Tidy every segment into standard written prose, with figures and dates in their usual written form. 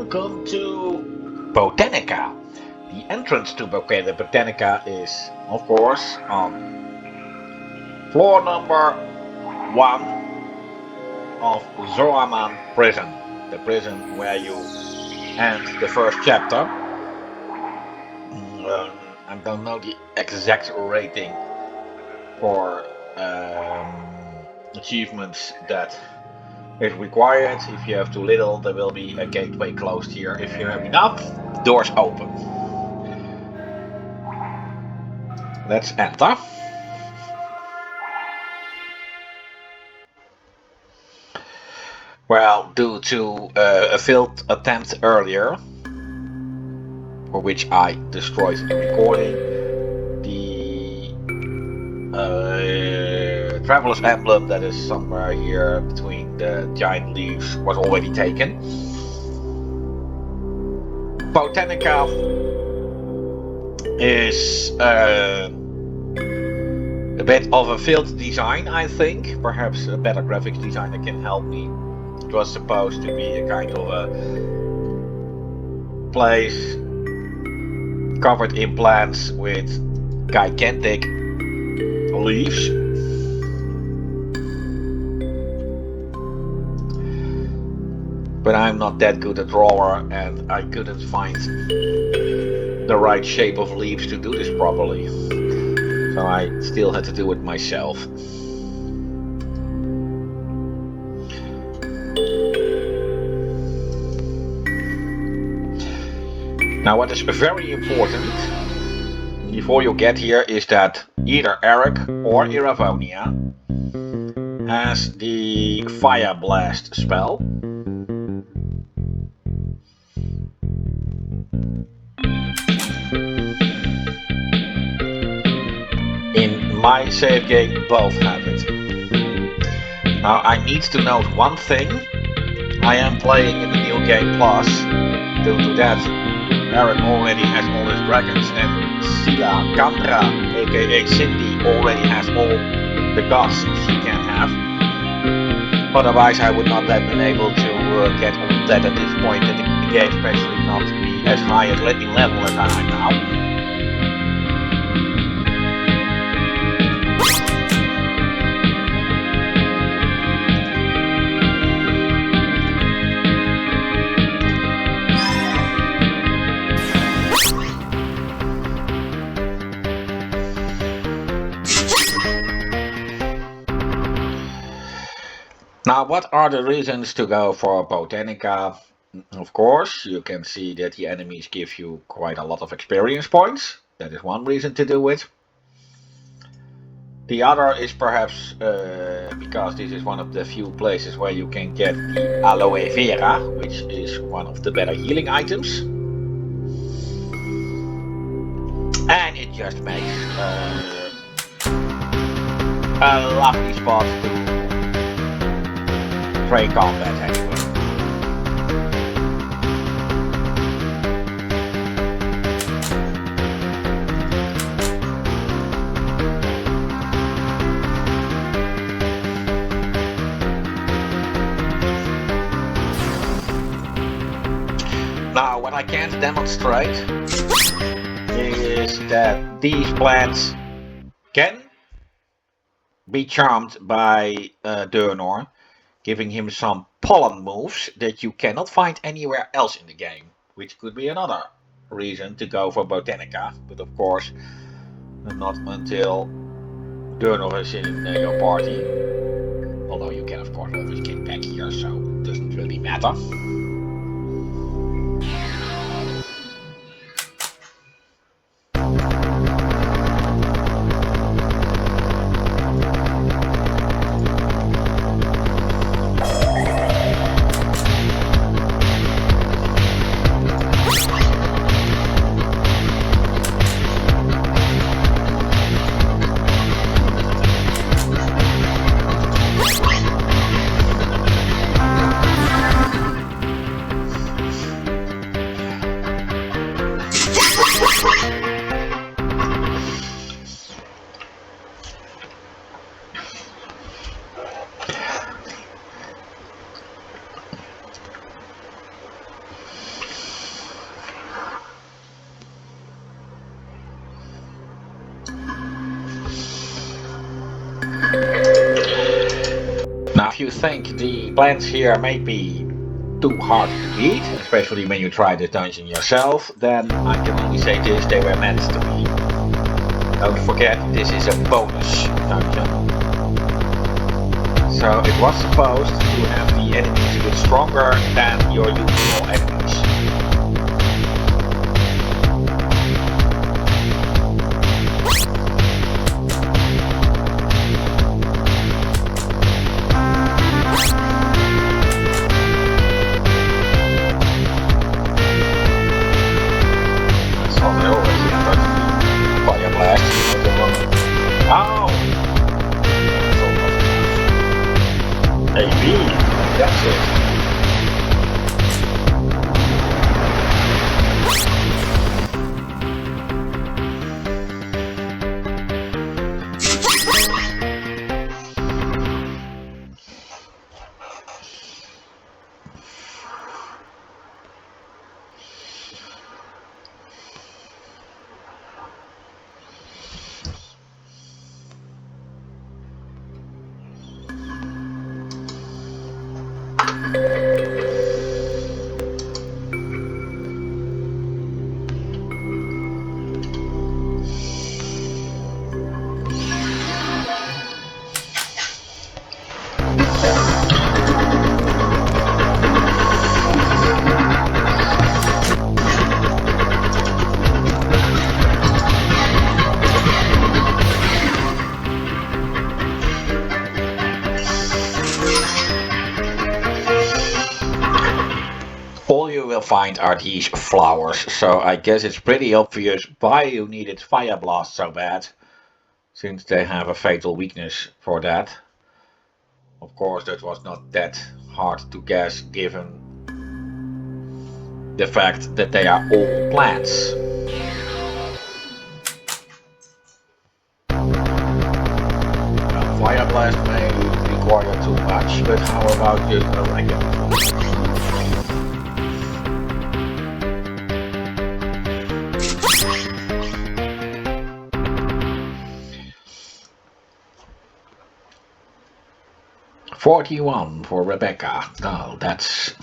welcome to Botanica. The entrance to Botanica is, of course, on floor number 1 of Zoaman Prison, the prison where you end the first chapter. I don't know the exact rating for achievements that is required. If you have too little, there will be a gateway closed here. If you have enough, doors open. Let's enter. Well, due to a failed attempt earlier, for which I destroyed the recording, the Traveler's Emblem that is somewhere here between the giant leaves was already taken. Botanica is a bit of a failed design, I think. Perhaps a better graphics designer can help me. It was supposed to be a kind of a place covered in plants with gigantic leaves. But I'm not that good a drawer and I couldn't find the right shape of leaves to do this properly. So I still had to do it myself. Now what is very important before you get here is that either Eric or Iravonia has the Fire Blast spell. In my save game, both have it. Now I need to note one thing. I am playing in the New Game Plus. Due to that, Eric already has all his dragons, and Sila Kandra, aka Cindy, already has all the gods she can have. Otherwise I would not have been able to get all that at this point in the game, especially not to be as high in level as I am now. Now, what are the reasons to go for Botanica? Of course, you can see that the enemies give you quite a lot of experience points. That is one reason to do it. The other is perhaps because this is one of the few places where you can get the Aloe Vera, which is one of the better healing items. And it just makes a lovely spot to train combat anyway. Now what I can't demonstrate is that these plants can be charmed by Durnor, giving him some pollen moves that you cannot find anywhere else in the game, which could be another reason to go for Botanica, but of course not until Durnor is in your party, although you can of course always get back here, so it doesn't really matter. Now, if you think the plants here may be too hard to beat, especially when you try the dungeon yourself, then I can only say this: they were meant to be. Don't forget, this is a bonus dungeon. So it was supposed to have the enemies a bit stronger than your usual enemies. That's all I always entered. Fire blast, you know the one. Oh! Maybe. That's it. All you will find are these flowers, so I guess it's pretty obvious why you needed Fire Blast so bad, since they have a fatal weakness for that. Of course, that was not that hard to guess given the fact that they are all plants. Fire Blast may require too much, but how about just a regular? 41 for Rebecca. No, that's...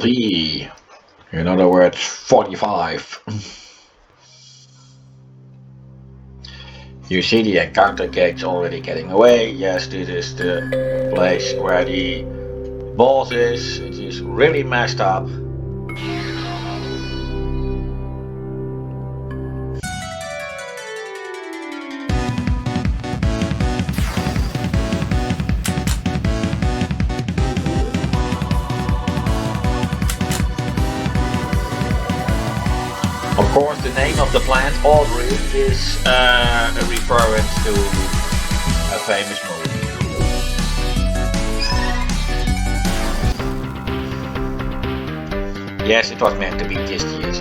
difficulty. In other words, 45. You see the encounter gates already getting away. Yes, this is the place where the boss is. It is really messed up. Of course, the name of the plant, Audrey, is a reference to a famous movie. Yes, it was meant to be tastiest.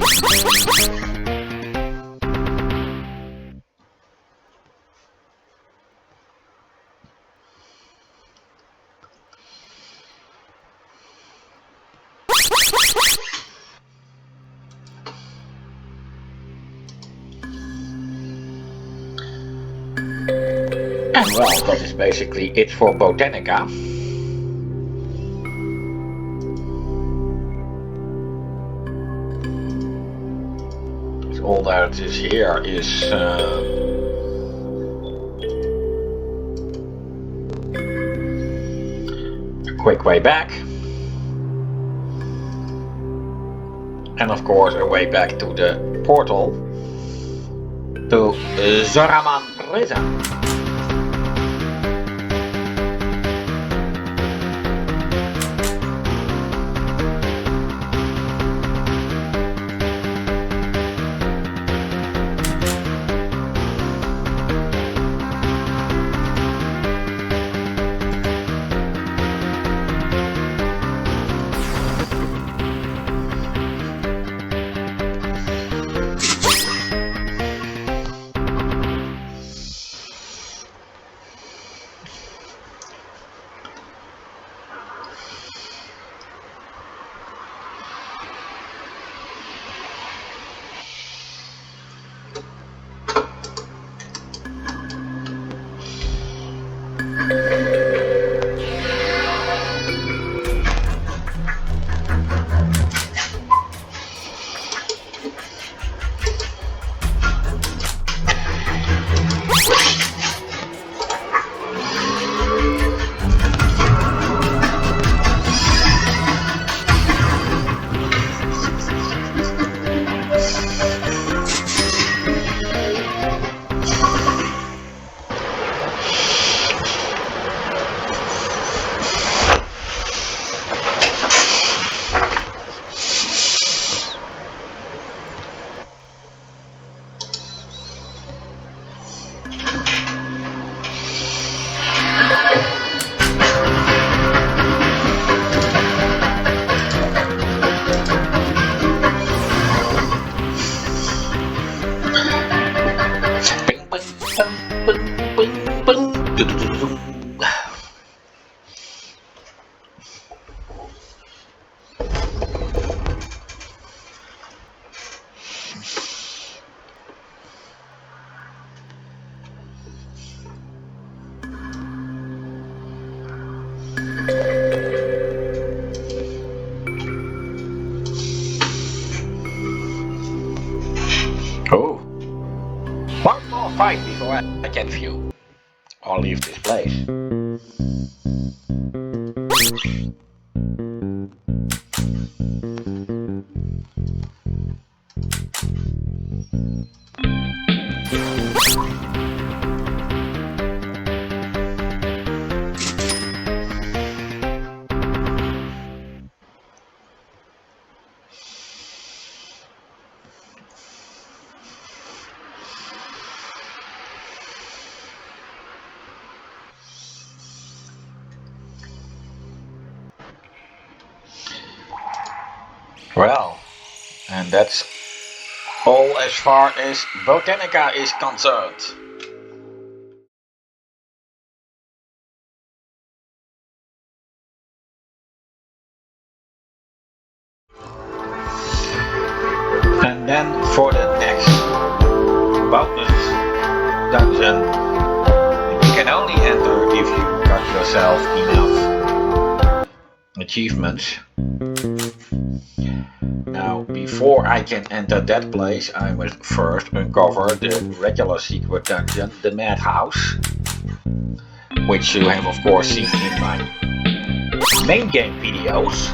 And well, that is basically it for Botanica. All that is here is a quick way back. And of course a way back to the portal to Zoraman prison. Oh, one more fight before I can view or leave this place. Well, and that's all as far as Botanica is concerned. And then for the next bonus dungeon, you can only enter if you got yourself enough achievements. Now, before I can enter that place, I must first uncover the regular secret dungeon, the madhouse, which you have of course seen in my main game videos,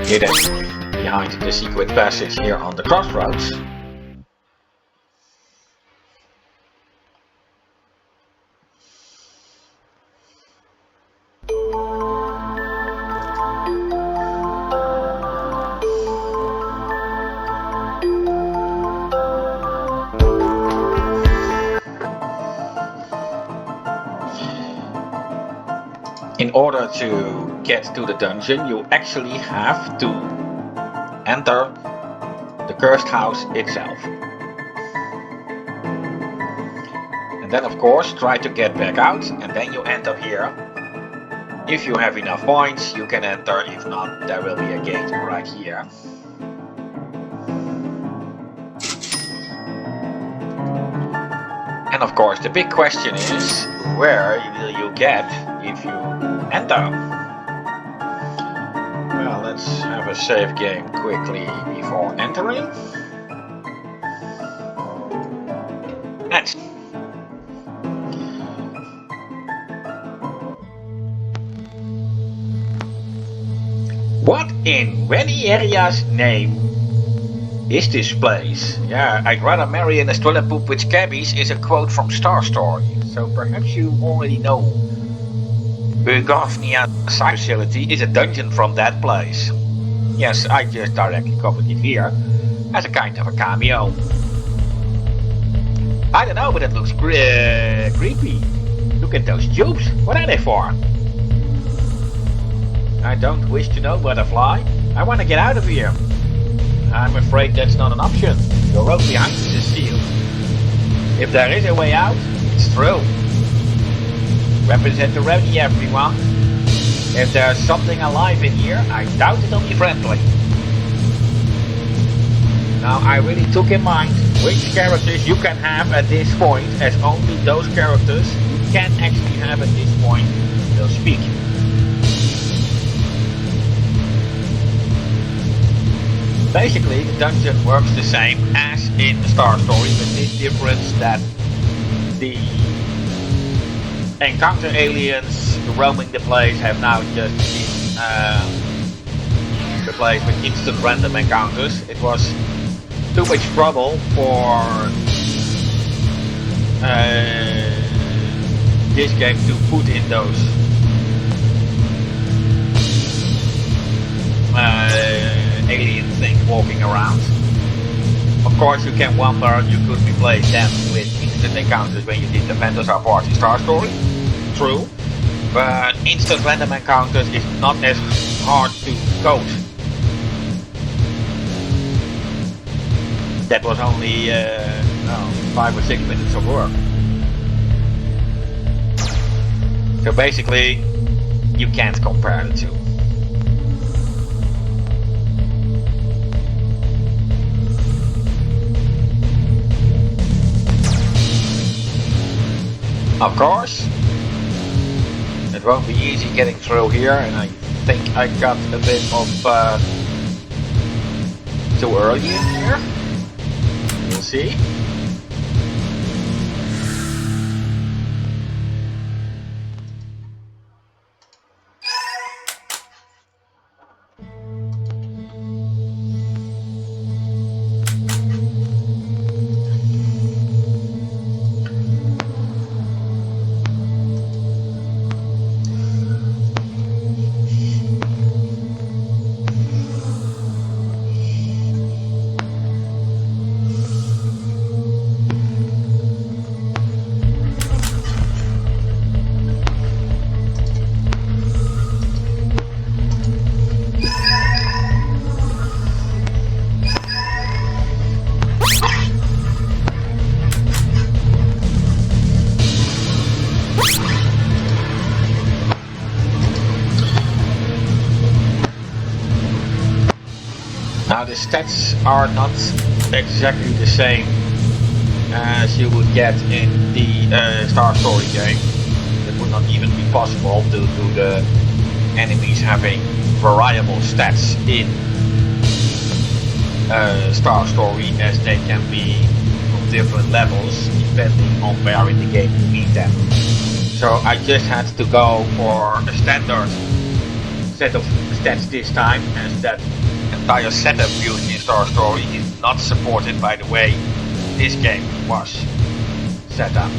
hidden behind the secret passage here on the crossroads. In order to get to the dungeon, you actually have to enter the cursed house itself. And then of course try to get back out, and then you enter here. If you have enough points, you can enter. If not, there will be a gate right here. And of course the big question is, where will you get if you enter? Well, let's have a save game quickly before entering. Next. What in Veneria's name is this place? Yeah, I'd rather marry an Australian poop with cabbies is a quote from Star Story. So perhaps you already know. Burgovnia side facility is a dungeon from that place. Yes, I just directly covered it here as a kind of a cameo. I don't know, but it looks creepy. Look at those tubes. What are they for? I don't wish to know, butterfly. I want to get out of here. I'm afraid that's not an option. The road behind us is sealed. If there is a way out, it's through. Represent the revenue, everyone. If there's something alive in here, I doubt it'll be friendly. Now, I really took in mind which characters you can have at this point, as only those characters you can actually have at this point will speak. Basically, the dungeon works the same as in the Star Story, with this difference that the encounter aliens roaming the place have now just been replaced with instant random encounters. It was too much trouble for this game to put in those alien things walking around. Of course, you can wonder you could replace them with instant encounters when you did the Phantasar Party Star Story. True, but instant random encounters is not as hard to code. That was only 5 or 6 minutes of work. So basically, you can't compare the two. Of course, it won't be easy getting through here, and I think I got a bit of too early in here. We'll see. Now the stats are not exactly the same as you would get in the Star Story game. It would not even be possible due to the enemies having variable stats in Star Story, as they can be of different levels depending on where in the game you meet them. So I just had to go for a standard set of stats this time, as that entire setup used in Star Story is not supported by the way this game was set up.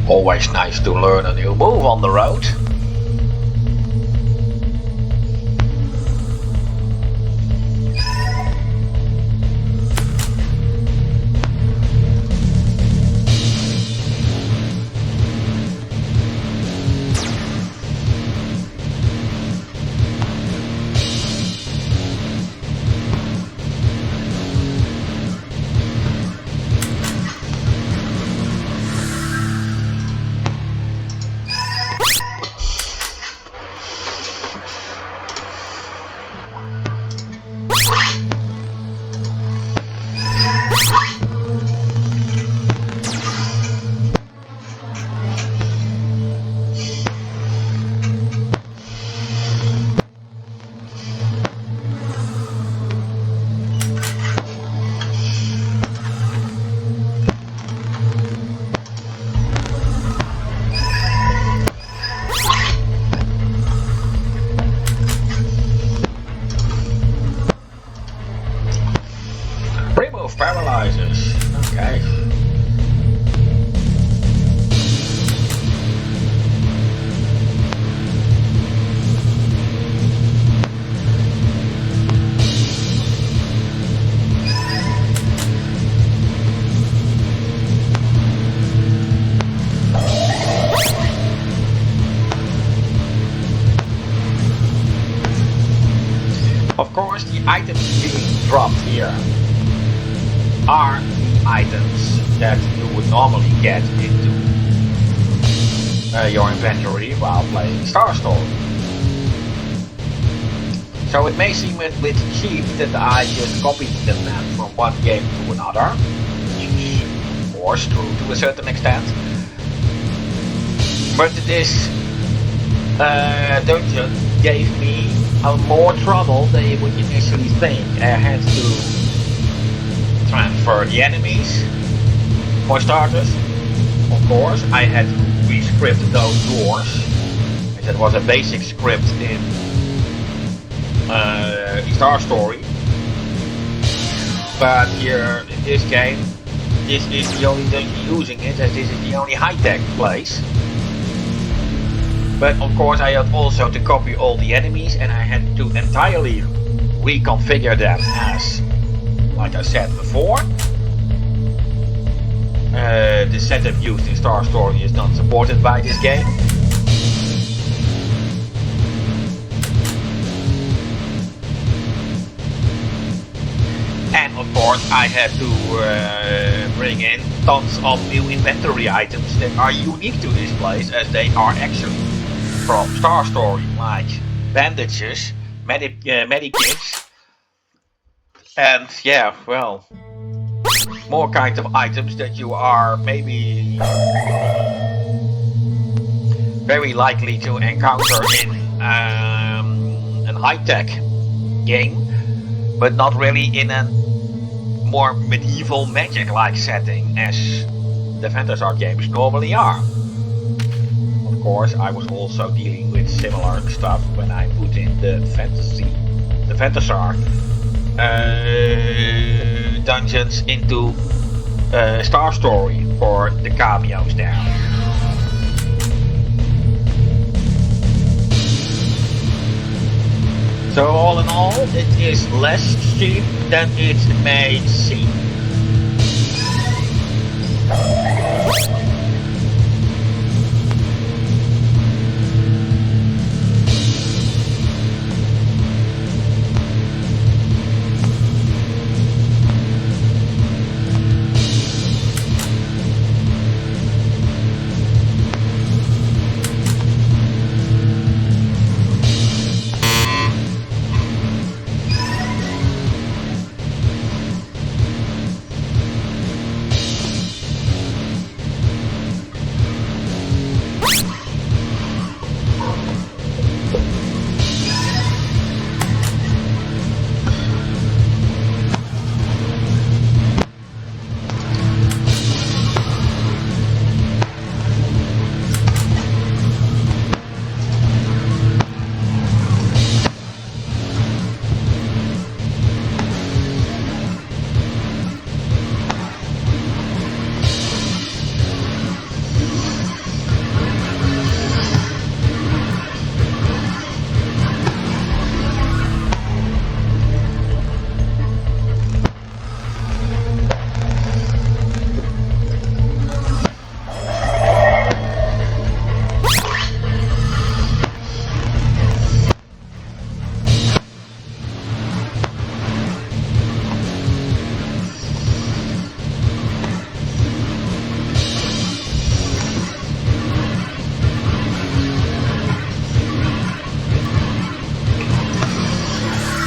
Always nice to learn a new move on the road. Paralyzers. Okay. Of course, the items being dropped here are the items that you would normally get into your inventory while playing Star Story. So it may seem a bit cheap that I just copied them from one game to another, which is of course true to a certain extent. But this dungeon gave me more trouble than you would initially think. I had to transfer the enemies, for starters. Of course, I had to re-script those doors. That was a basic script in Star Story. But here in this game, this is the only dungeon using it, as this is the only high-tech place. But of course, I had also to copy all the enemies, and I had to entirely reconfigure them as, like I said before, the setup used in Star Story is not supported by this game. And of course I had to bring in tons of new inventory items that are unique to this place, as they are actually from Star Story, like bandages, medikits, and yeah, well, more kinds of items that you are maybe very likely to encounter in a high-tech game, but not really in a more medieval magic-like setting as the Phantasar games normally are. Of course, I was also dealing with similar stuff when I put in the Phantasar dungeons into Star Story for the cameos there. So all in all, it is less cheap than it may seem.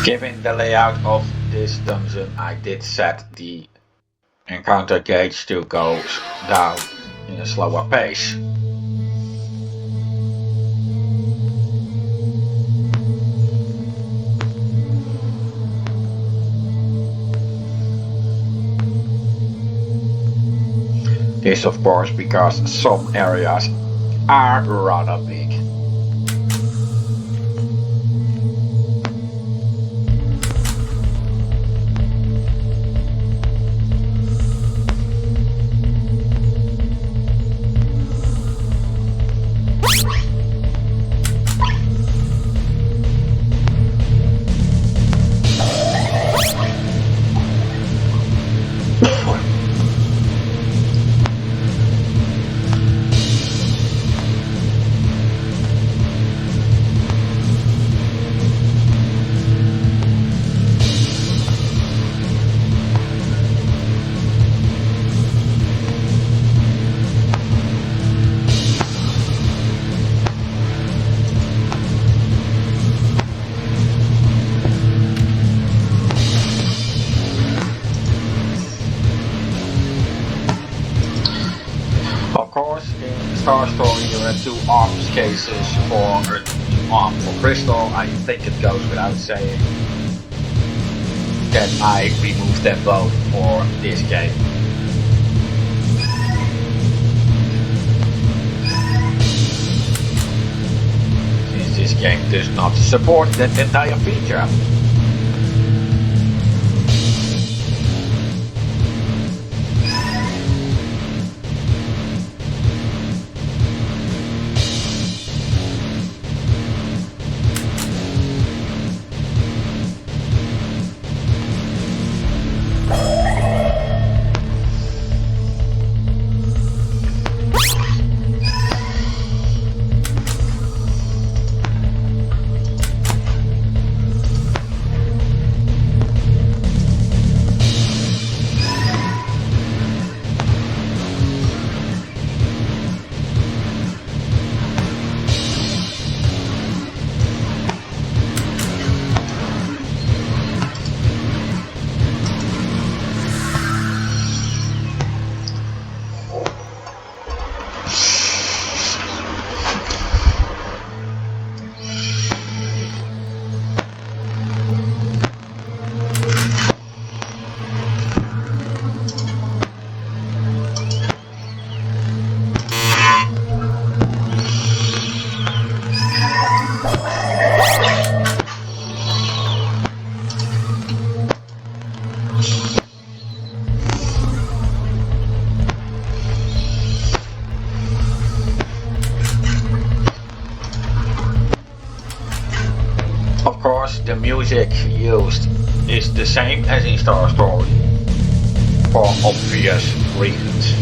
Given the layout of this dungeon, I did set the encounter gauge to go down in a slower pace. This of course because some areas are rather big. Of course, in Star Story there are two arms cases for arm for Crystal. I think it goes without saying that I removed them both for this game. Since this game does not support that entire feature. Of course, the music used is the same as in Star Story, for obvious reasons.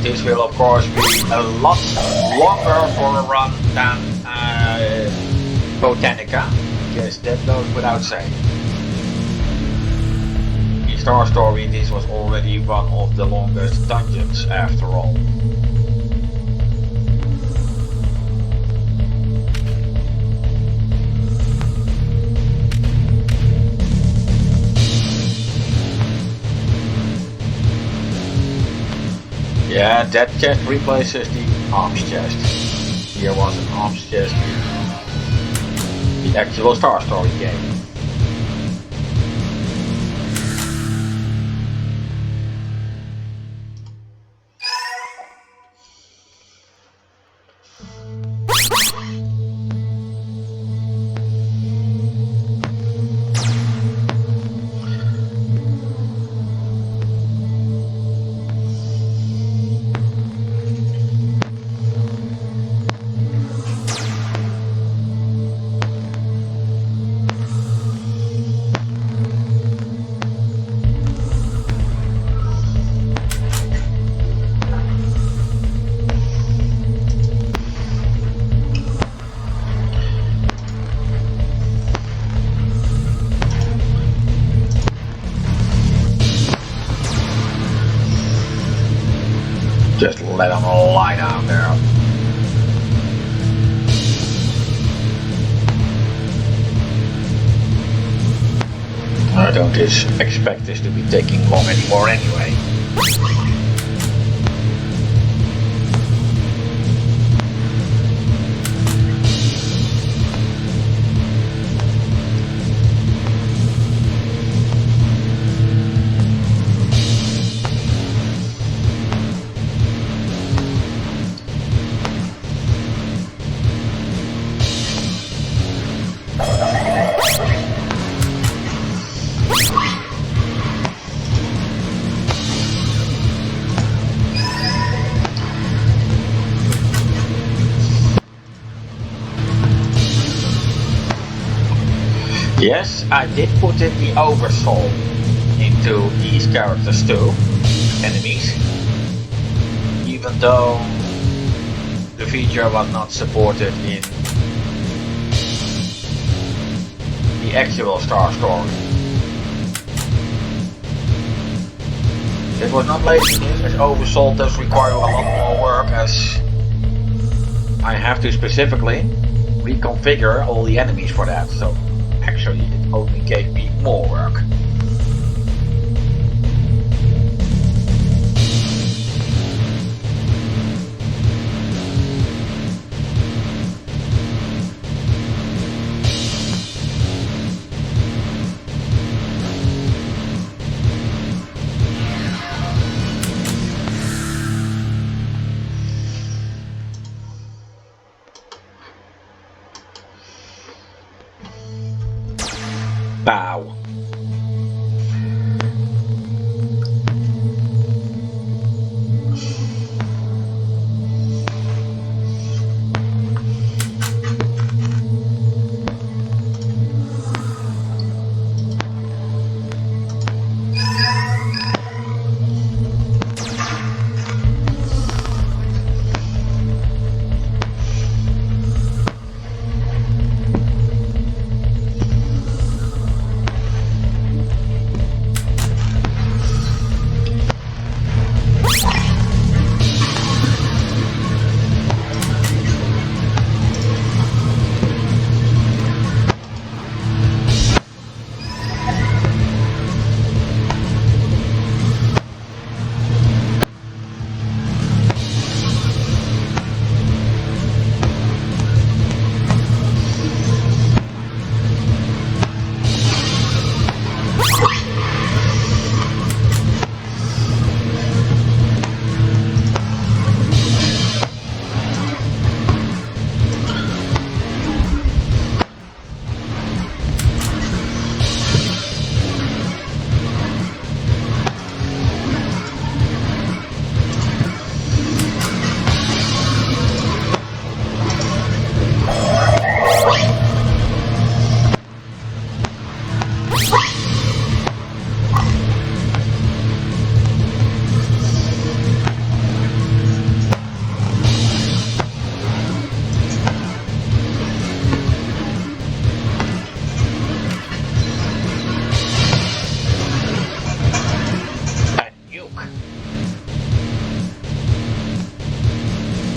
This will of course be a lot longer for a run than Botanica. Yes, that goes without saying. In Star Story this was already one of the longest dungeons after all. Yeah, that chest replaces the arms chest. Here was an option, just the actual Star Story game. Just let them lie down there. I don't expect this to be taking long anymore anyway. Yes, I did put in the oversoul into these characters too, enemies, even though the feature was not supported in the actual Star Story. It was not lazy as oversoul does require a lot more work, as I have to specifically reconfigure all the enemies for that, so actually it only gave me more work. Bow.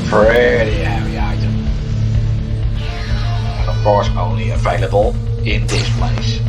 Pretty heavy item. And of course only available in this place.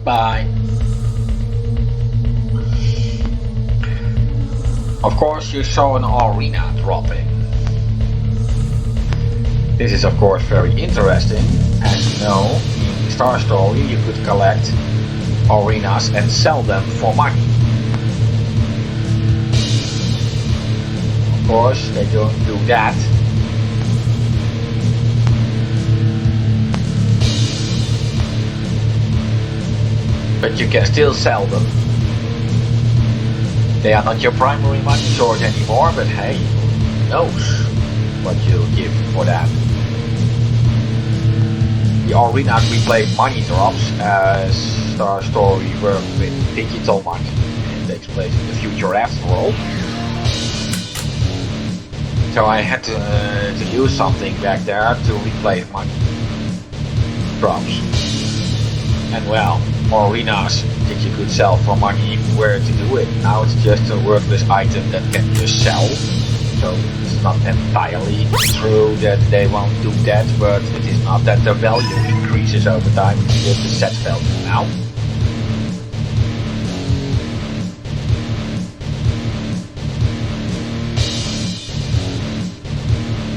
Bye. Of course, you saw an arena dropping. This is of course very interesting. As you know, in Star Story you could collect arenas and sell them for money. Of course, they don't do that. But you can still sell them. They are not your primary money source anymore, but hey, who knows what you'll give for that. The arenas replace money drops as Star Story work with digital money. It takes place in the future after all. So I had to use something back there to replace money drops. And well, arenas that you could sell for money if you were to do it. Now it's just a worthless item that can just sell. So it's not entirely true that they won't do that, but it is not that the value increases over time, it's just a set value now.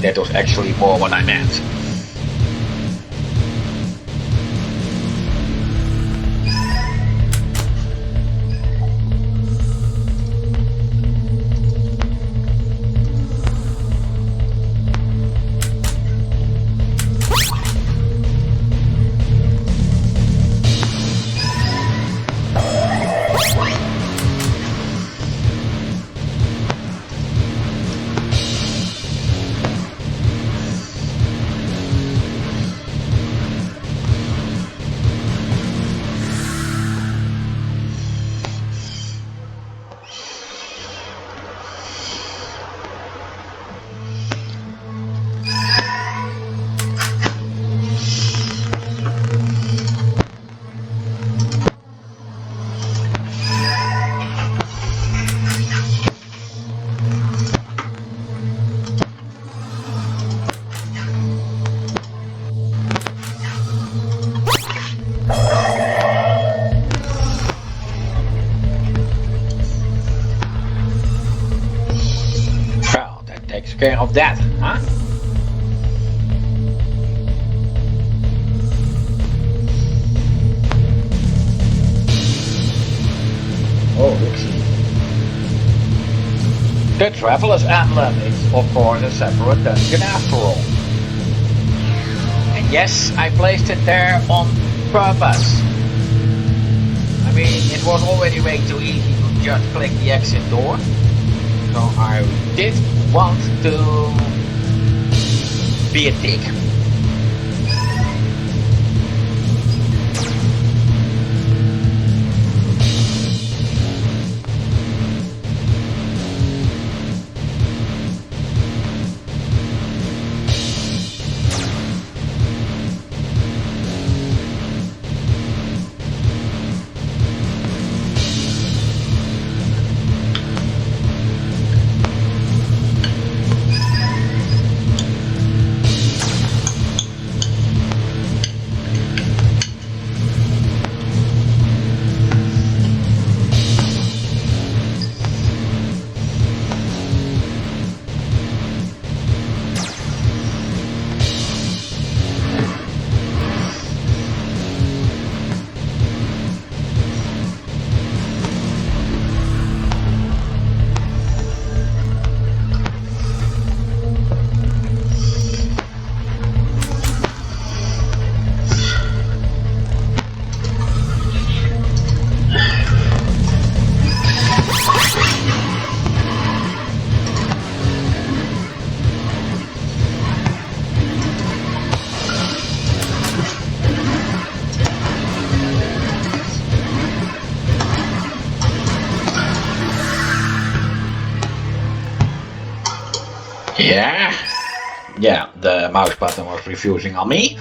That was actually more what I meant. Care of that, huh? Oh, oopsie. The Traveler's Emblem is of course a separate dungeon after all. And yes, I placed it there on purpose. I mean, it was already way too easy to just click the exit door. So I did want to be a dick. Yeah, the mouse button was refusing on me.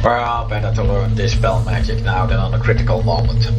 Well, better to learn Dispel Magic now than on a critical moment.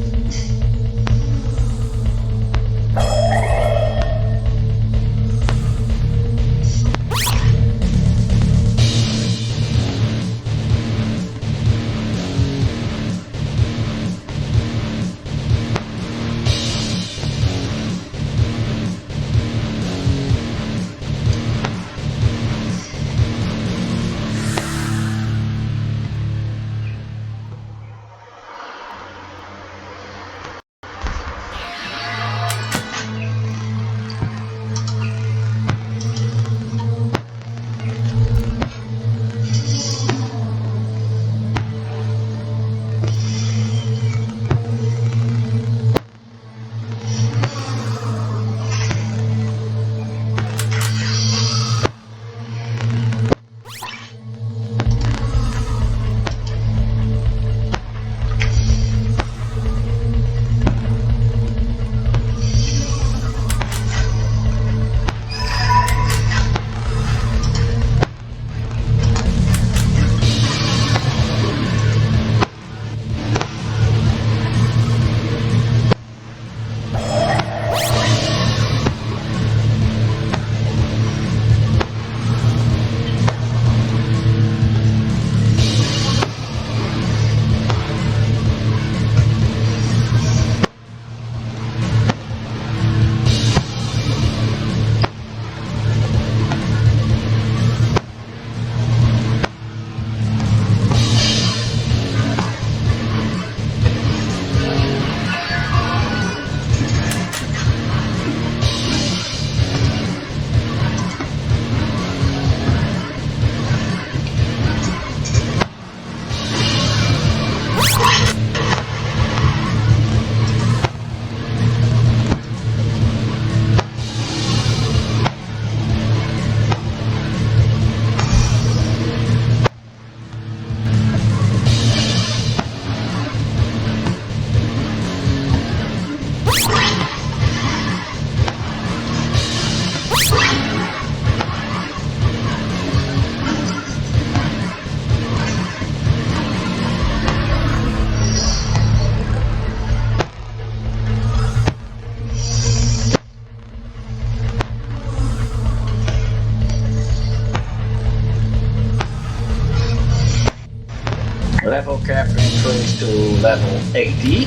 Level cap increased to level 80.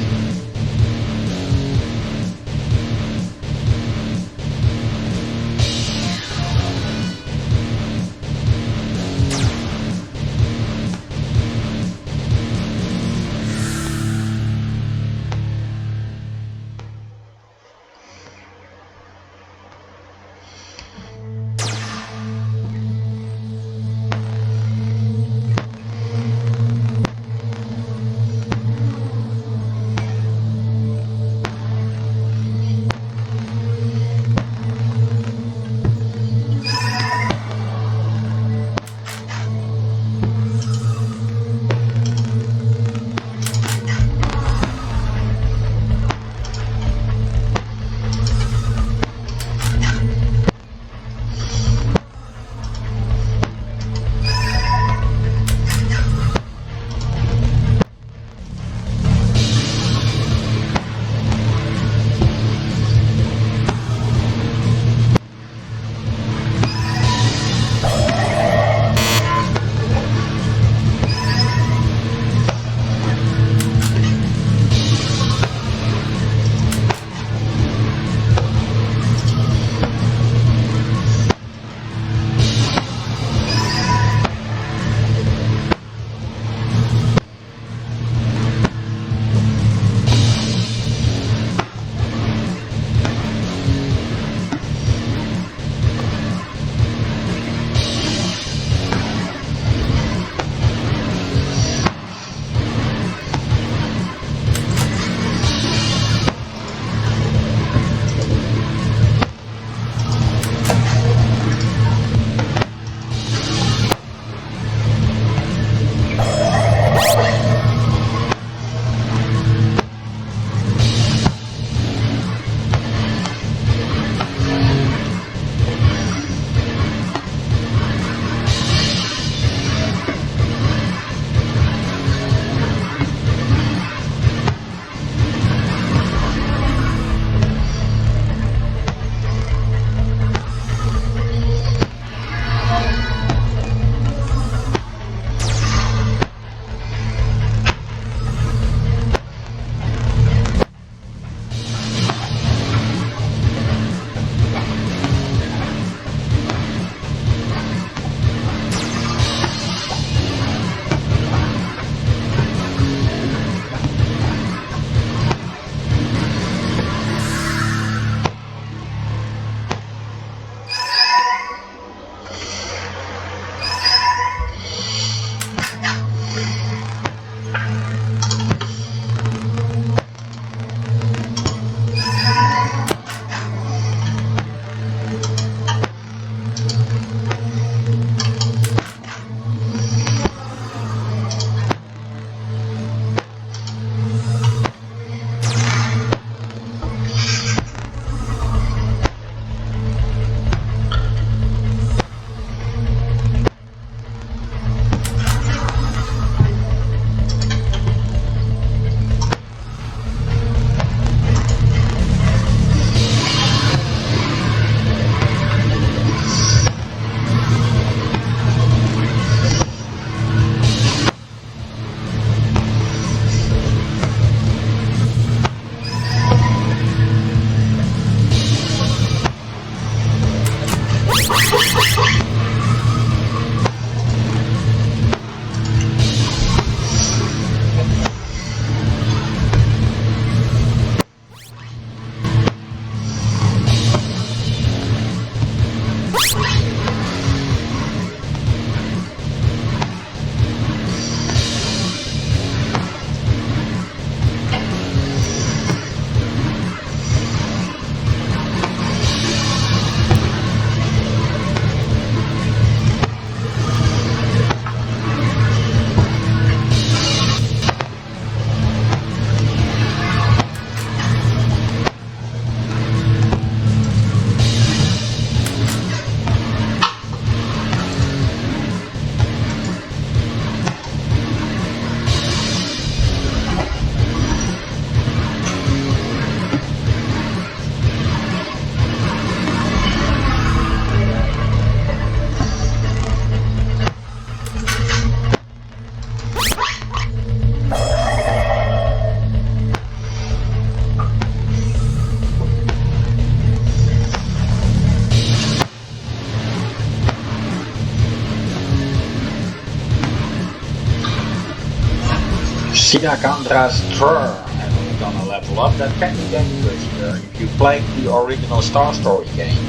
Sidakandra's Tur, and we're gonna level up. That can be dangerous here. If you played the original Star Story game,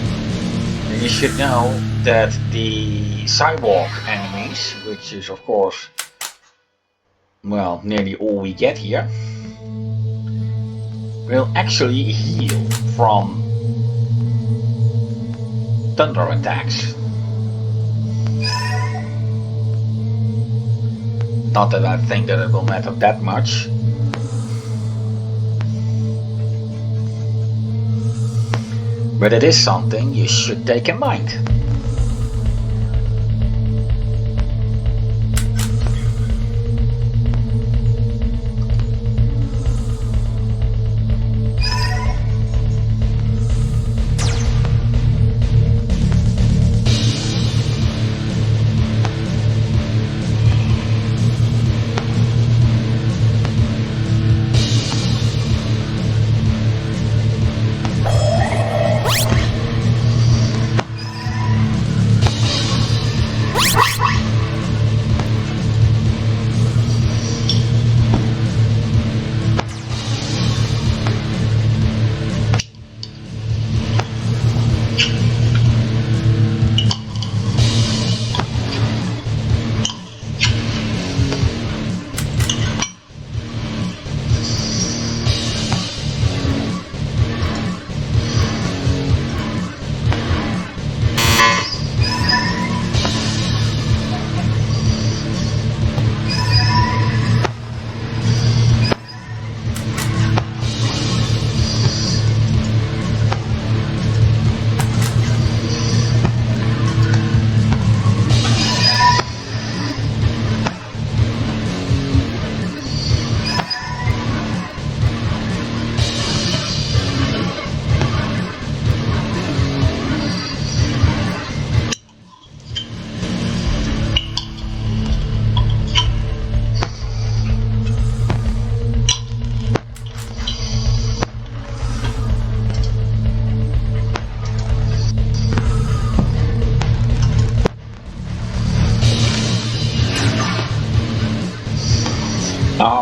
then you should know that the Cyborg enemies, which is of course, well, nearly all we get here, will actually heal from thunder attacks. Not that I think that it will matter that much. But it is something you should take in mind.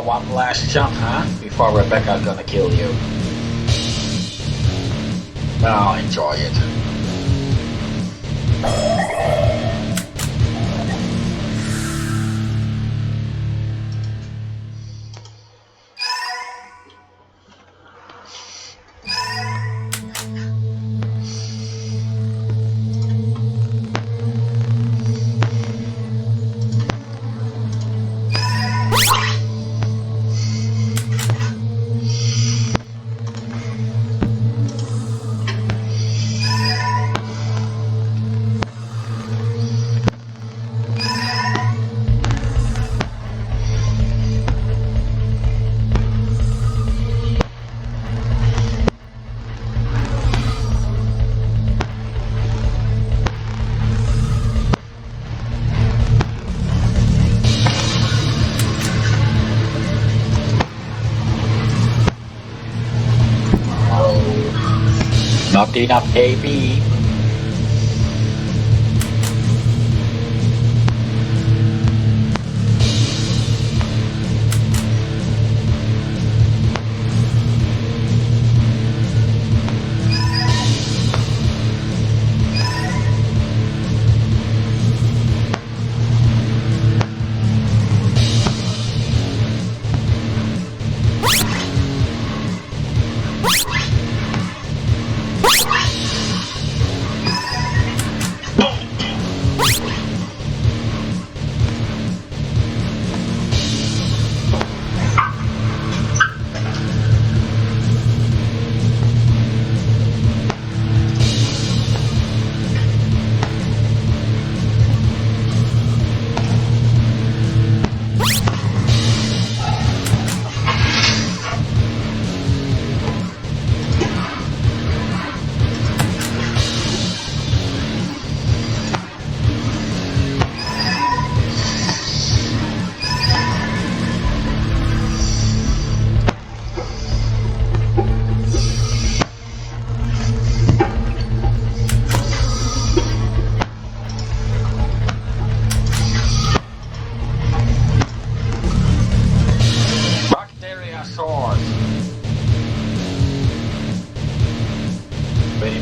One last jump, huh? Before Rebecca's gonna kill you. I'll enjoy it. Not enough AP.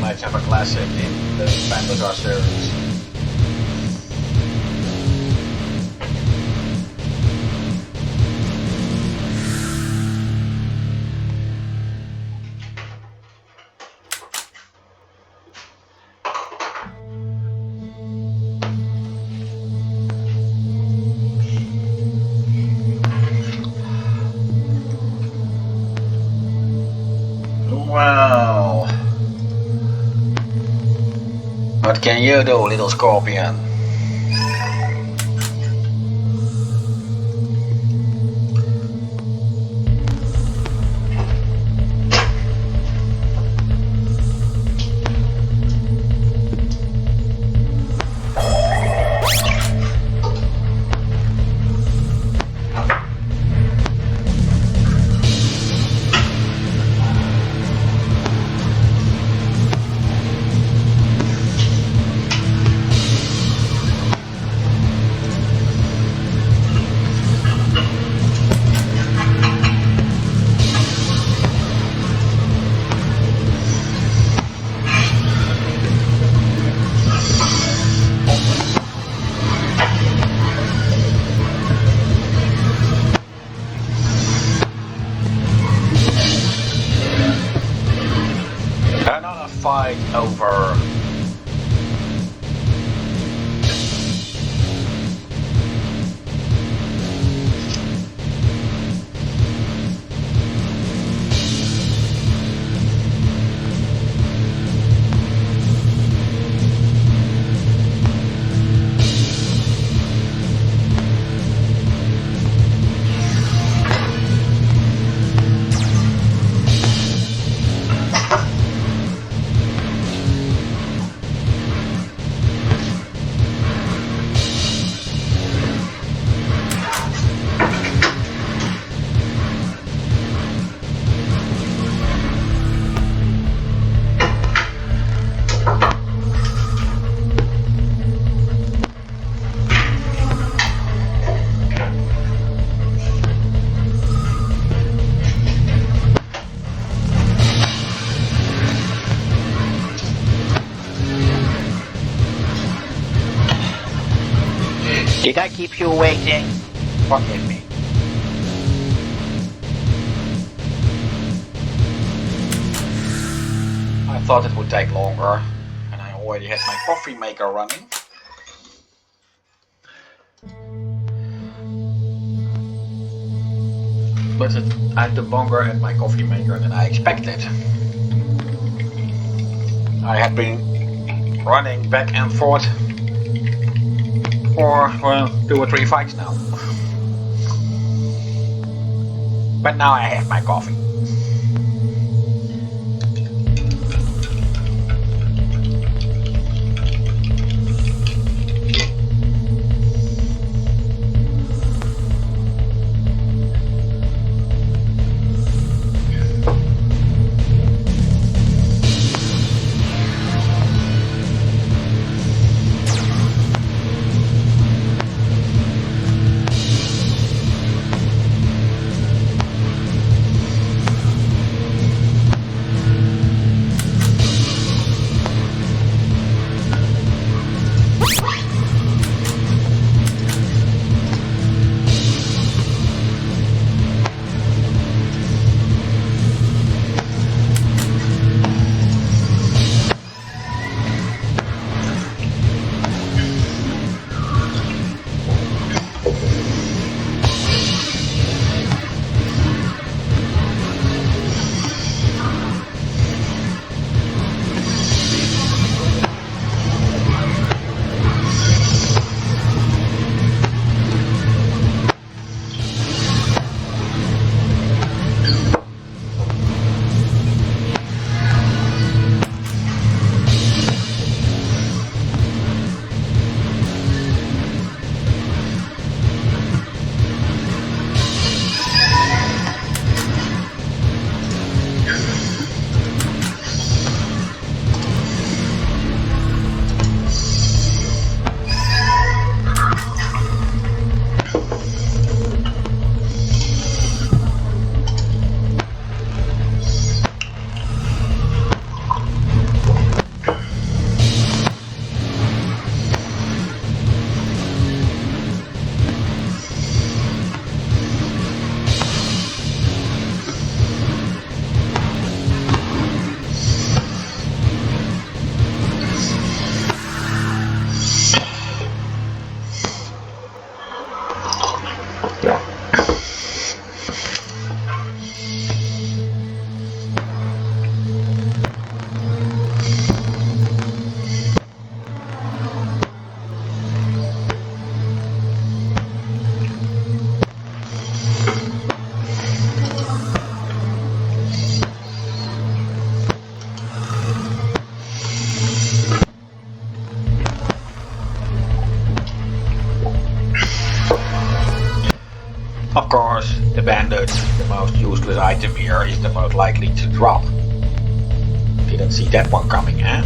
nice to have a classic in the Panzer series. Well, what can you do, little scorpion? Another fight over. Did I keep you waiting? Forgive me. I thought it would take longer, and I already had my coffee maker running. But I took longer at my coffee maker than I expected. I had been running back and forth for, well, 2 or 3 fights now. But now I have my coffee. the bandit, the most useless item here, is the most likely to drop. Didn't see that one coming, eh?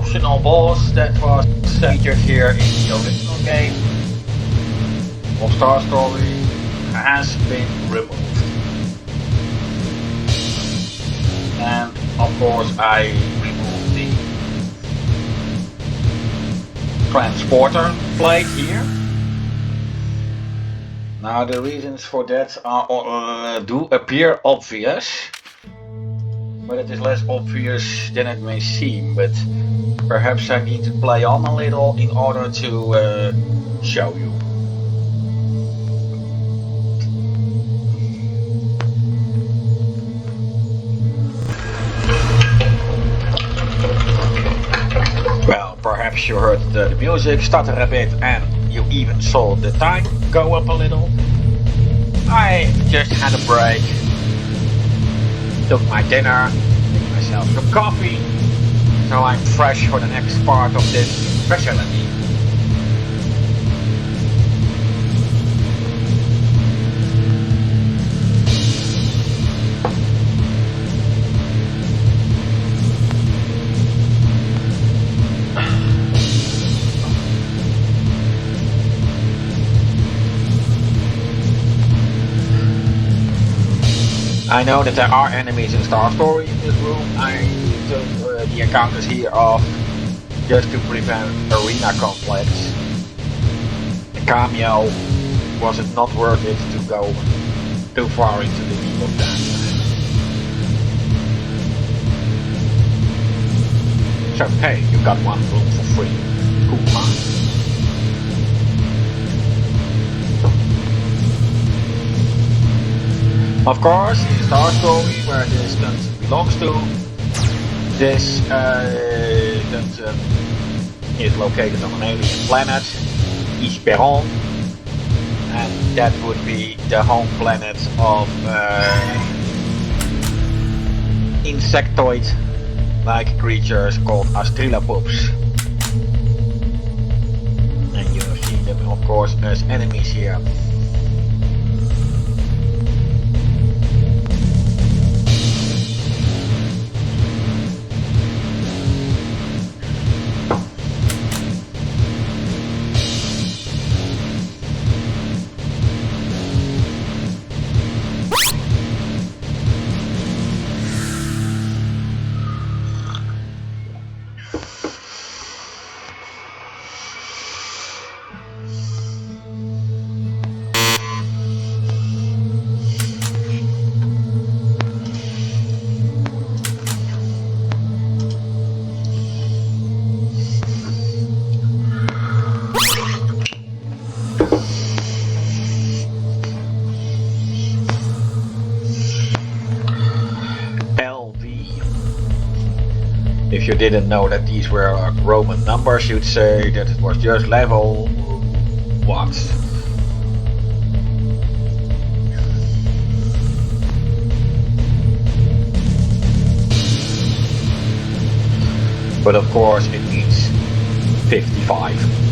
optional boss that was featured here in the original game of Star Story has been removed. And of course I removed the transporter plate here. Now the reasons for that do appear obvious, but it is less obvious than it may seem. But perhaps I need to play on a little in order to show you. Well, perhaps you heard the music stutter a bit and you even saw the time go up a little. I just had a break, took my dinner, made myself some coffee, so I'm fresh for the next part of this specialty. I know that there are enemies in Star Story in this room. I took the encounters here off just to prevent arena conflicts. The cameo, was it not worth it to go too far into the deep of that? So hey, you got one room for free. Cool, huh? Of course, in Star Story, where this dungeon belongs to, this dungeon is located on an alien planet, Esperon, and that would be the home planet of insectoid-like creatures called Australopops. And you have seen them, of course, as enemies here. If you didn't know that these were Roman numbers, you'd say that it was just level what? But of course it means 55.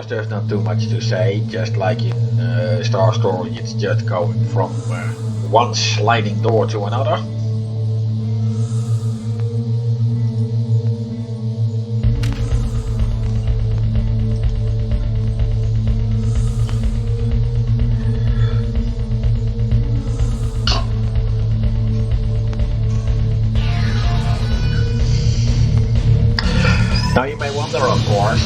course, there's not too much to say. Just like in Star Story, it's just going from one sliding door to another. Now you may wonder, of course,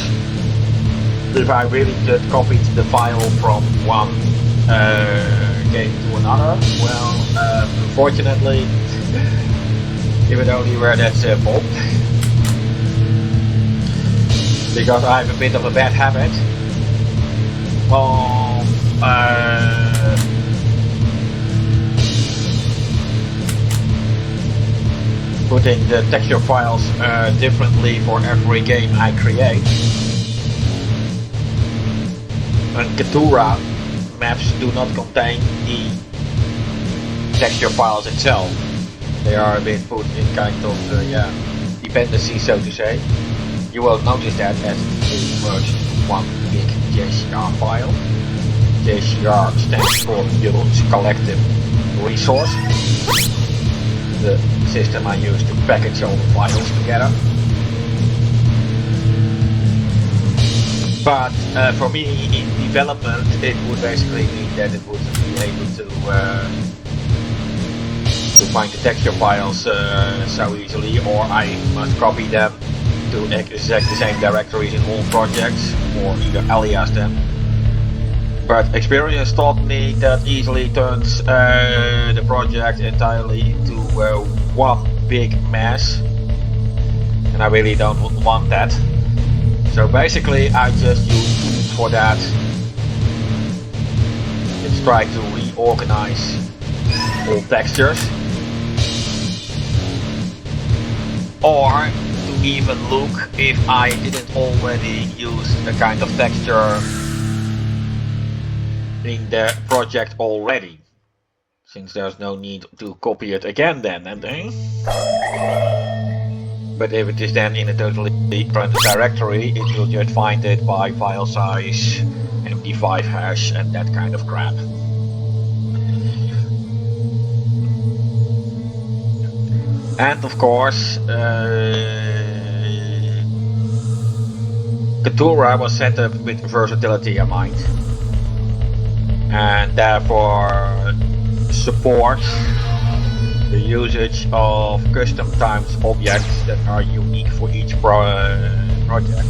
if I really just copied the file from one game to another. Well, unfortunately, if it only were that simple. Because I have a bit of a bad habit of putting the texture files differently for every game I create. And Ketura maps do not contain the texture files itself. They are a bit put in kind of dependency, so to say. You will notice that as it merged into one big JCR file. JCR stands for Jeroen's Collective Resource. The system I use to package all the files together. But for me, in development, it would basically mean that it wouldn't be able to find the texture files so easily, or I must copy them to exact the same directories in all projects, or either alias them. But experience taught me that easily turns the project entirely into one big mess, and I really don't want that. So basically I just use tools for that. Let's try to reorganize all textures, or to even look if I didn't already use a kind of texture in the project already, since there's no need to copy it again then and then. But if it is then in a totally different directory, it will just find it by file size, MD5 hash and that kind of crap. And of course, Ketura was set up with versatility in mind, and therefore supports the usage of custom timed objects that are unique for each project.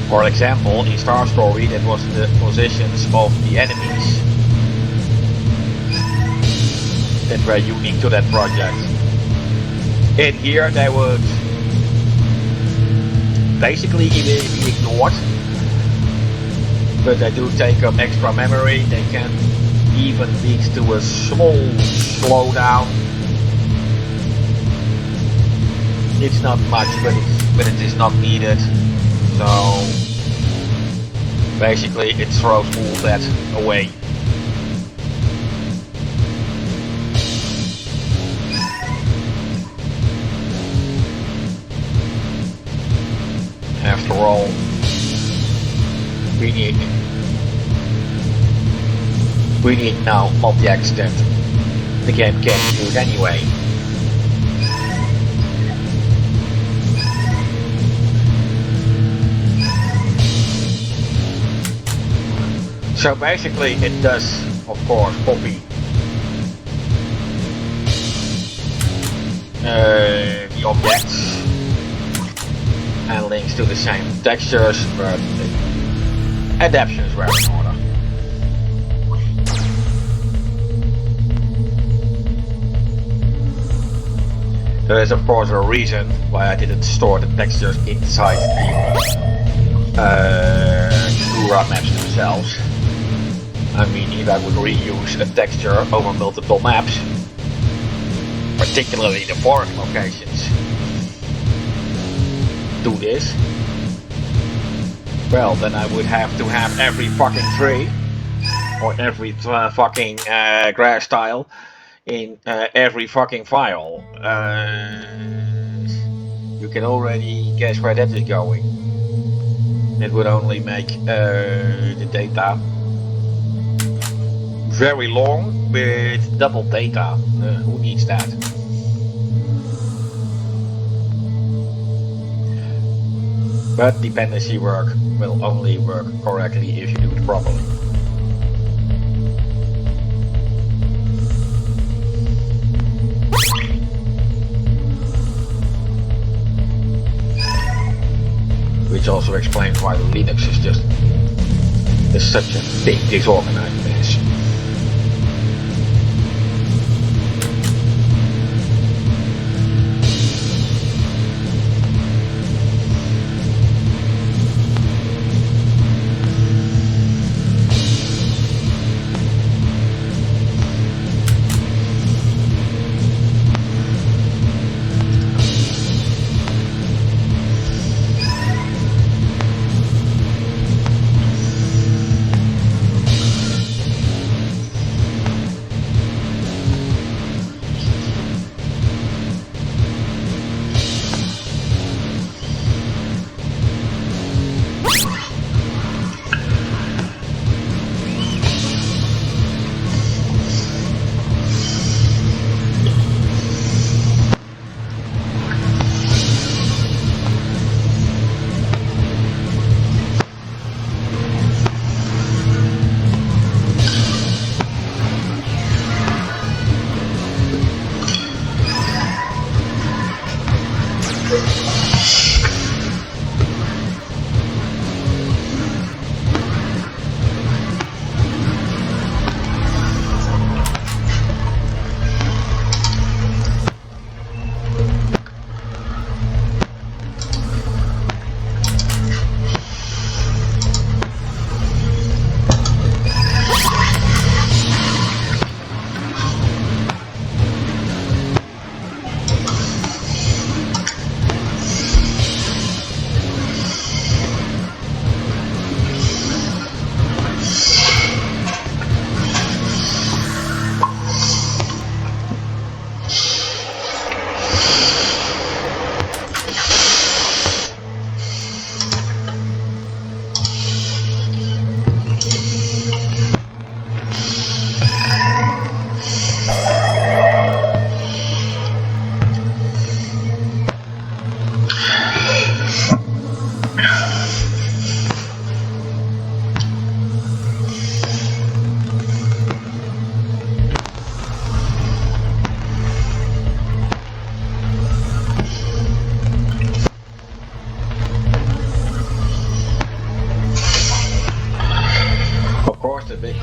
For example, in Star Story, that was the positions of the enemies that were unique to that project. In here, they would basically be ignored, but they do take up extra memory. They can even lead to a small slowdown. It's not much, but it is not needed. So basically it throws all that away. After all, we need now objects that the game can't use anyway. So basically it does, of course, copy the objects and links to the same textures, but the adaptations were in order. There is of course a reason why I didn't store the textures inside the Ketura maps themselves. I mean, if I would reuse a texture over multiple maps, particularly the forest locations, do this, well, then I would have to have every fucking tree or every fucking grass tile in every fucking file. You can already guess where that is going. It would only make the data very long with double data. Who needs that? But dependency work will only work correctly if you do it properly. Which also explains why Linux is such a big disorganized mess.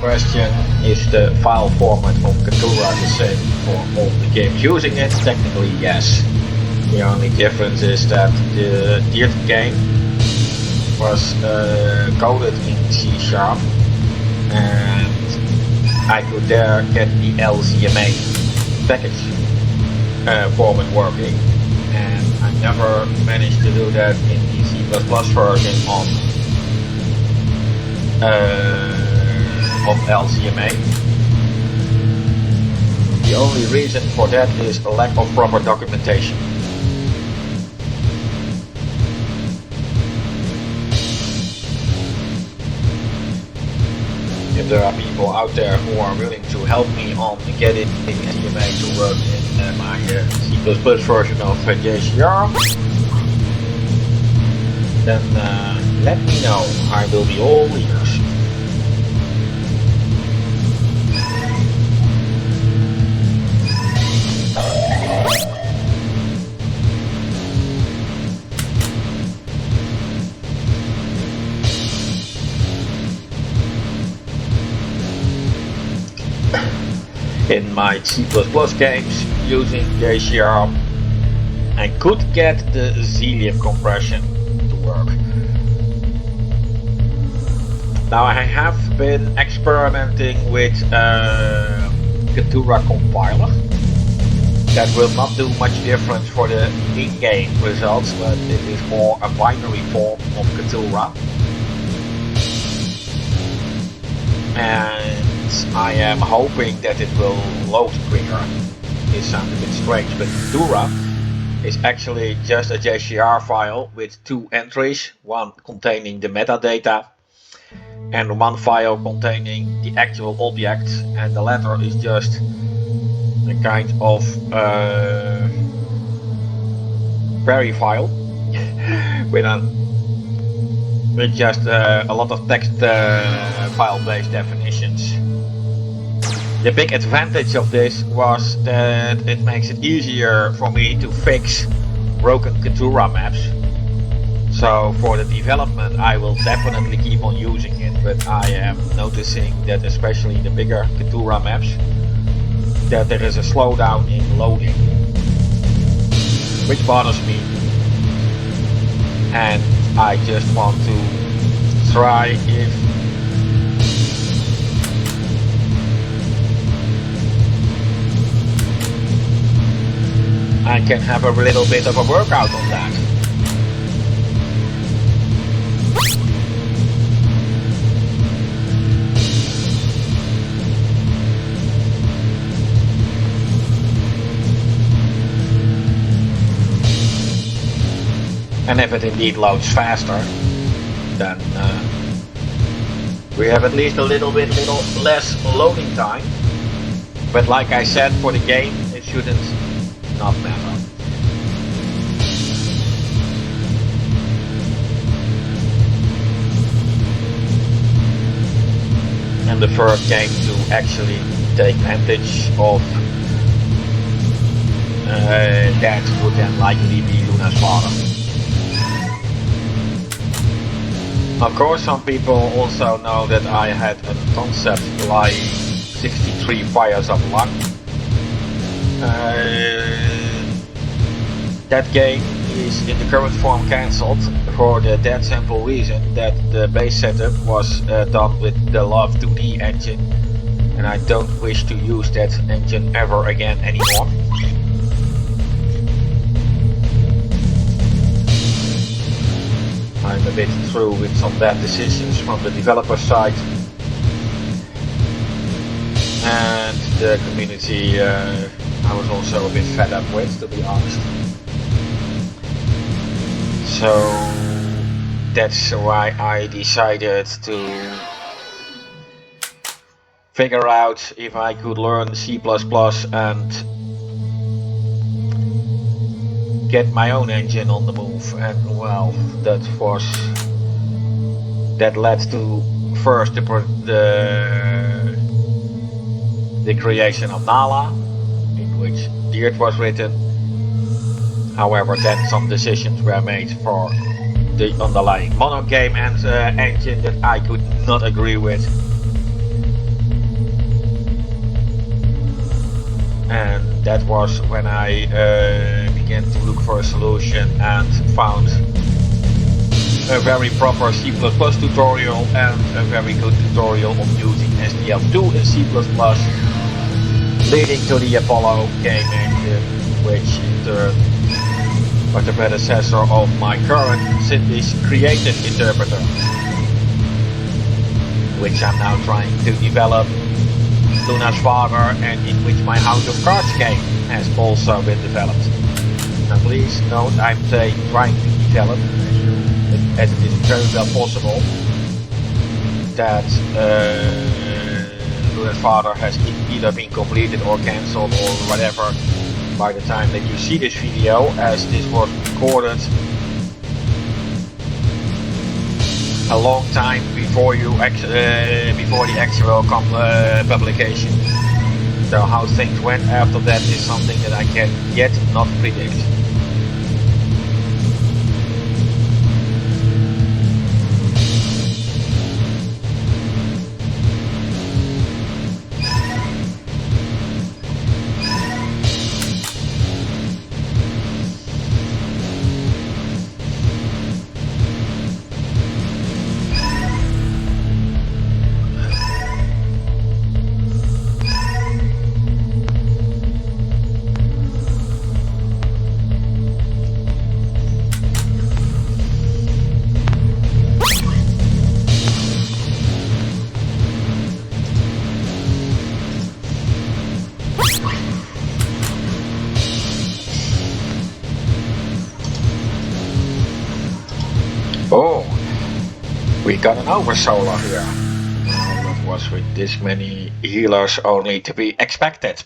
Question, is the file format of Katura the same for all the games using it? Technically, yes. The only difference is that the Dyrt game was coded in C# and I could there get the LCMA package format working, and I never managed to do that in the C++ version of LCMA. The only reason for that is a lack of proper documentation. If there are people out there who are willing to help me on getting LCMA to work in my C++ version of JCR, then let me know. I will be all ears. In my C++ games using JCR, I could get the zlib compression to work. Now I have been experimenting with Katura compiler. That will not do much difference for the in-game results, but it is more a binary form of Katura. And I am hoping that it will load quicker. It sounds a bit strange, but Katura is actually just a JCR file with two entries, one containing the metadata and one file containing the actual object, and the latter is just a kind of query file with just a lot of text file-based definitions. The big advantage of this was that it makes it easier for me to fix broken Ketura maps. So for the development I will definitely keep on using it, but I am noticing that especially the bigger Ketura maps, that there is a slowdown in loading, which bothers me, and I just want to try if I can have a little bit of a workout on that. And if it indeed loads faster, then we have at least a little less loading time. But like I said, for the game, it shouldn't not matter. And the first game to actually take advantage of that would then likely be Luna's father. Of course, some people also know that I had a concept like 63 Fires of Luck. That game is in the current form cancelled for the dead simple reason that the base setup was done with the Love 2D engine, and I don't wish to use that engine ever again anymore. I'm a bit through with some bad decisions from the developer side, and the community I was also a bit fed up with, to be honest. So that's why I decided to figure out if I could learn C++ and get my own engine on the move, and well, that led to first the creation of Nala, in which Dyrt was written. However, then some decisions were made for the underlying mono game and engine that I could not agree with. And that was when I began to look for a solution and found a very proper C++ tutorial and a very good tutorial on using SDL2 in C++, leading to the Apollo game engine, which in turn was the predecessor of my current Cindy's creative interpreter, which I'm now trying to develop Luna's father, and in which my House of Cards game has also been developed. Now please note, I'm saying trying to develop, as it is very well possible that Luna's father has either been completed or cancelled or whatever by the time that you see this video, as this was recorded a long time before before the actual publication. So how things went after that is something that I can yet not predict. Oh, we got an oversolar here. That was with this many healers only to be expected.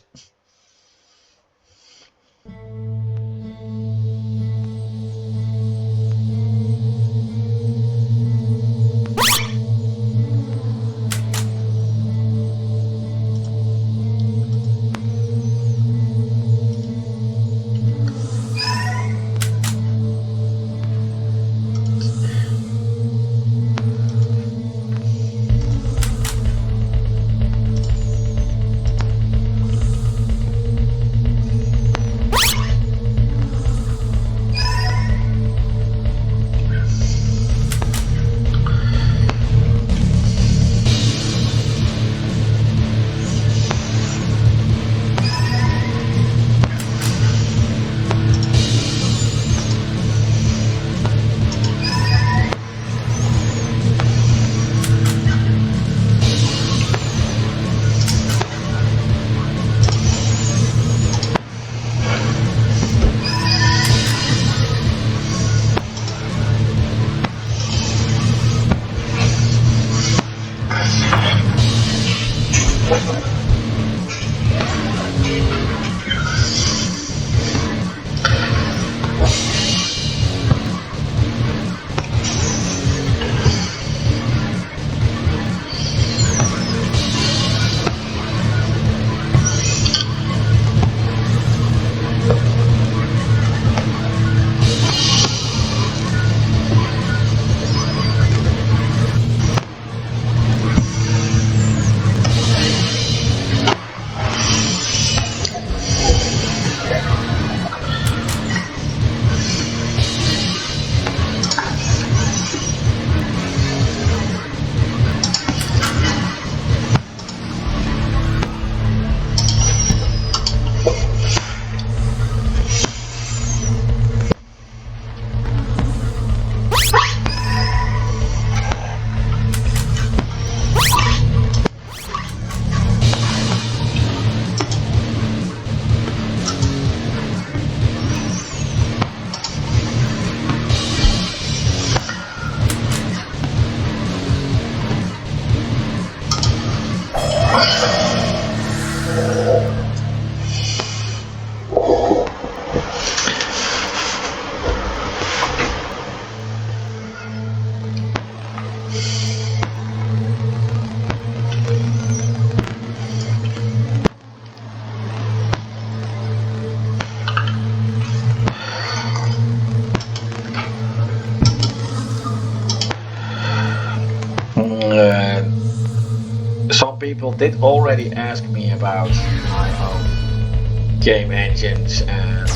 Some people did already ask me about my own game engines and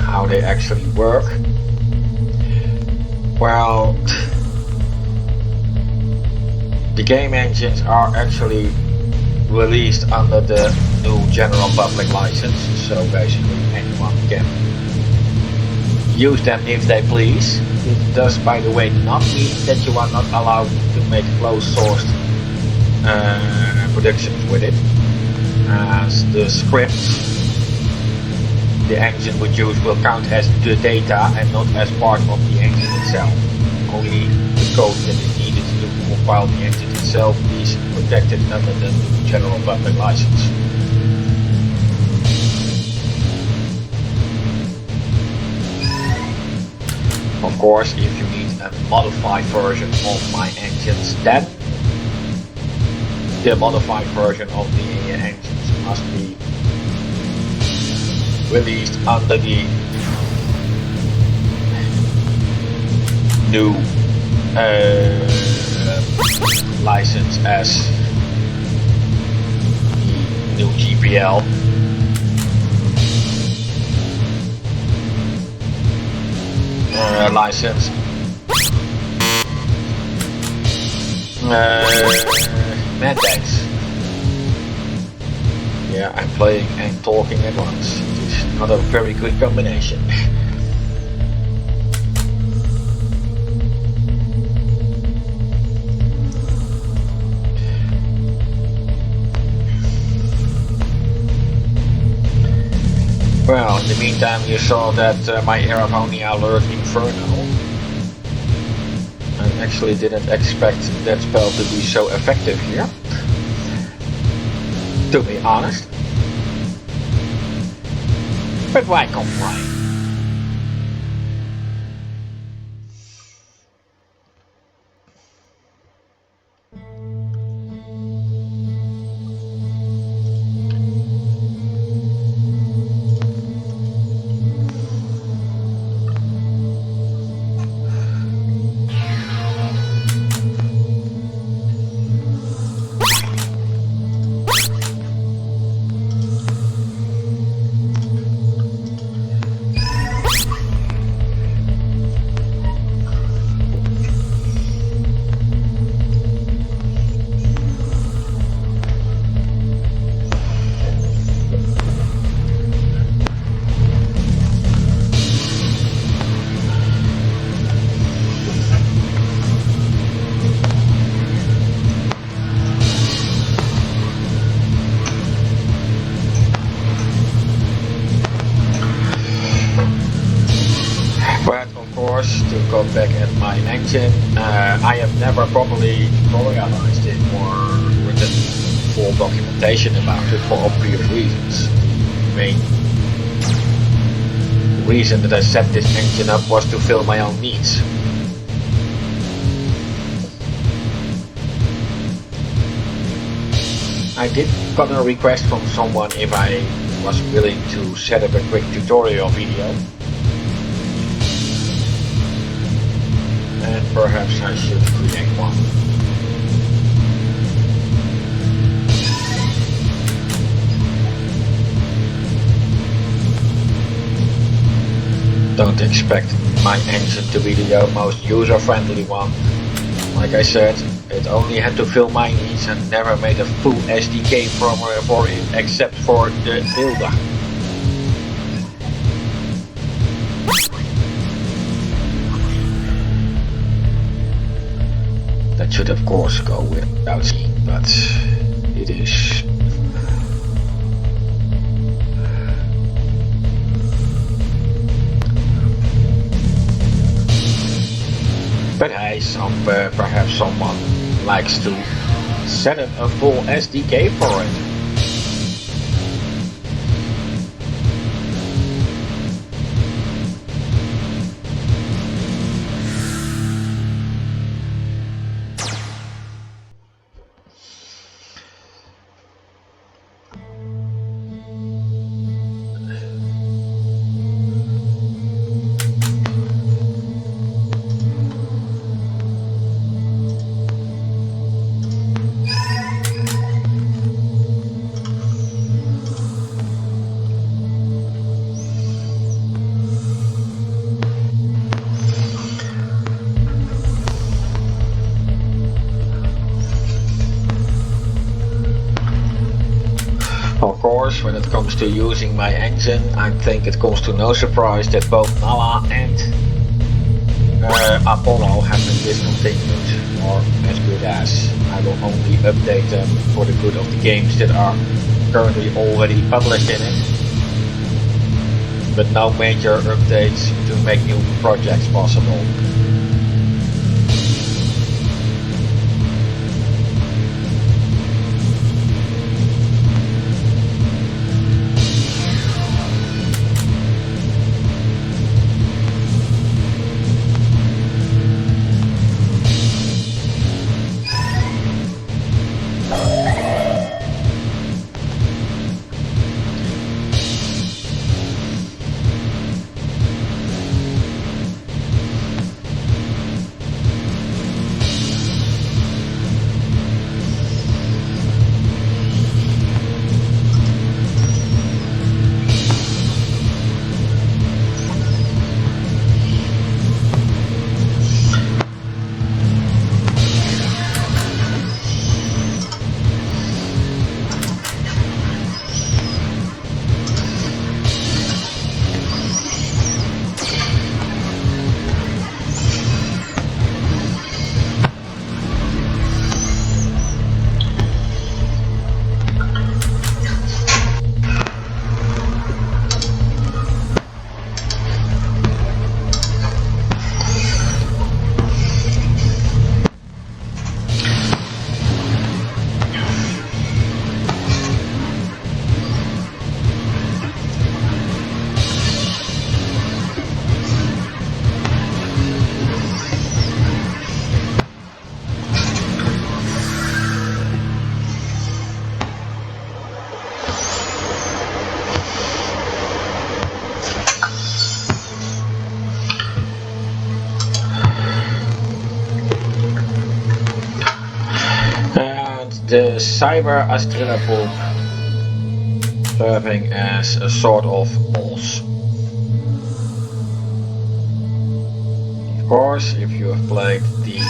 how they actually work. Well, the game engines are actually released under the new general public license, so basically anyone can use them if they please. It does, by the way, not mean that you are not allowed to make closed-sourced productions with it. As the scripts the engine would use will count as the data and not as part of the engine itself. Only the code that is needed to compile the engine itself is protected under the general public license. Of course, if you need a modified version of my engines, then the modified version of the engines must be released under the new license as the new GPL. License. Mandates. Yeah, I'm playing and talking at once. It's not a very good combination. Well, in the meantime, you saw that my Eravonia alert Inferno Actually didn't expect that spell to be so effective here, to be honest. But why complain? But of course, to go back at my engine, I have never properly tutorialized it or written full documentation about it for obvious reasons. I mean, the reason that I set this engine up was to fill my own needs. I did got a request from someone if I was willing to set up a quick tutorial video. And perhaps I should create one. Don't expect my engine to be the most user-friendly one. Like I said, it only had to fill my needs and never made a full SDK for it except for the builder. That should of course go without saying, but it is. But hey, perhaps someone likes to set up a full SDK for it. Of course, when it comes to using my engine, I think it comes to no surprise that both Nala and Apollo have been discontinued, or as good as. I will only update them for the good of the games that are currently already published in it. But no major updates to make new projects possible. the cyber Astrilla serving as a sort of boss. Of course, if you have played the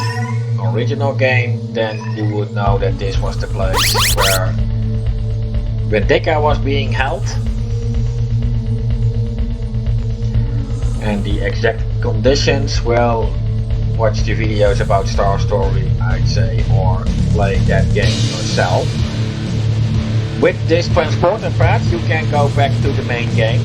original game, then you would know that this was the place where Vendika was being held. And the exact conditions, well, watch the videos about Star Story, I'd say, or play that game yourself. With this transporter pad, you can go back to the main game.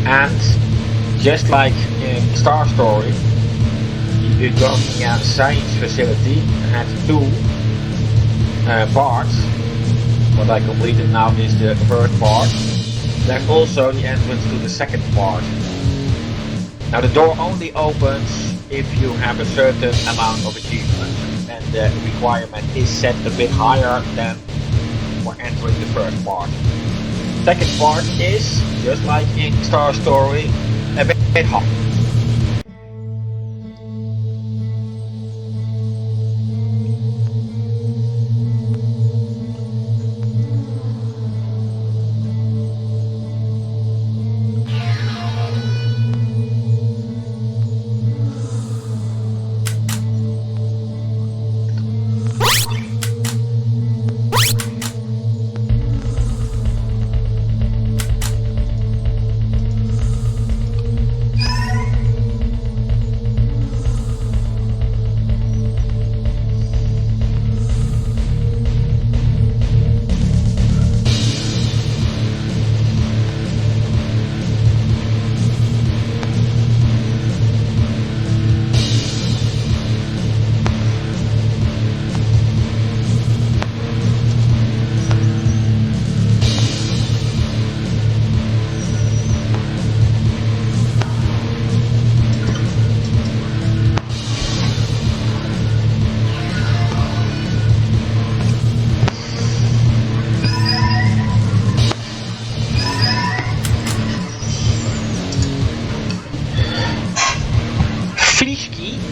And just like in Star Story, the Ugonia science facility had two parts. What I completed now is the third part. There's also the entrance to the second part. Now the door only opens if you have a certain amount of achievement, and the requirement is set a bit higher than for entering the first part. Second part is, just like in Star Story, a bit hard.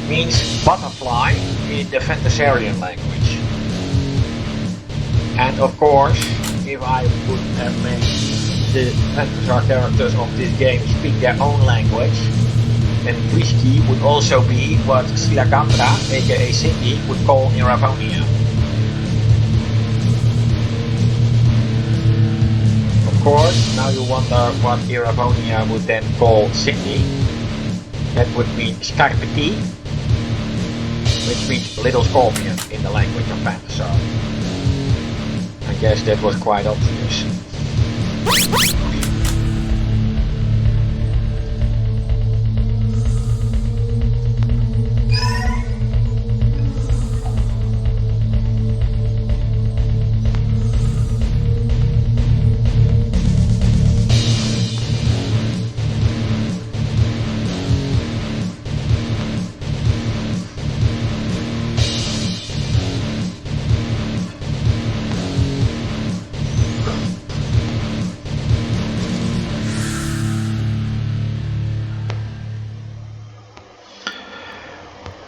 Means butterfly in the Fantasarian language. And of course, if I would have made the Fantasar characters of this game speak their own language, then Friski would also be what Silacandra, aka Cindy, would call Iravonia. Of course, now you wonder what Iravonia would then call Cindy. That would mean Scarpiti, which means little scorpion in the language of Fantasar. I guess that was quite obvious.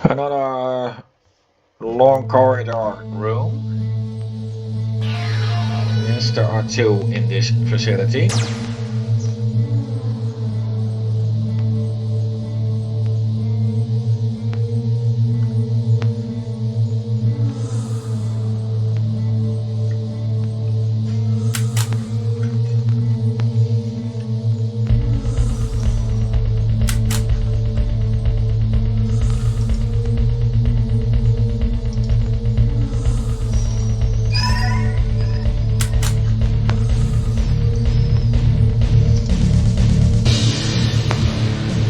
Another long corridor room. Yes, there are two in this facility.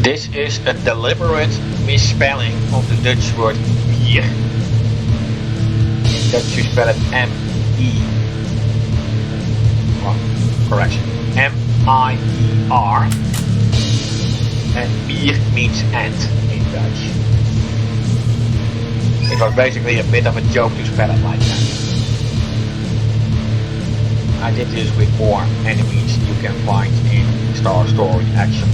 This is a deliberate misspelling of the Dutch word bier. In Dutch you spell it M-E. Oh, correction. M-I-E-R. And bier means and in Dutch. It was basically a bit of a joke to spell it like that. I did this with more enemies you can find in Star Story Action.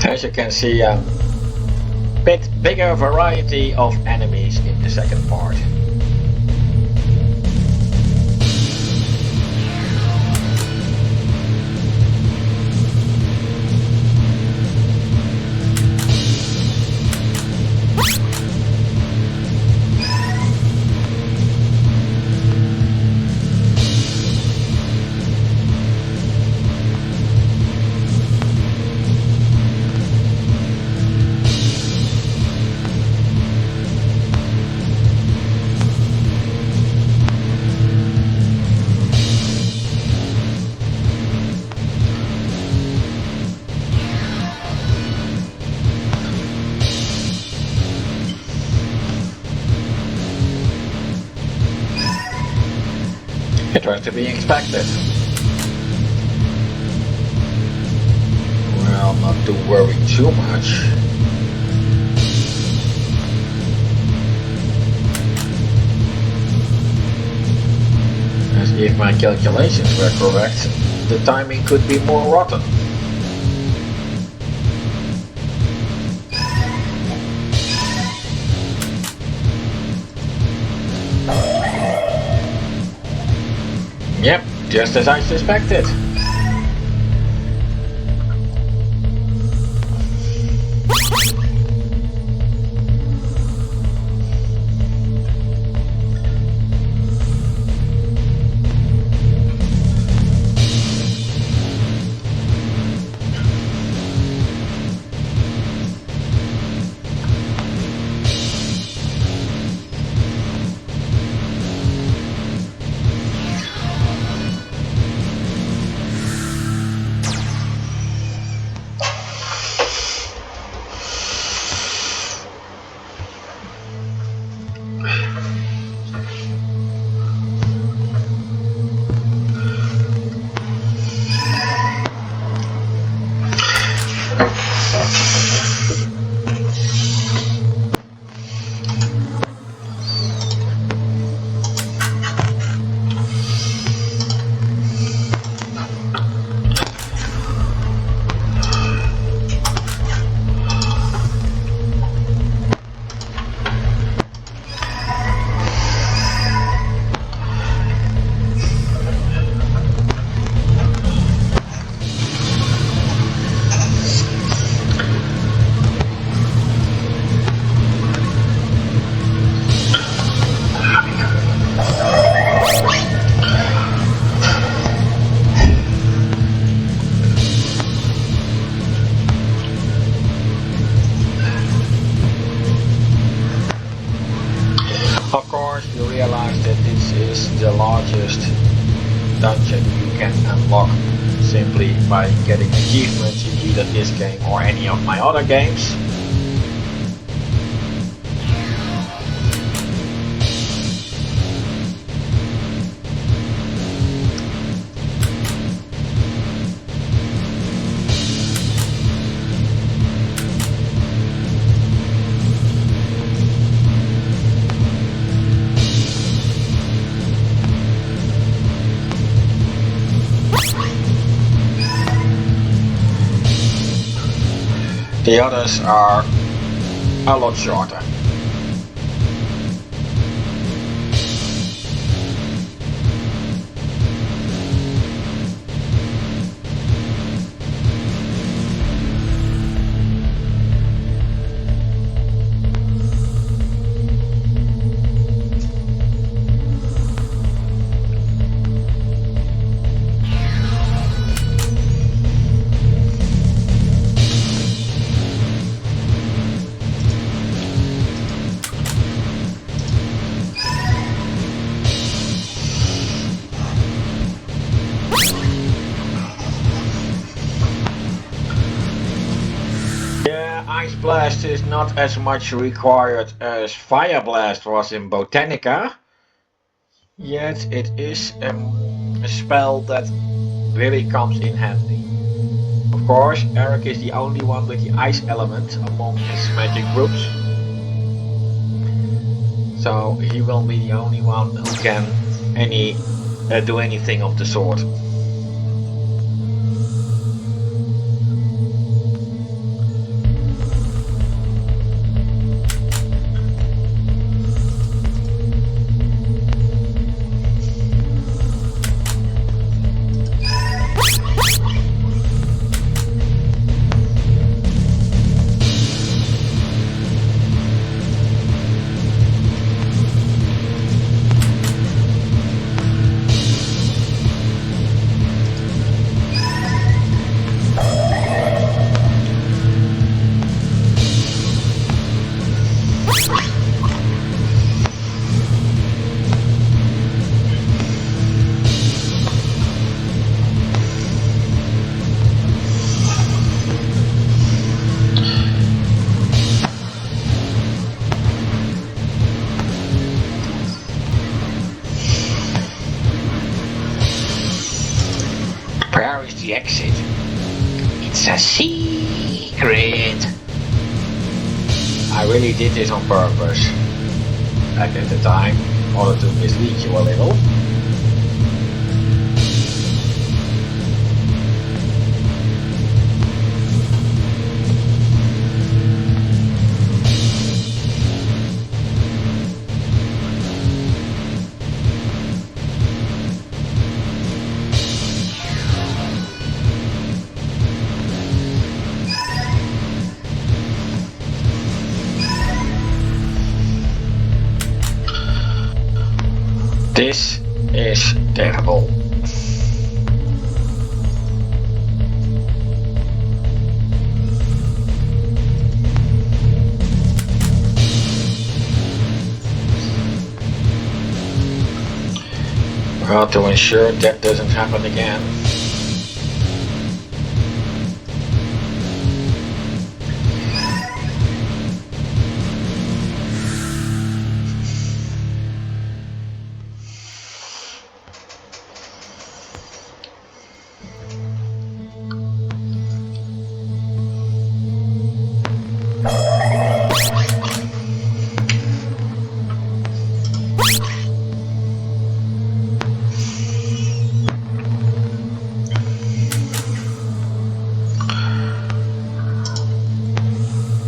As you can see, a bit bigger variety of enemies in the second part. It was to be expected. Well, not to worry too much. As if my calculations were correct, the timing could be more rotten. Yep, just as I suspected. version you can unlock simply by getting achievements in either this game or any of my other games. The others are a lot shorter. Ice Blast is not as much required as Fire Blast was in Botanica, yet it is a spell that really comes in handy. Of course, Eric is the only one with the ice element among his magic groups, so he will be the only one who can do anything of the sort. Where is the exit? It's a secret! I really did this on purpose. Back at the time, in order to mislead you a little. This is terrible. Well, to ensure that doesn't happen again,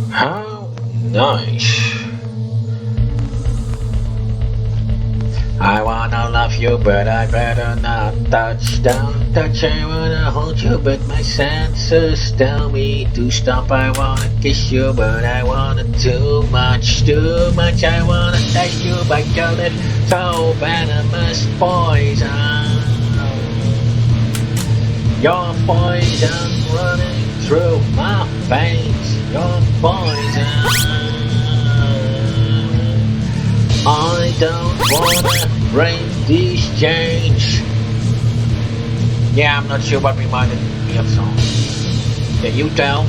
how nice. I wanna love you, but I better not touch. Don't touch, I wanna hold you, but my senses tell me to stop. I wanna kiss you, but I wanna too much. Too much, I wanna taste you, but your lips so venomous poison. Your poison running through my veins. Your poison. I don't wanna break these chains. Yeah, I'm not sure what reminded me of song. Can you tell?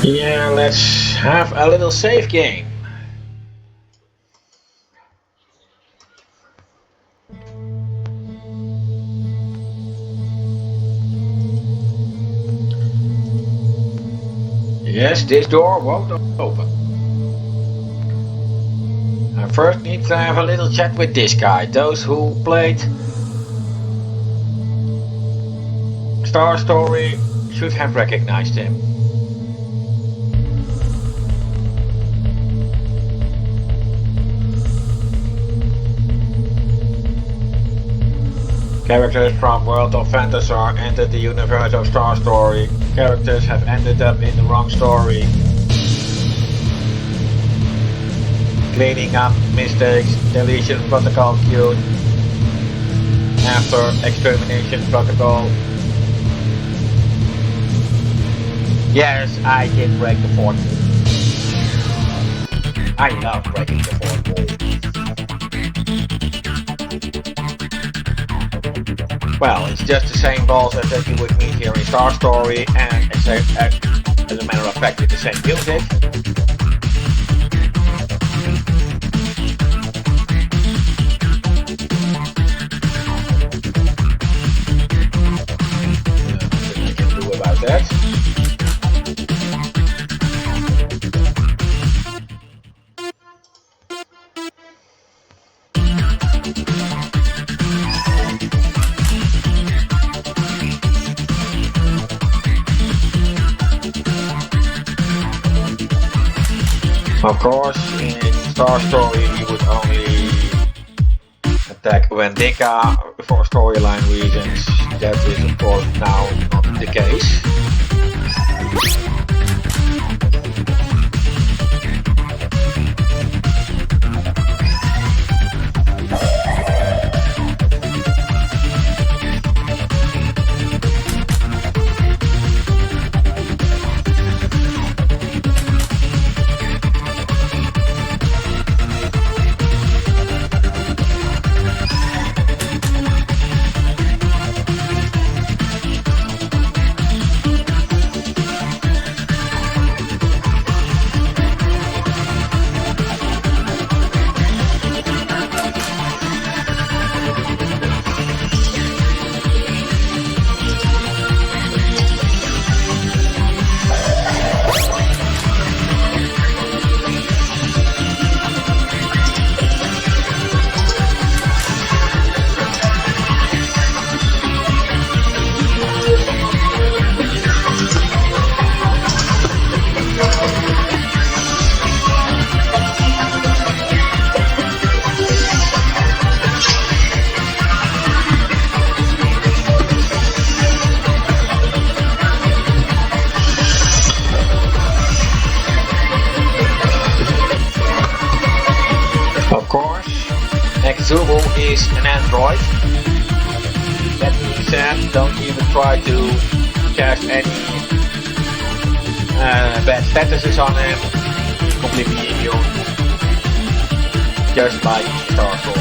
Yeah, let's have a little save game. Yes, this door won't open. I first need to have a little chat with this guy. Those who played Star Story should have recognized him. Characters from World of Phantasar entered the universe of Star Story. Characters have ended up in the wrong story. Cleaning up mistakes, deletion protocol queued. After extermination protocol. Yes, I did break the fourth wall. I love breaking the fourth wall. Well, it's just the same balls as that you would meet here in Star Story, and as a matter of fact, with the same music. Nothing I can do about that. Of course, in Star Story you would only attack Vendika for storyline reasons. That is of course now not the case. Zulu is an android. That being said, don't even try to cast any bad statuses on him. Completely immune. just like Star Storm.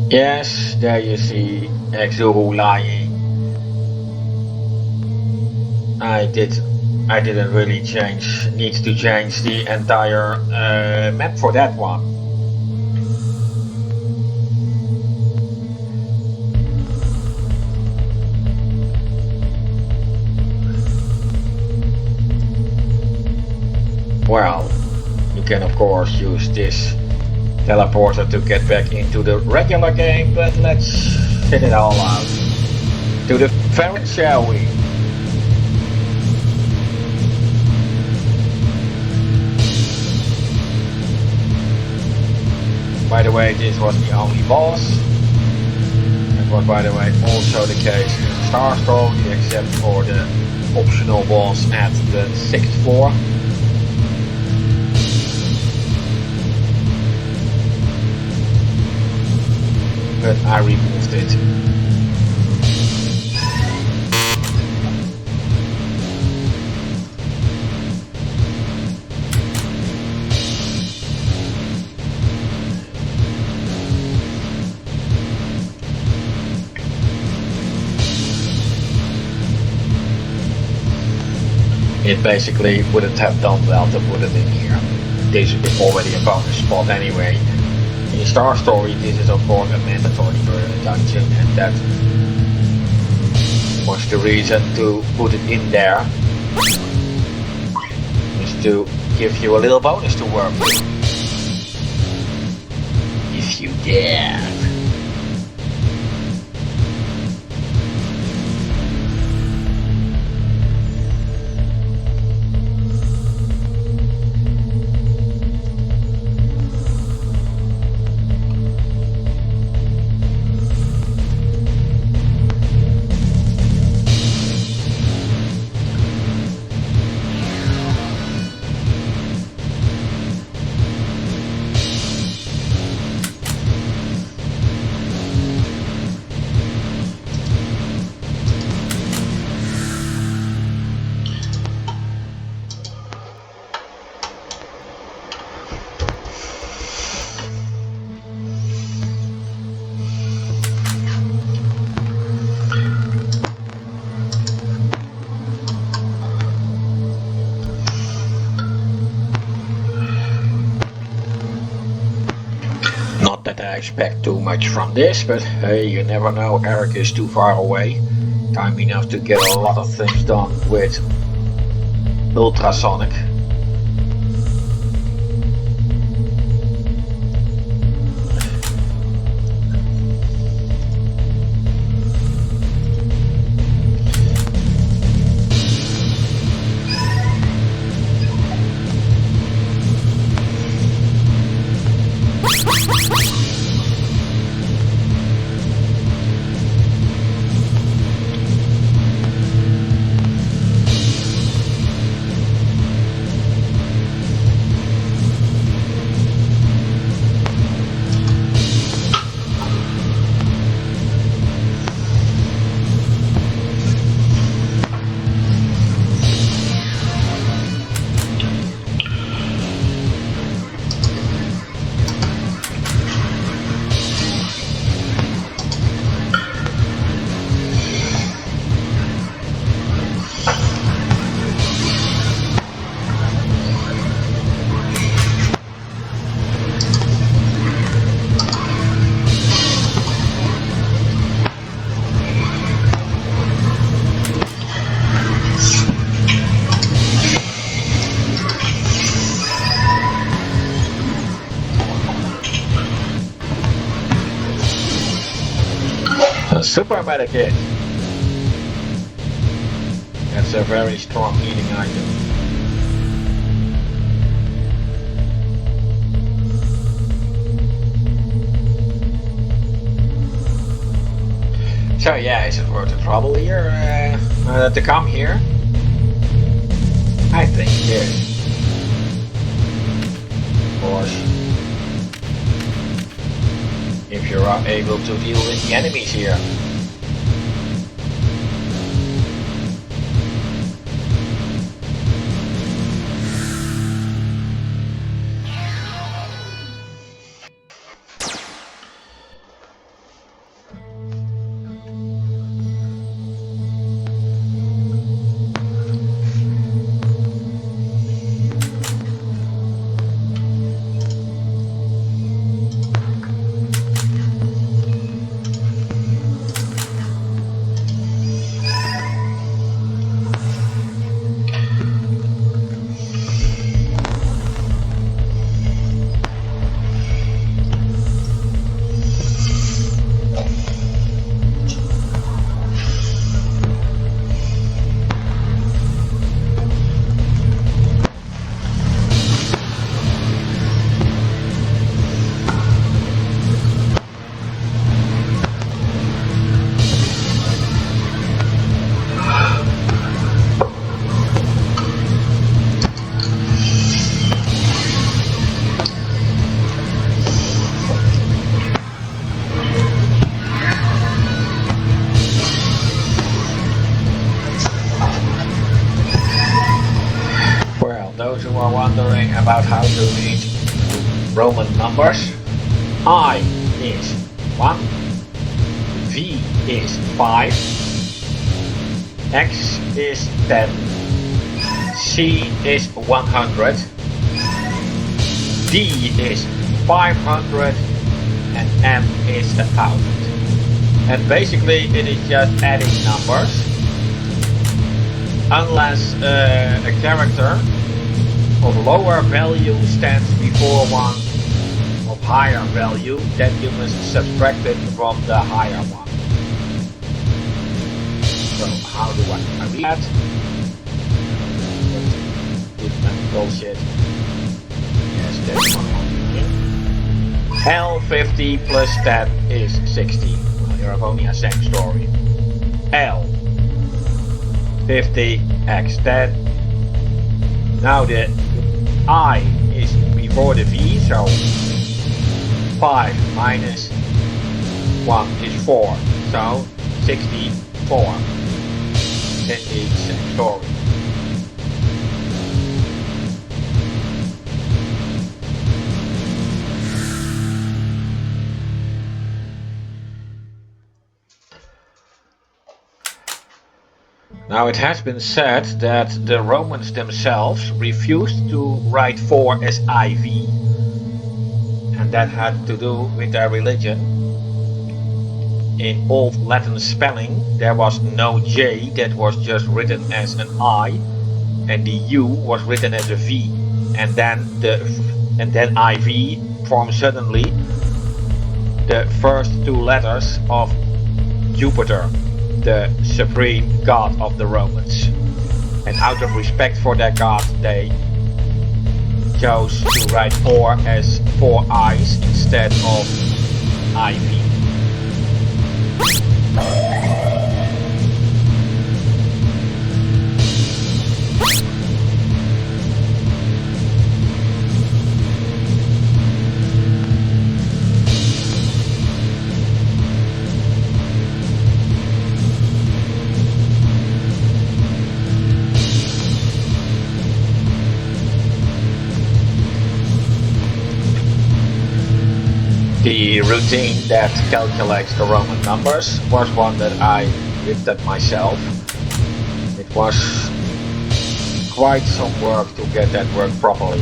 Yes, there you see Exuru lying. I didn't really need to change the entire map for that one. Well, you can of course use this teleporter to get back into the regular game, but let's fit it all out. To the ferret, shall we? By the way, this was the only boss. It was, by the way, also the case in Star Story, except for the optional boss at the 6th floor. But I removed it. It basically wouldn't have done well to put it in here. This is already a bonus spot anyway. In Star Story, this is of course a mandatory dungeon, and that was the reason to put it in there, is to give you a little bonus to work with, if you dare. I expect too much from this, but hey, you never know. Eric is too far away. Time enough to get a lot of things done with ultrasonic. Super Medikit. That's is a very strong healing item. So yeah, is it worth the trouble here to come here? I think it is. Of course, if you are able to deal with the enemies here. Those who are wondering about how to read Roman numbers, I is 1, V is 5, X is 10, C is 100, D is 500, and M is 1000. And basically it is just adding numbers, unless a character of lower value stands before one of higher value, then you must subtract it from the higher one. So how do I read that? Different bullshit. Yes, that's one. L50 plus 10 is 60. Well, you have only a same story. L 50 x 10. Now the I is before the V, so 5 minus 1 is 4, so 64. Indeed, same story. Now it has been said that the Romans themselves refused to write 4 as IV, and that had to do with their religion. In Old Latin spelling there was no J that was just written as an I, and the U was written as a V, and then IV formed suddenly the first 2 letters of Jupiter, the supreme god of the Romans. And out of respect for their god, they chose to write 4 as 4 I's instead of IV. The routine that calculates the Roman numbers was one that I did myself. It was quite some work to get that work properly.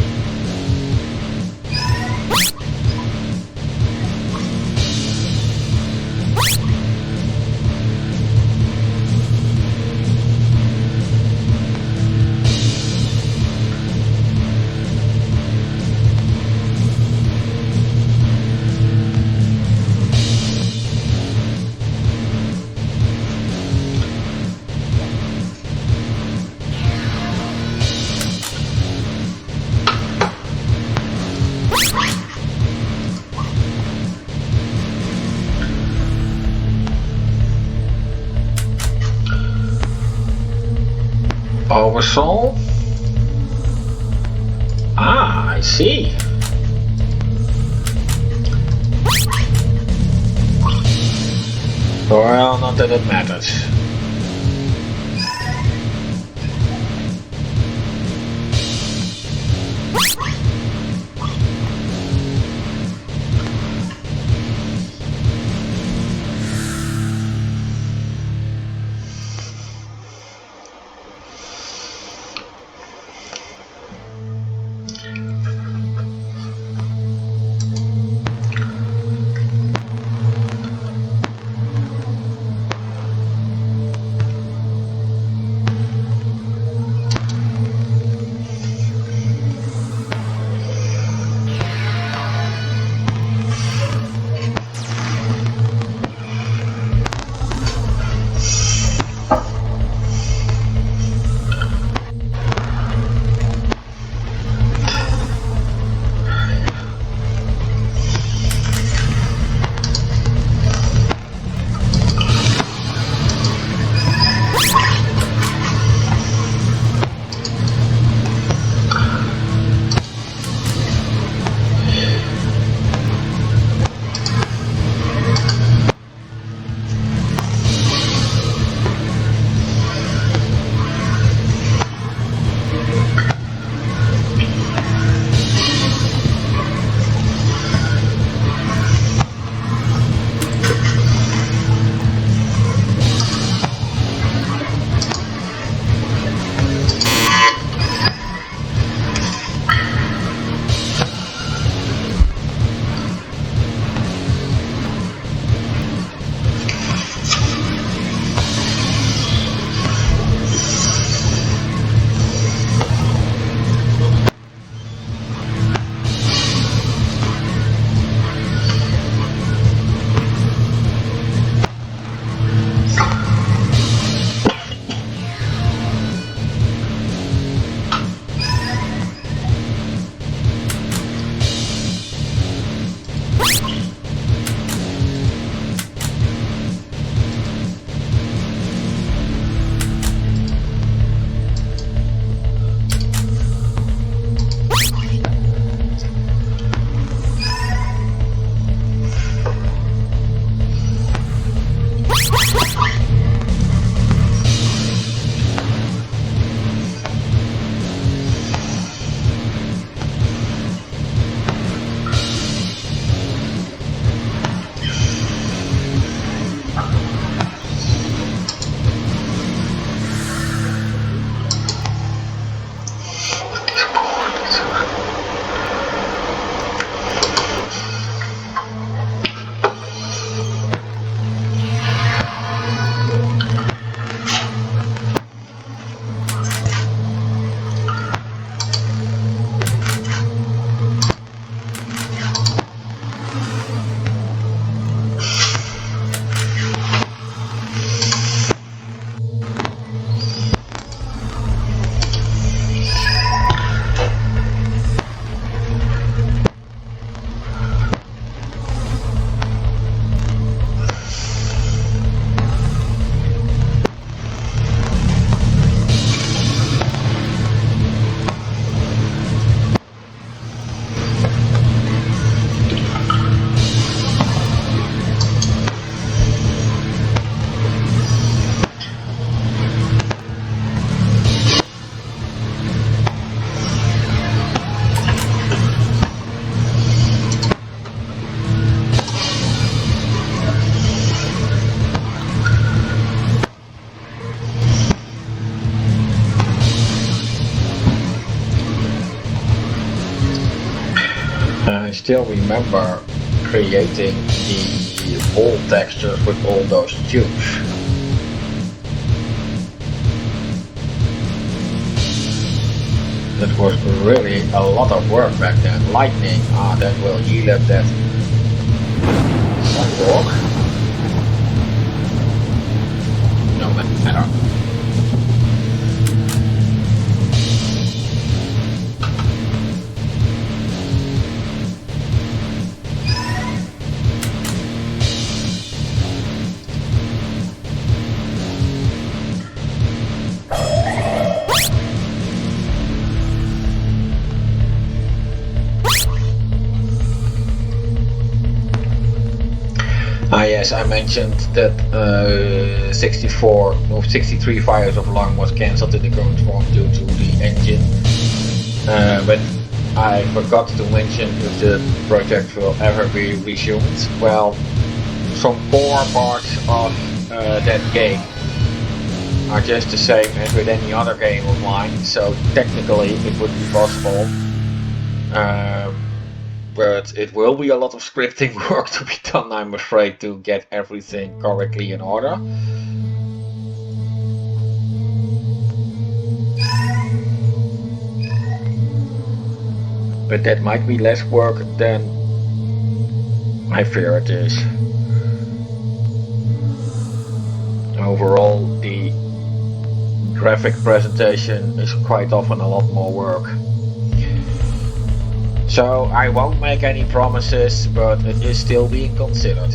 Oversoul? Ah, I see. Well, not that it matters. I still remember creating the wall textures with all those tubes. That was really a lot of work back then. Lightning, that will yield up that sidewalk. No matter. yes, I mentioned that 64 or 63 Fires of Alarm was cancelled in the current form due to the engine. But I forgot to mention if the project will ever be resumed. Well, some core parts of that game are just the same as with any other game of mine, so technically it would be possible. But it will be a lot of scripting work to be done, I'm afraid, to get everything correctly in order. But that might be less work than I fear it is. Overall, the graphic presentation is quite often a lot more work. So I won't make any promises, but it is still being considered.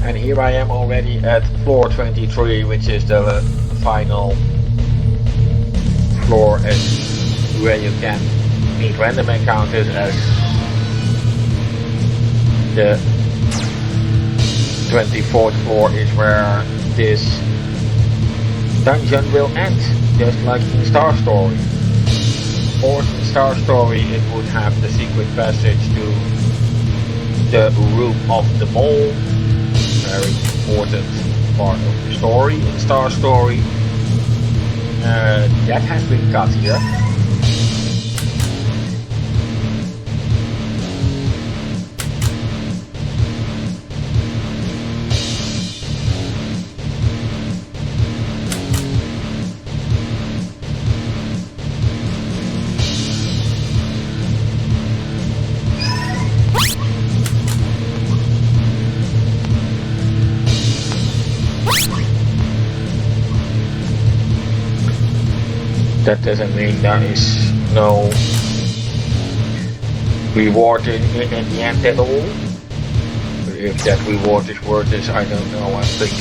And here I am already at floor 23, which is the final floor where you can meet random encounters, as the 24th floor is where this dungeon will end, just like in Star Story. Of course, in Star Story it would have the secret passage to the room of the mole, very important part of the story in Star Story. That has been cut here. That doesn't mean there is no reward in the end at all. If that reward is worth it, I don't know. I think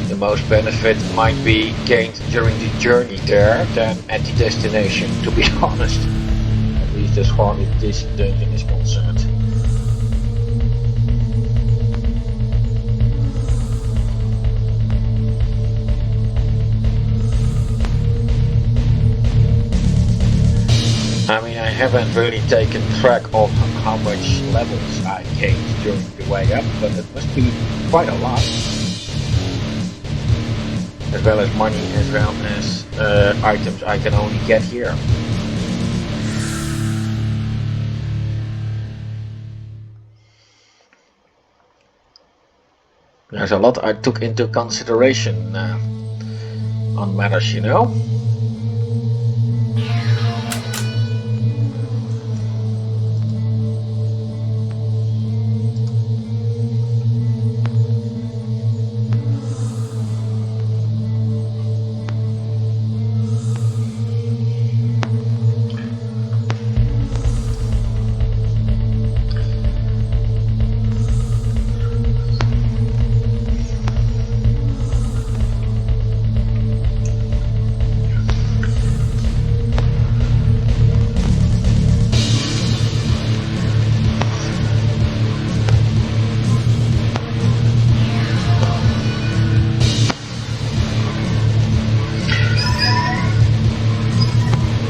the most benefit might be gained during the journey there than at the destination, to be honest. At least as far as this dungeon is concerned. I mean, I haven't really taken track of how much levels I gained during the way up, but it must be quite a lot. As well as money, as well as items I can only get here. There's a lot I took into consideration on matters, you know.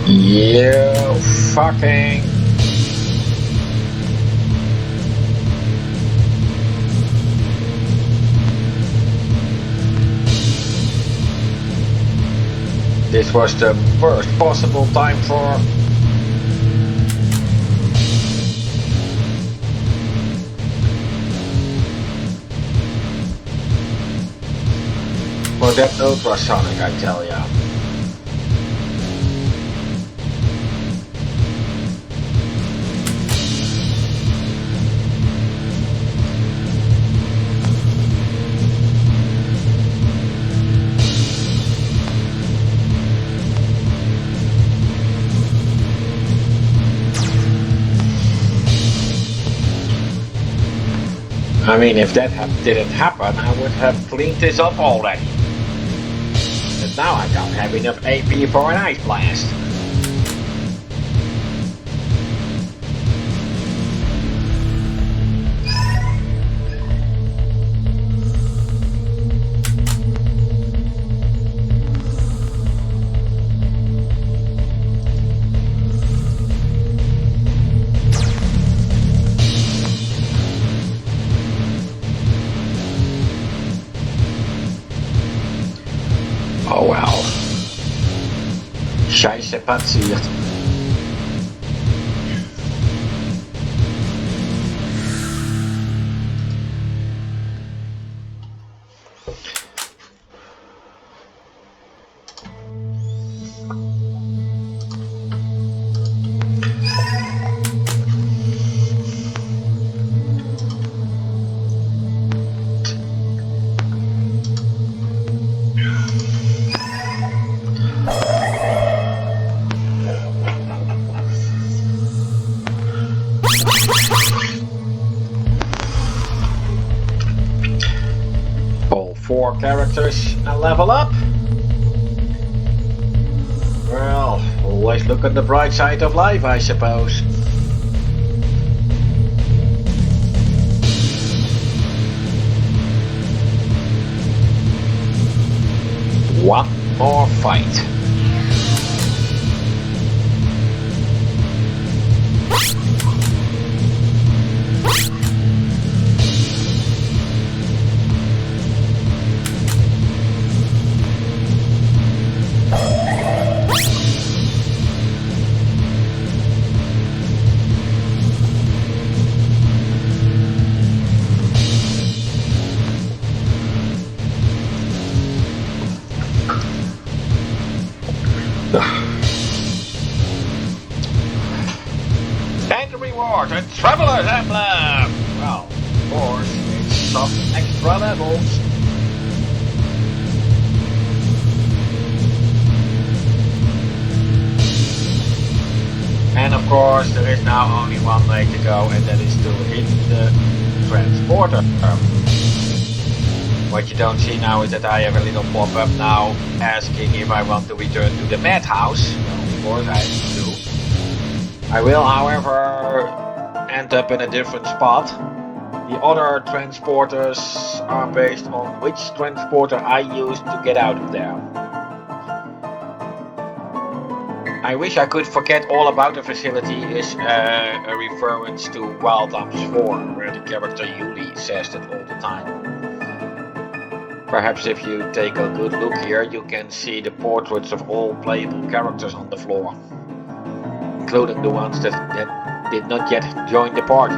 You fucking... This was the worst possible time for that ultrasonic, I tell ya. I mean, if that didn't happen, I would have cleaned this up already. But now I don't have enough AP for an ice blast. Oh well. Scheisse passiert. All 4 characters level up. Well, always look on the bright side of life, I suppose. One more fight. And the reward, a Traveler's Emblem! Well, of course, it's some extra levels. And of course, there is now only one way to go, and that is to hit the transporter. What you don't see now is that I have a little pop-up now asking if I want to return to the madhouse. Well, of course I do. I will, however, end up in a different spot. The other transporters are based on which transporter I used to get out of there. I wish I could forget all about the facility is a reference to Wild Arms 4, where the character Yuli says that all the time. Perhaps if you take a good look here, you can see the portraits of all playable characters on the floor, including the ones that did not yet join the party.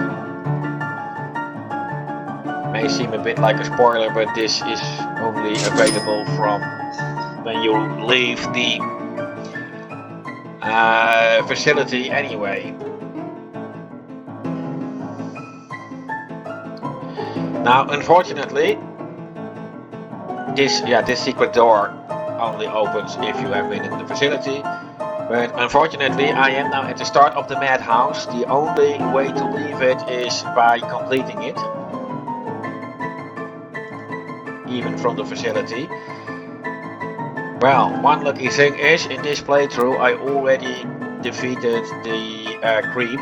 May seem a bit like a spoiler, but this is only available from when you leave the facility anyway. Now, unfortunately, this secret door only opens if you have been in the facility. But unfortunately, I am now at the start of the madhouse. The only way to leave it is by completing it, even from the facility. Well, one lucky thing is, in this playthrough, I already defeated the creep,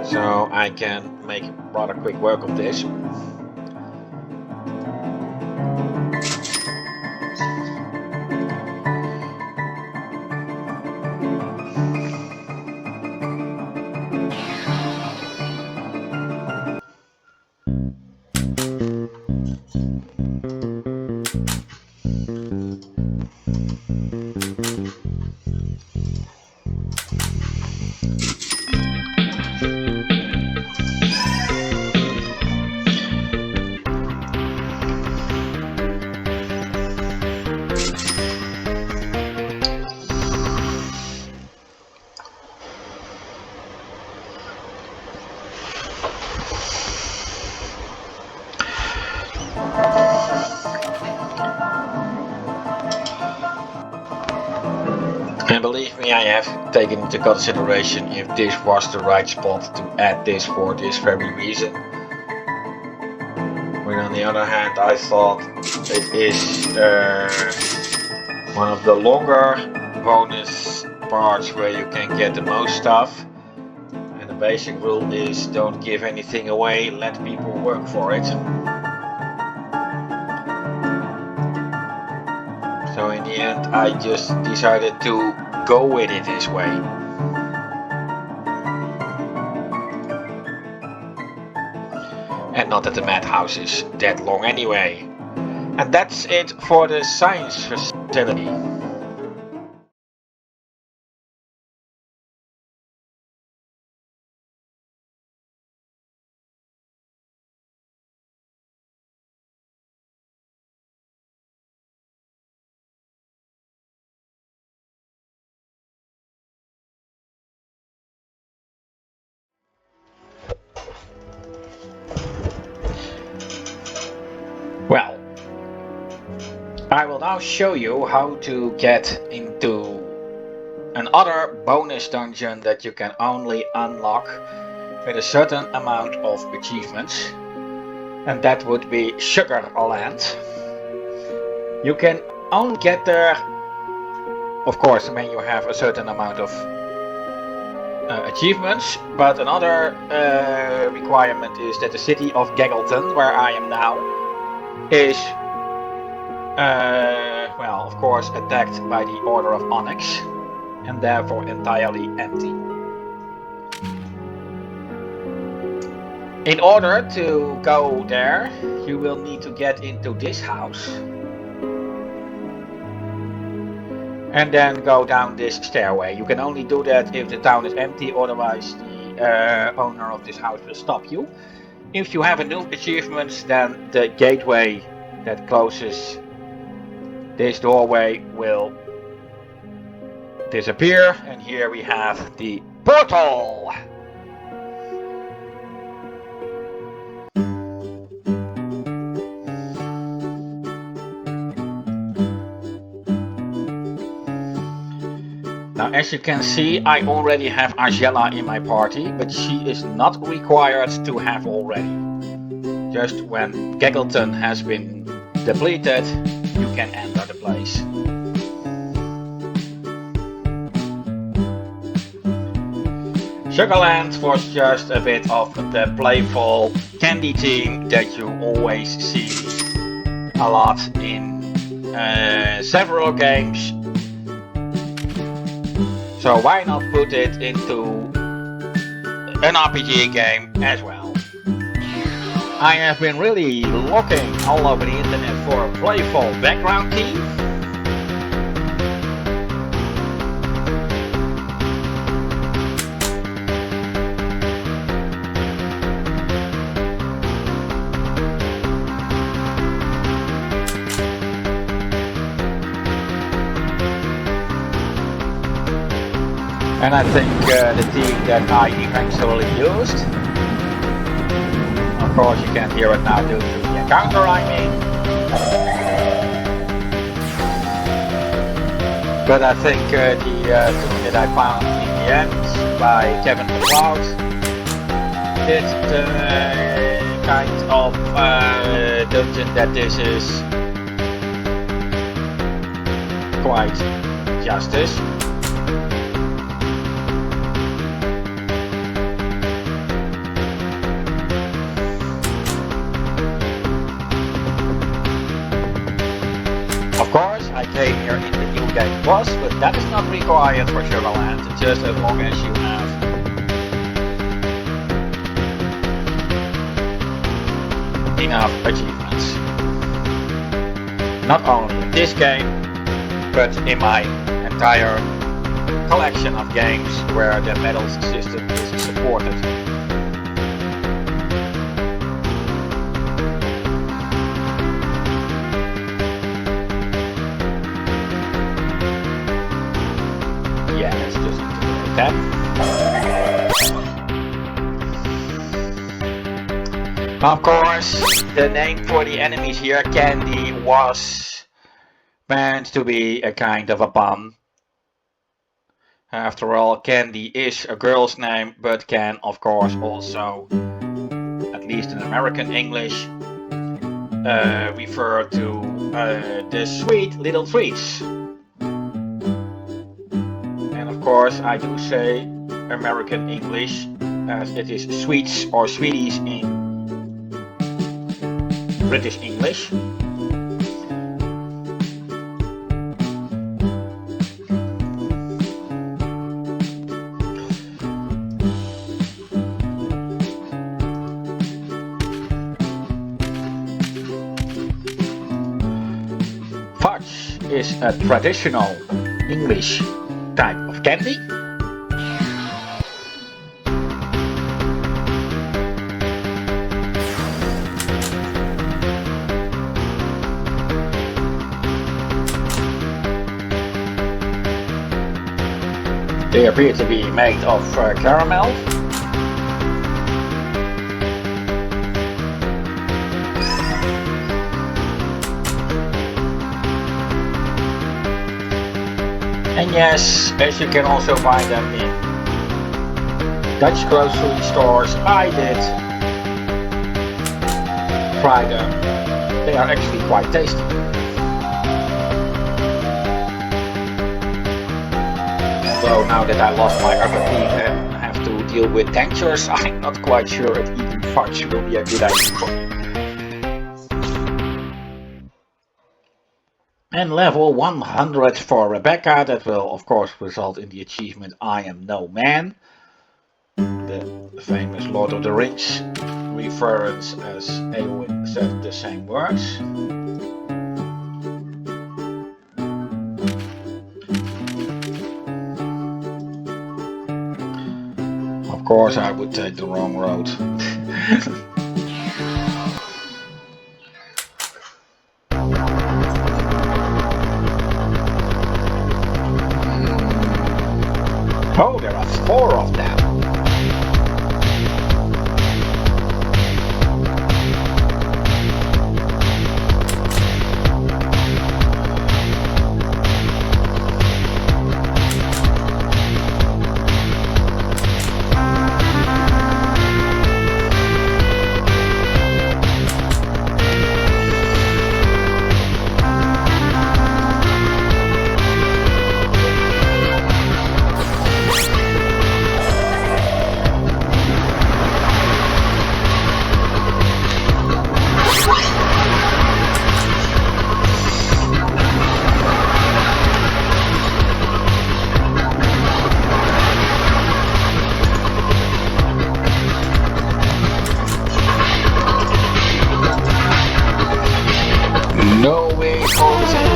so I can make rather quick work of this. And believe me, I have taken into consideration if this was the right spot to add this for this very reason. But on the other hand, I thought it is one of the longer bonus parts where you can get the most stuff. And the basic rule is don't give anything away, let people work for it. So in the end, I just decided to go with it this way. And not that the madhouse is that long anyway. And that's it for the science facility. Well, I will now show you how to get into another bonus dungeon that you can only unlock with a certain amount of achievements, and that would be Sugarland. You can only get there, of course, when you have a certain amount of achievements, but another requirement is that the city of Gaggleton, where I am now, is well, of course, attacked by the Order of Onyx, and therefore entirely empty. In order to go there, you will need to get into this house and then go down this stairway. You can only do that if the town is empty, otherwise the owner of this house will stop you. If you have a new achievement, then the gateway that closes this doorway will disappear, and here we have the portal. Now, as you can see, I already have Angela in my party, but she is not required to have already. Just when Gaggleton has been depleted, you can enter the place. Sugarland was just a bit of the playful candy theme that you always see a lot in several games. So why not put it into an RPG game as well? I have been really looking all over the internet for a playful background theme. And I think the theme that I eventually used, of course you can't hear it now due to the encounter I mean, but I think the tune that I found in the end by Kevin MacLeod did the kind of dungeon that this is quite justice. Of course, I came here in the New Game Plus, but that is not required for Sugarland, just as long as you have enough achievements. Not only in this game, but in my entire collection of games where the medals system is supported. Yeah, let's just activate that. Of course, the name for the enemies here, Candy, was meant to be a kind of a pun. After all, Candy is a girl's name, but can of course also, at least in American English, refer to the sweet little treats. Of course, I do say American English as it is sweets or sweeties in British English. is a traditional English type of candy. They appear to be made of caramel. And yes, as you can also buy them in Dutch grocery stores, I did try them. They are actually quite tasty. Although now that I lost my upper teeth and have to deal with dentures, I'm not quite sure if eating fudge will be a good idea for me. And level 100 for Rebecca, that will of course result in the achievement I Am No Man. The famous Lord of the Rings reference, as Eowyn said the same words. Of course I would take the wrong road. Oh, there are 4 of them. No way, Jose.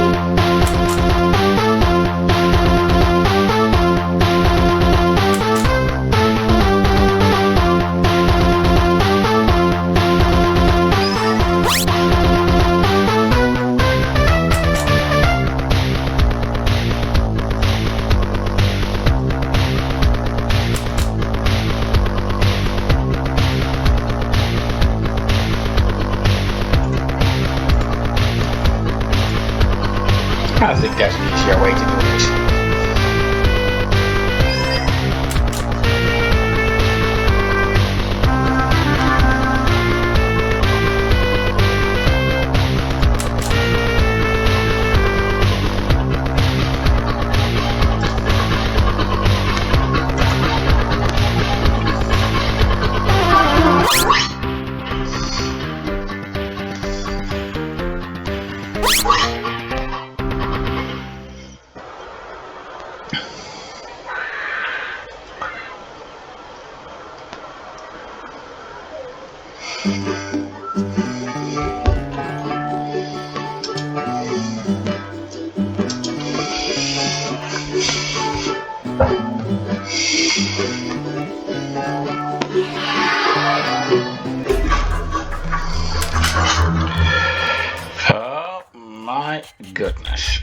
I think there's an easier way to do this. Oh my goodness.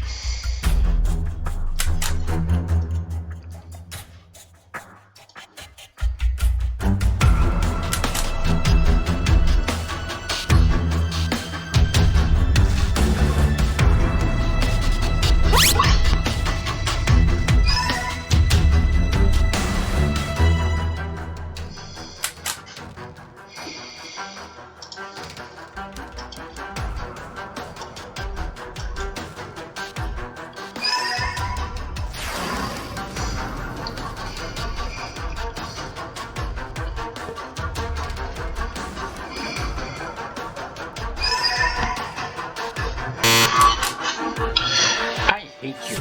I hate you.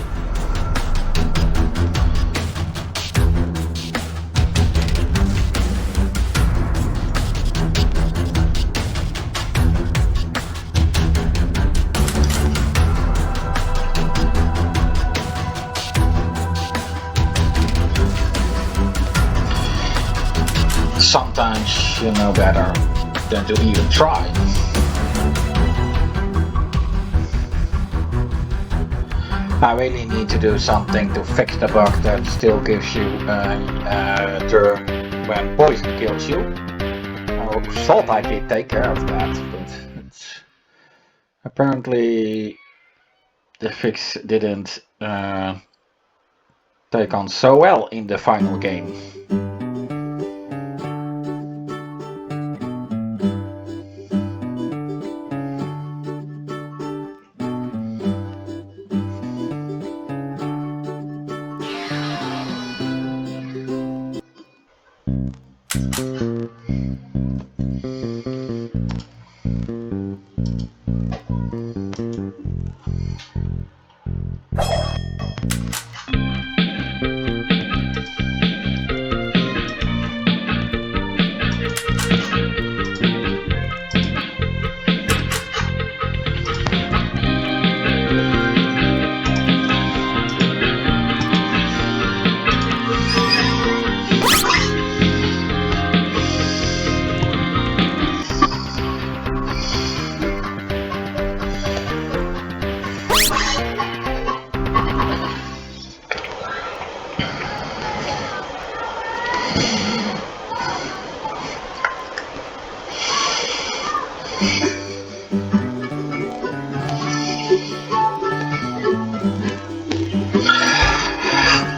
sometimes you know better than to even try. I really need to do something to fix the bug that still gives you a turn when poison kills you. I thought I did take care of that, but apparently the fix didn't take on so well in the final game.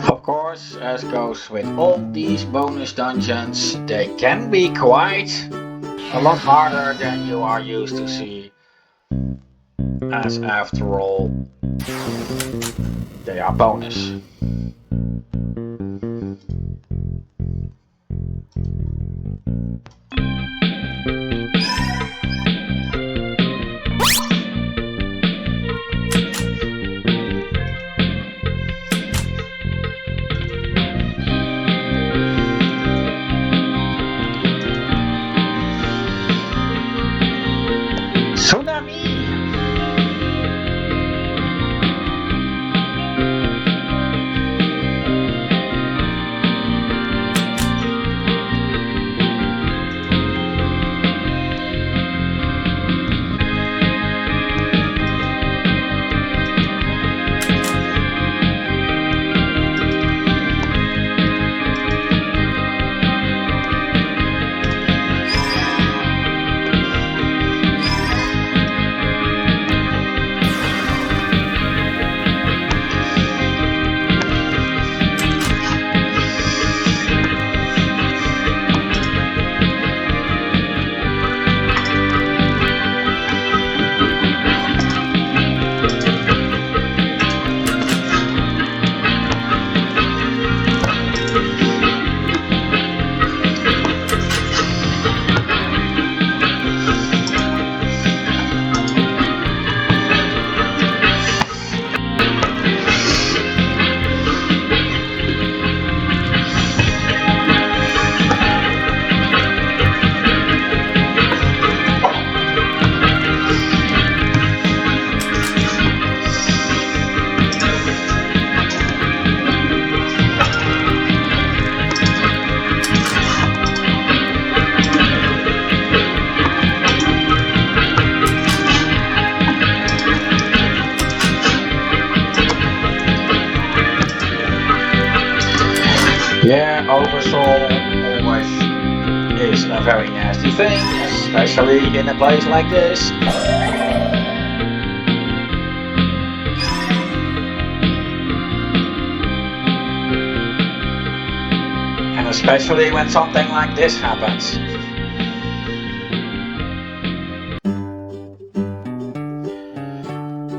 Of course, as goes with all these bonus dungeons, they can be quite a lot harder than you are used to see, as after all, they are bonus. Yeah, oversoul always is a very nasty thing, especially in a place like this. And especially when something like this happens.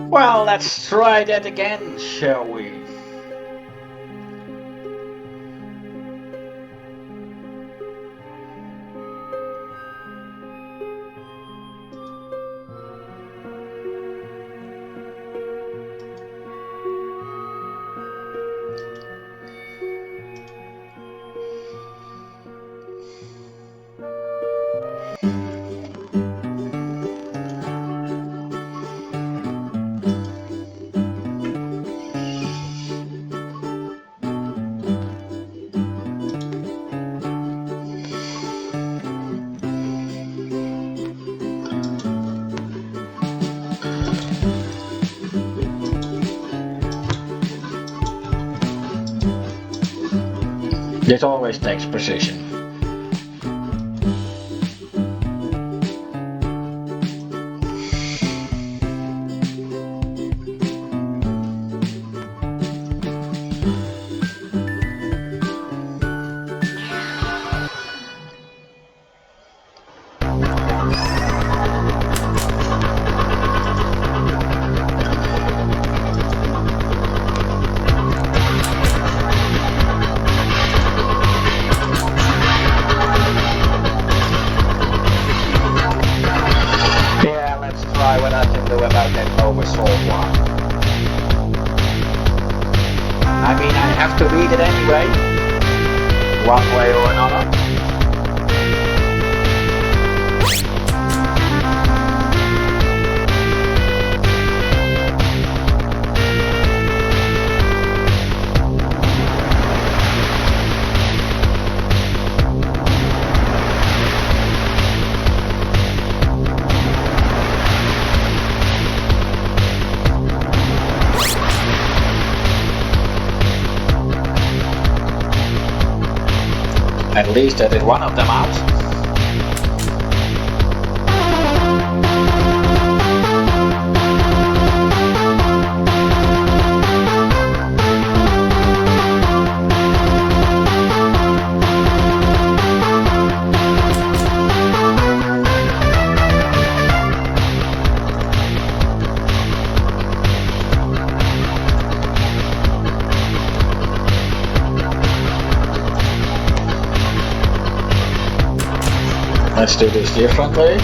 Well, let's try that again, shall we? This always takes precision. What I can do about that oversold one. I mean, I have to read it anyway, one way or another. At least I did one of them out. Let's do this differently.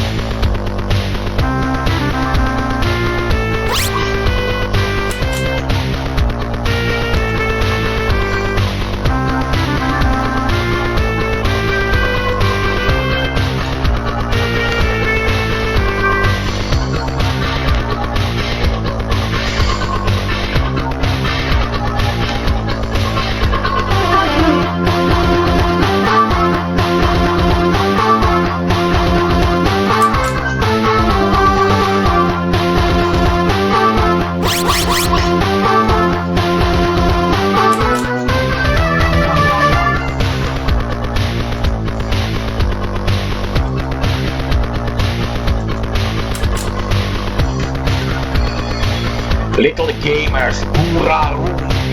Little gamers, hoorah!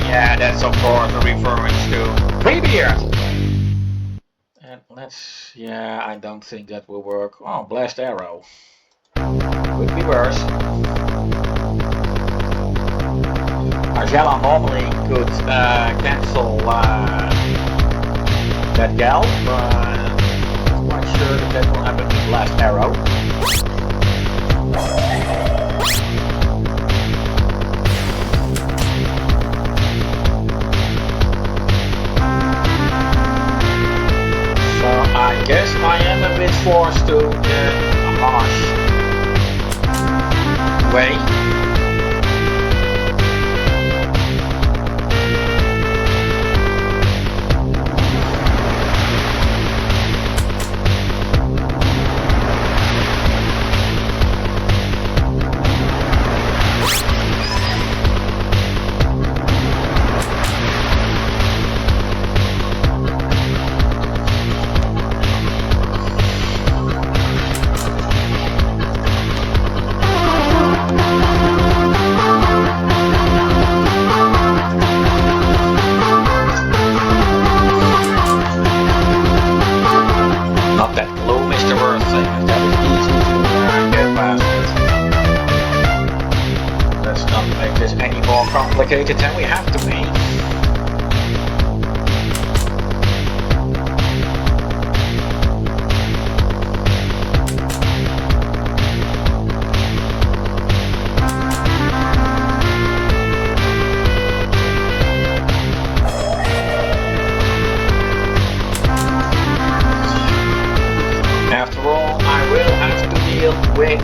Yeah, that's of course a reference to Treebeard. And let's, yeah, I don't think that will work. Oh, blast arrow. Could be worse. Argella normally could cancel that gal, but I'm not quite sure that will happen with blast arrow. I guess I am a bit forced to a harsh way. Complicated than we have to be. After all, I will have to deal with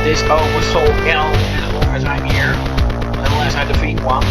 this oversold gal as long as I'm here. Unless I defeat one.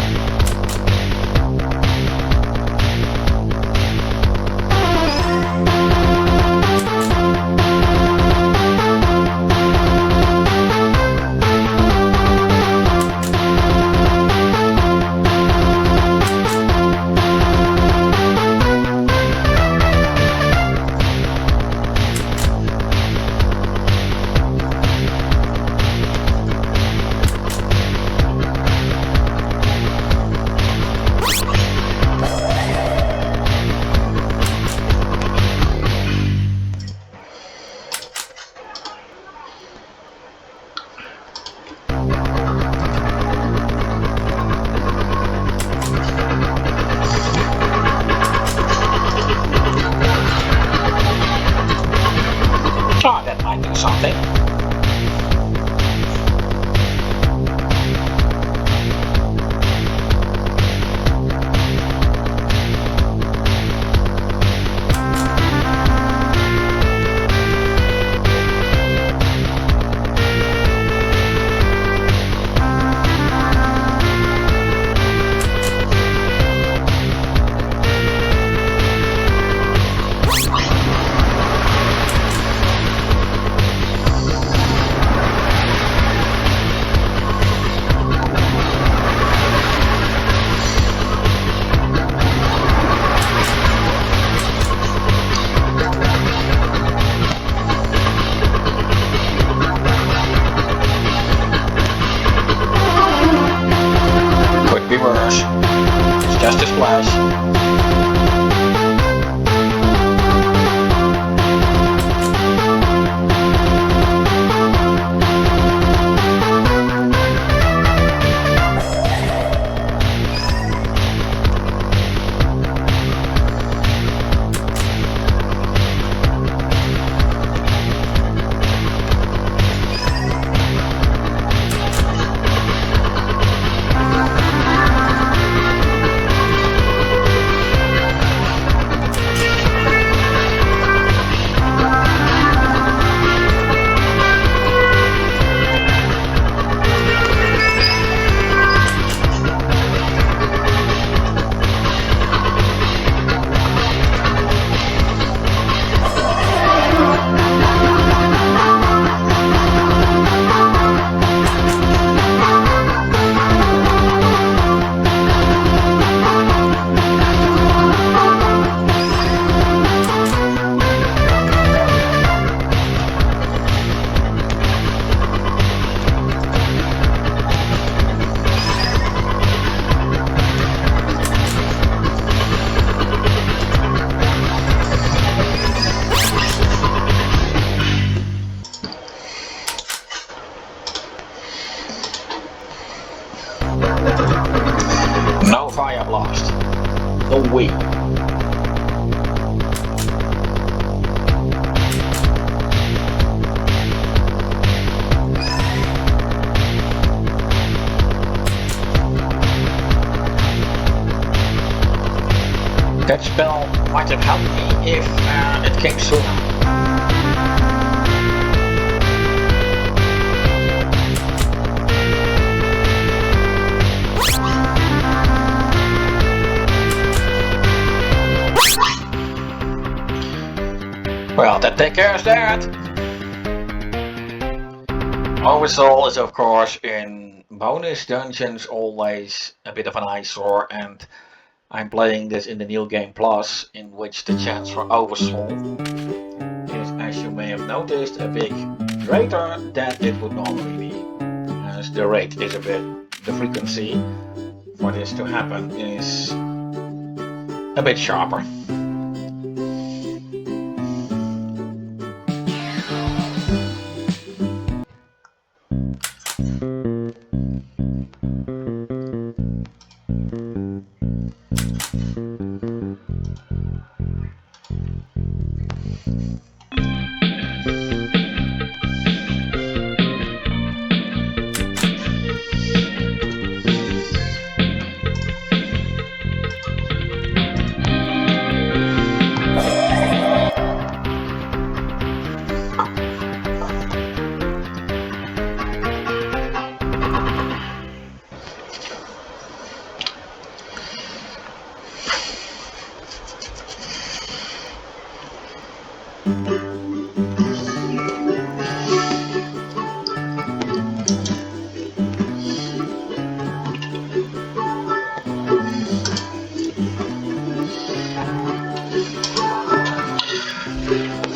Just a splash. No fire blast. No way. That spell might have helped me if it came sooner. Well, that takes care of that. Oversoul is of course in bonus dungeons always a bit of an eyesore, and I'm playing this in the New Game Plus, in which the chance for Oversoul is, as you may have noticed, a bit greater than it would normally be. As the rate is a bit, the frequency for this to happen is a bit sharper.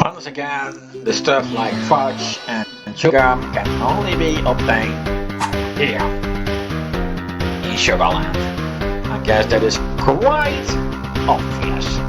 Once again, the stuff like fudge and sugar can only be obtained here in Sugarland. I guess that is quite obvious.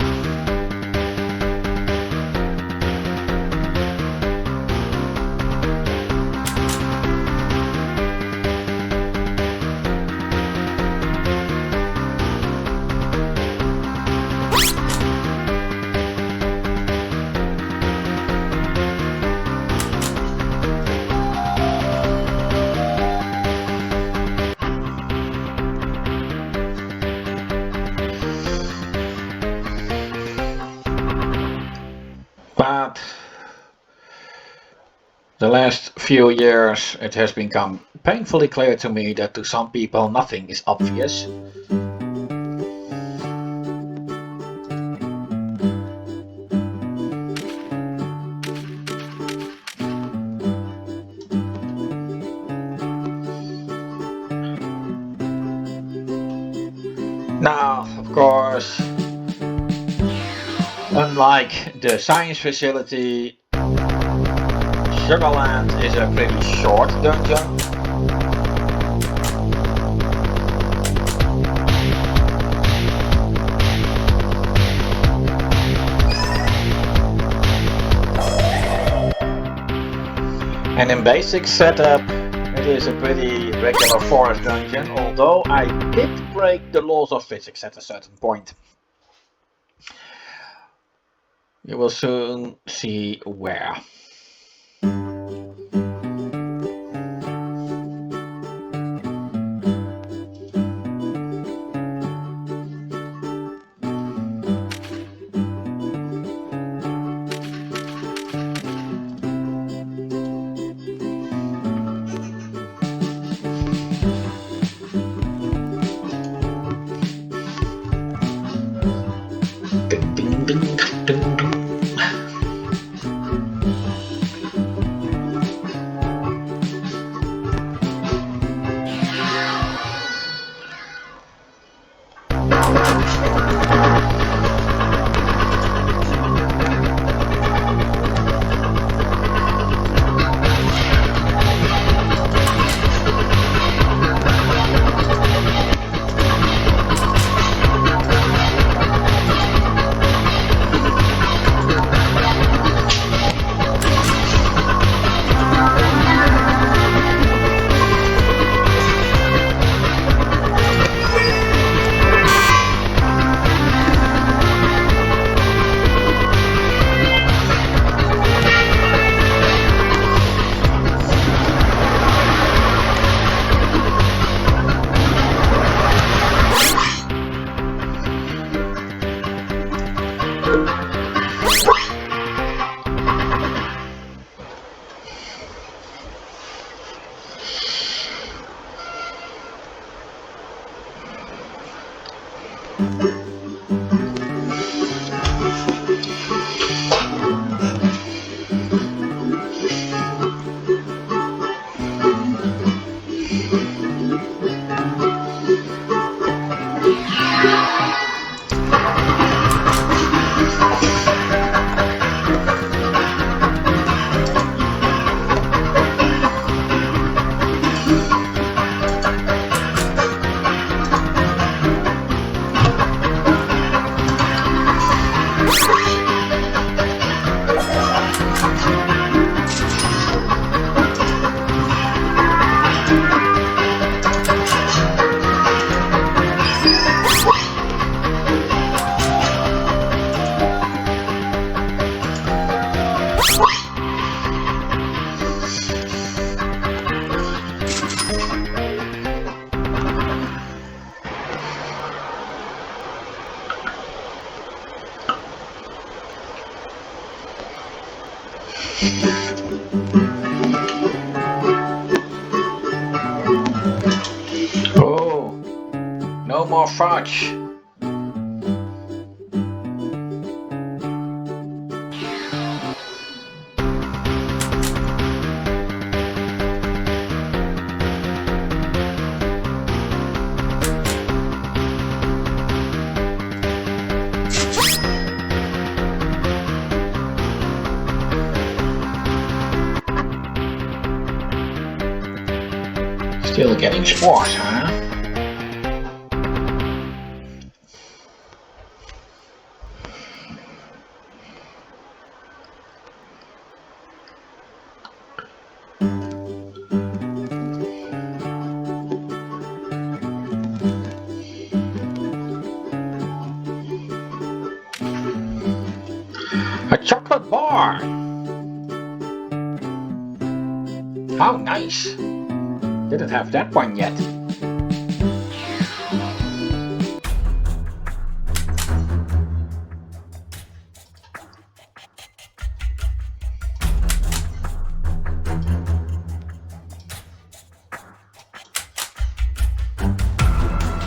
But the last few years it has become painfully clear to me that to some people nothing is obvious. Now, of course, unlike the science facility, Sugarland is a pretty short dungeon. And in basic setup, it is a pretty regular forest dungeon, although I did break the laws of physics at a certain point. You will soon see where. Oh, no more fudge. Still getting spores, huh? A chocolate bar! How nice! Didn't have that one yet.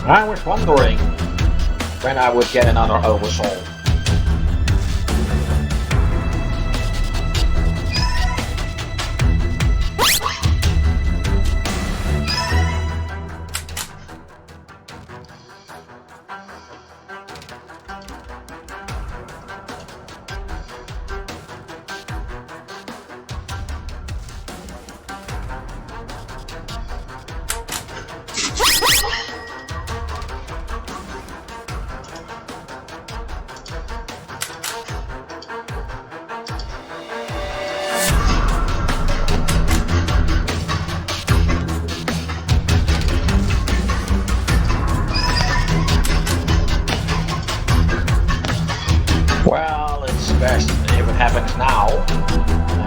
I was wondering when I would get another oversoul. happens now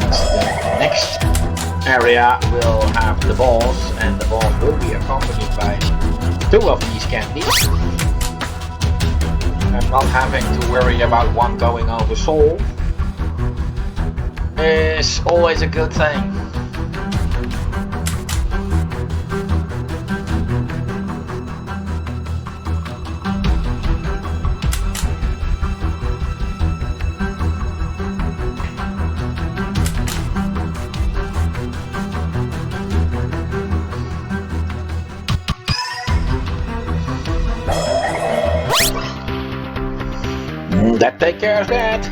is the next area will have the boss, and the boss will be accompanied by 2 of these candies. And not having to worry about one going over soul is always a good thing. That take care of that.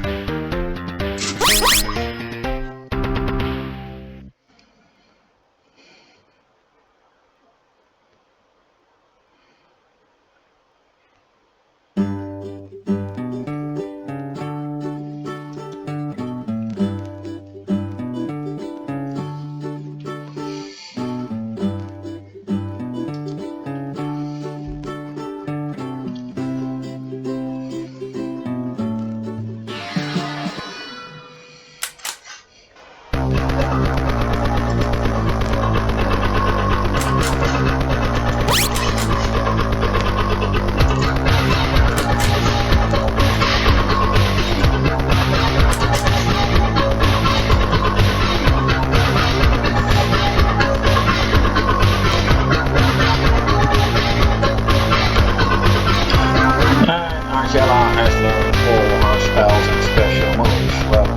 Angela has learned all her spells and special moves. Well,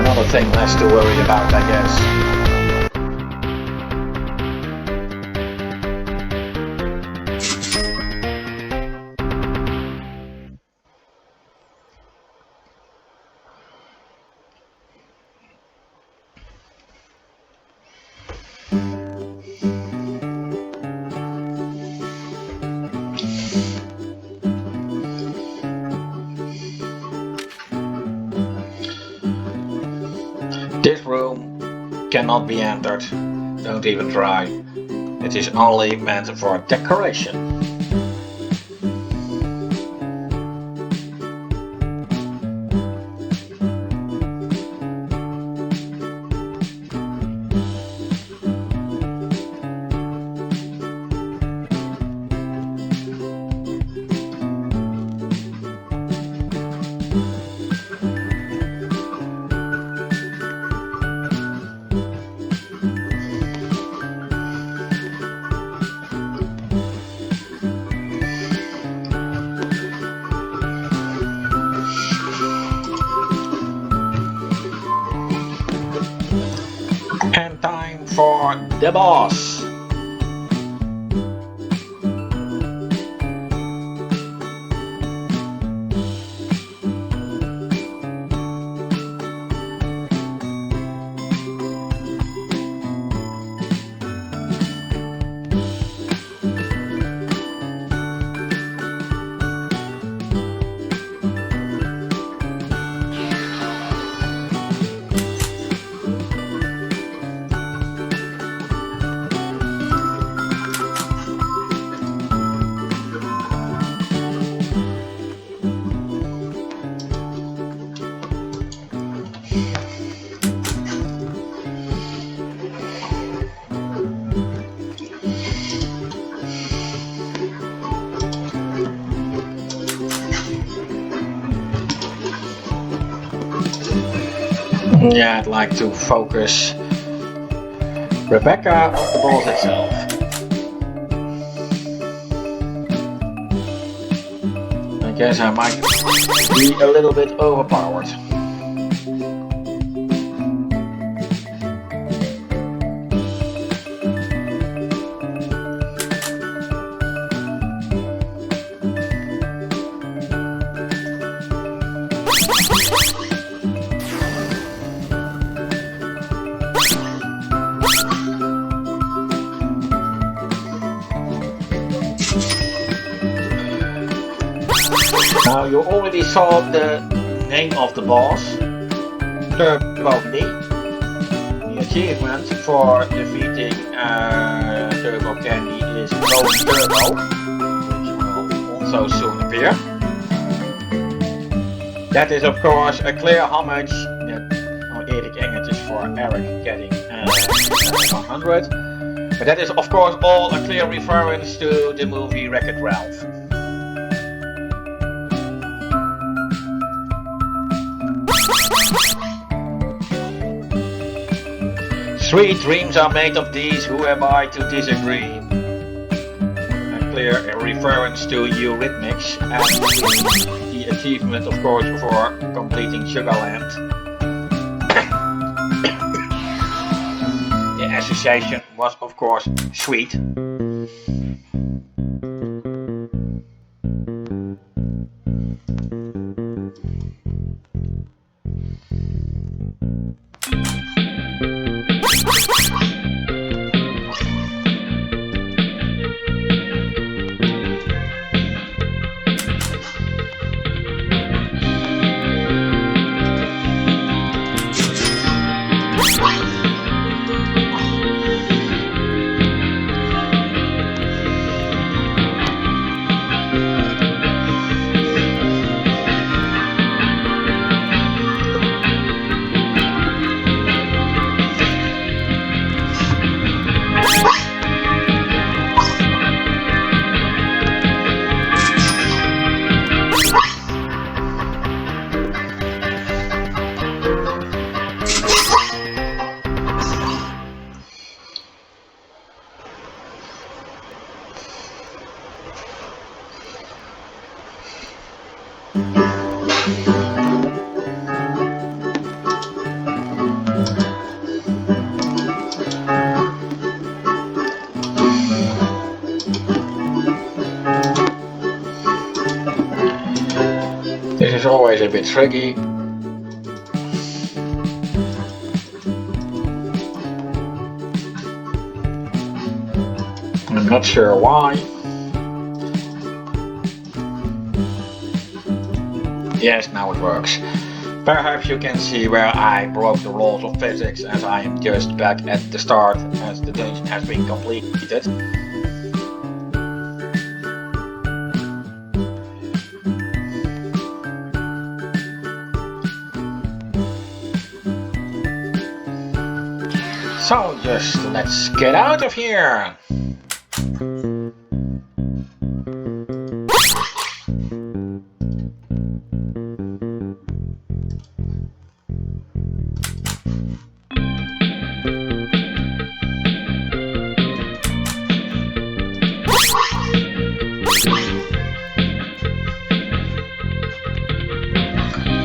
another thing less to worry about, I guess. This room cannot be entered, don't even try. It is only meant for decoration. And time for the boss. Yeah, I'd like to focus Rebecca on the boss itself. I guess I might be a little bit overpowered. Now you already saw the name of the boss, Turbo D. The achievement for defeating Turbo Candy is Go Turbo, which will also soon appear. That is of course a clear homage. Erik Engeltjes for Eric getting 100. But that is of course all a clear reference to the movie Wreck-It Ralph. Sweet dreams are made of these, who am I to disagree? A clear reference to Eurythmics and the achievement of course for completing Sugarland. The association was of course sweet. This is always a bit tricky. I'm not sure why. Yes, now it works. Perhaps you can see where I broke the rules of physics, as I am just back at the start as the dungeon has been completed. So just let's get out of here.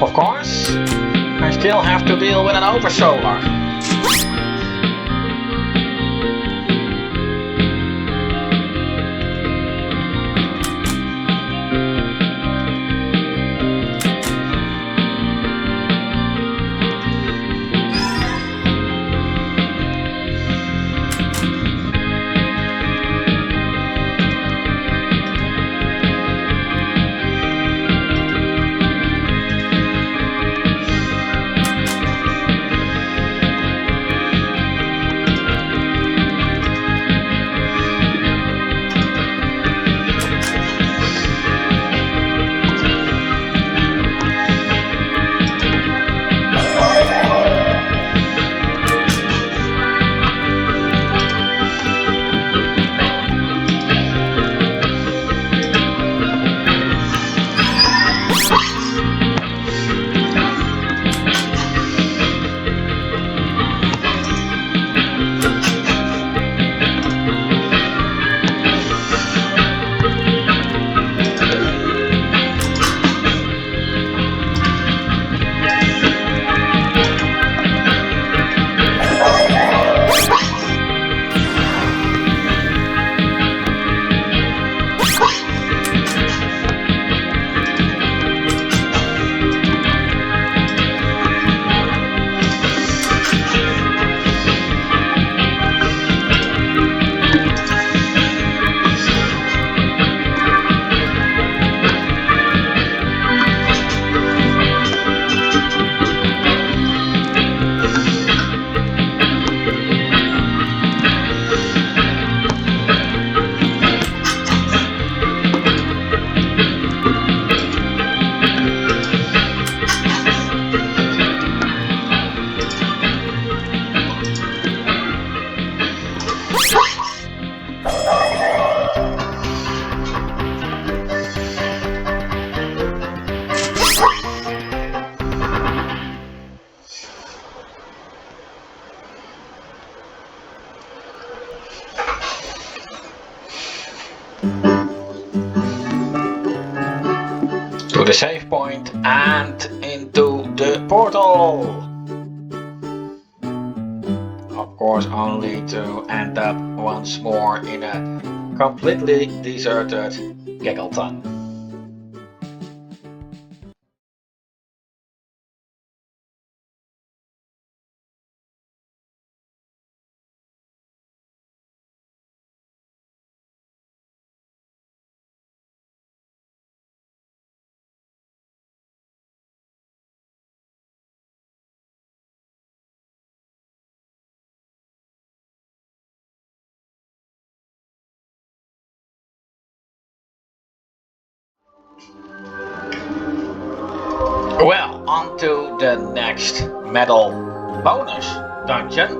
Of course, I still have to deal with an oversolar. To the save point and into the portal. Of course, only to end up once more in a completely deserted Giggleton. Well, on to the next medal bonus dungeon.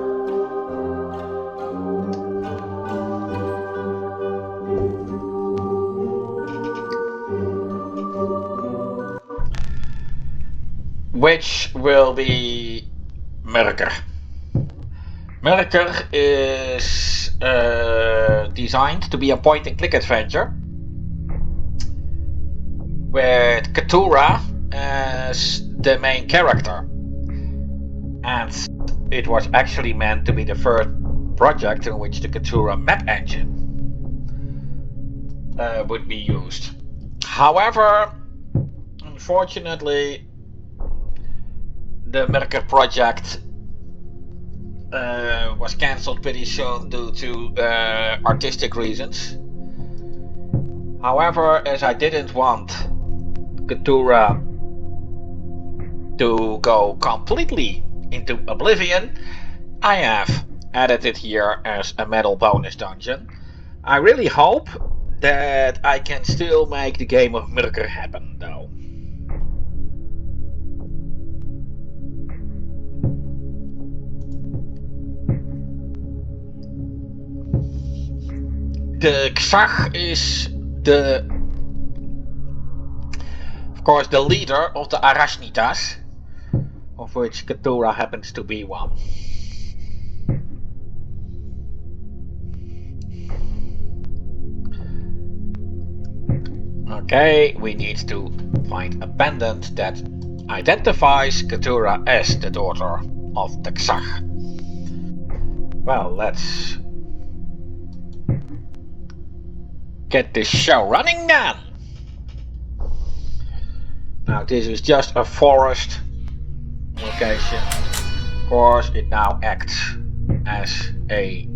Which will be Murker. Murker is designed to be a point-and-click adventure with Keturah as the main character. And it was actually meant to be the first project in which the Keturah map engine would be used. However, unfortunately, the Murker project was cancelled pretty soon due to artistic reasons. However, as I didn't want Keturah to go completely into oblivion, I have added it here as a medal bonus dungeon. I really hope that I can still make the game of Murker happen, though. The Xag is of course, the leader of the Arachnitas, of which Keturah happens to be one. Okay, we need to find a pendant that identifies Keturah as the daughter of the Xag. Well, let's get this show running then. Now this is just a forest location. Of course, it now acts as a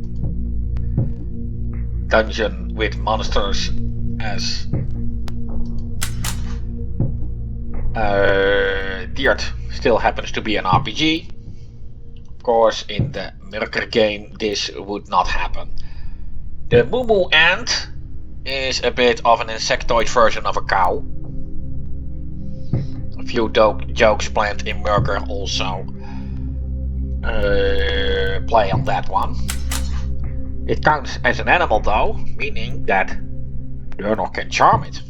dungeon with monsters as Dyrt still happens to be an RPG. Of course, in the Murker game this would not happen. The Moo ant is a bit of an insectoid version of a cow. A few jokes planned in Murker also play on that one. It counts as an animal though, meaning that Dyrt can charm it.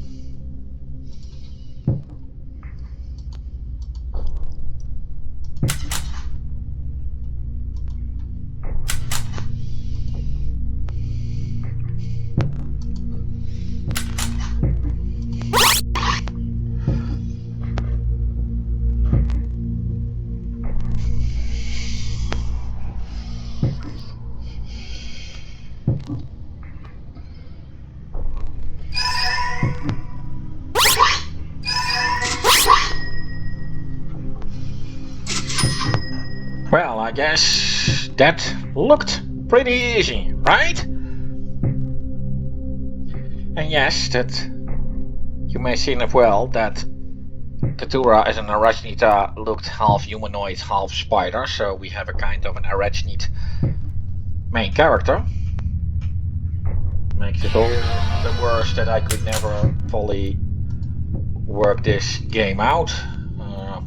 Well, I guess that looked pretty easy, right? And yes, that you may see as well that Keturah as an Arachnida looked half humanoid, half spider, so we have a kind of an Arachnid main character. Makes it all the worse that I could never fully work this game out.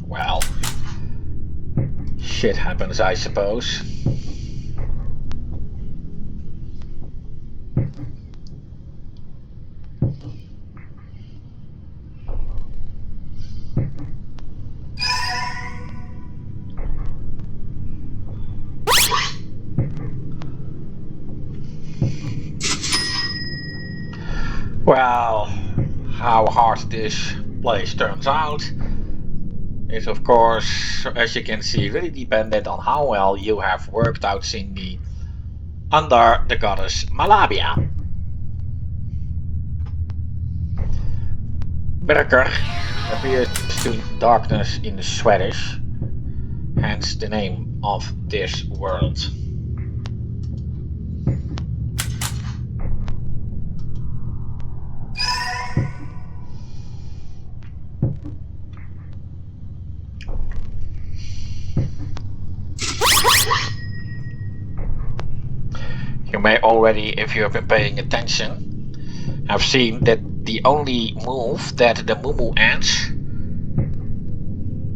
Well, shit happens, I suppose. Well, how hard this place turns out is, of course, as you can see, really dependent on how well you have worked out Cindy under the goddess Malabia. Berker appears to darkness in Swedish, hence the name of this world. You may already, if you have been paying attention, have seen that the only move that the Mumu ants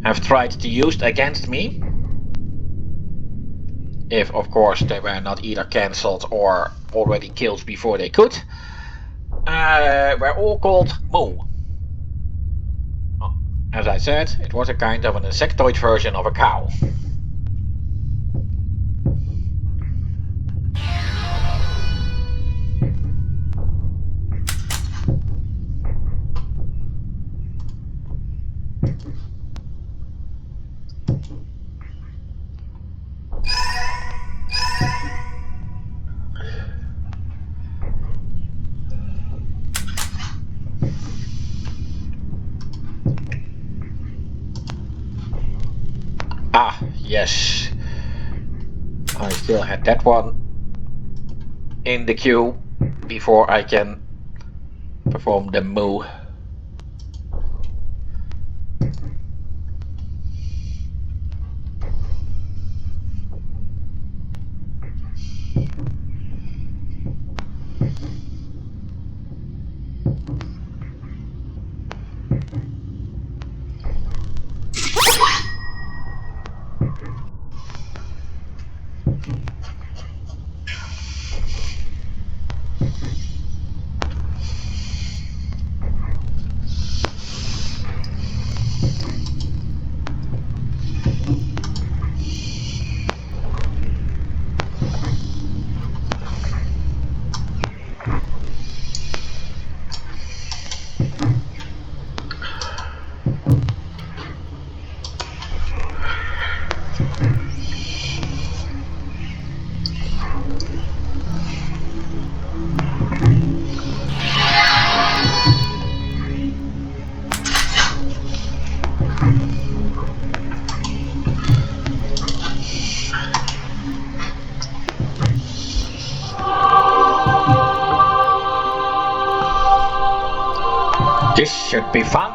have tried to use against me, if of course they were not either cancelled or already killed before they could, were all called Moo. As I said, it was a kind of an insectoid version of a cow. Ah, yes. I still had that one in the queue before I can perform the moo. This should be fun.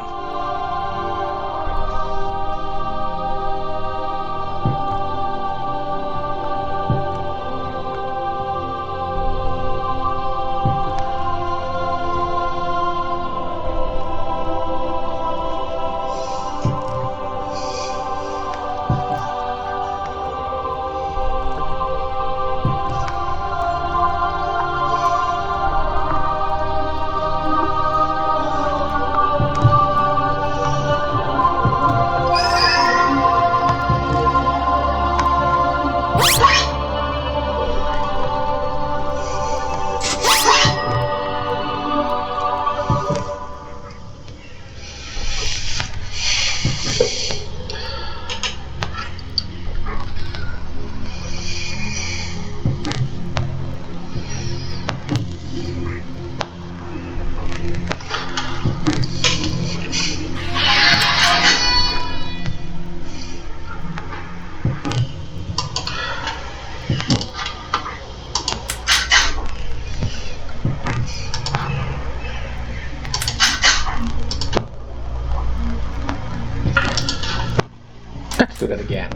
Let's do that again.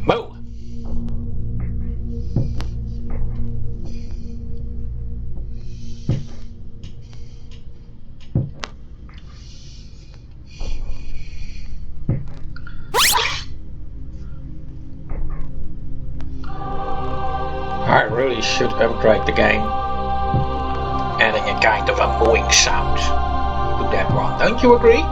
Moo! I really should upgrade the game, adding a kind of a mooing sound to that one. Don't you agree?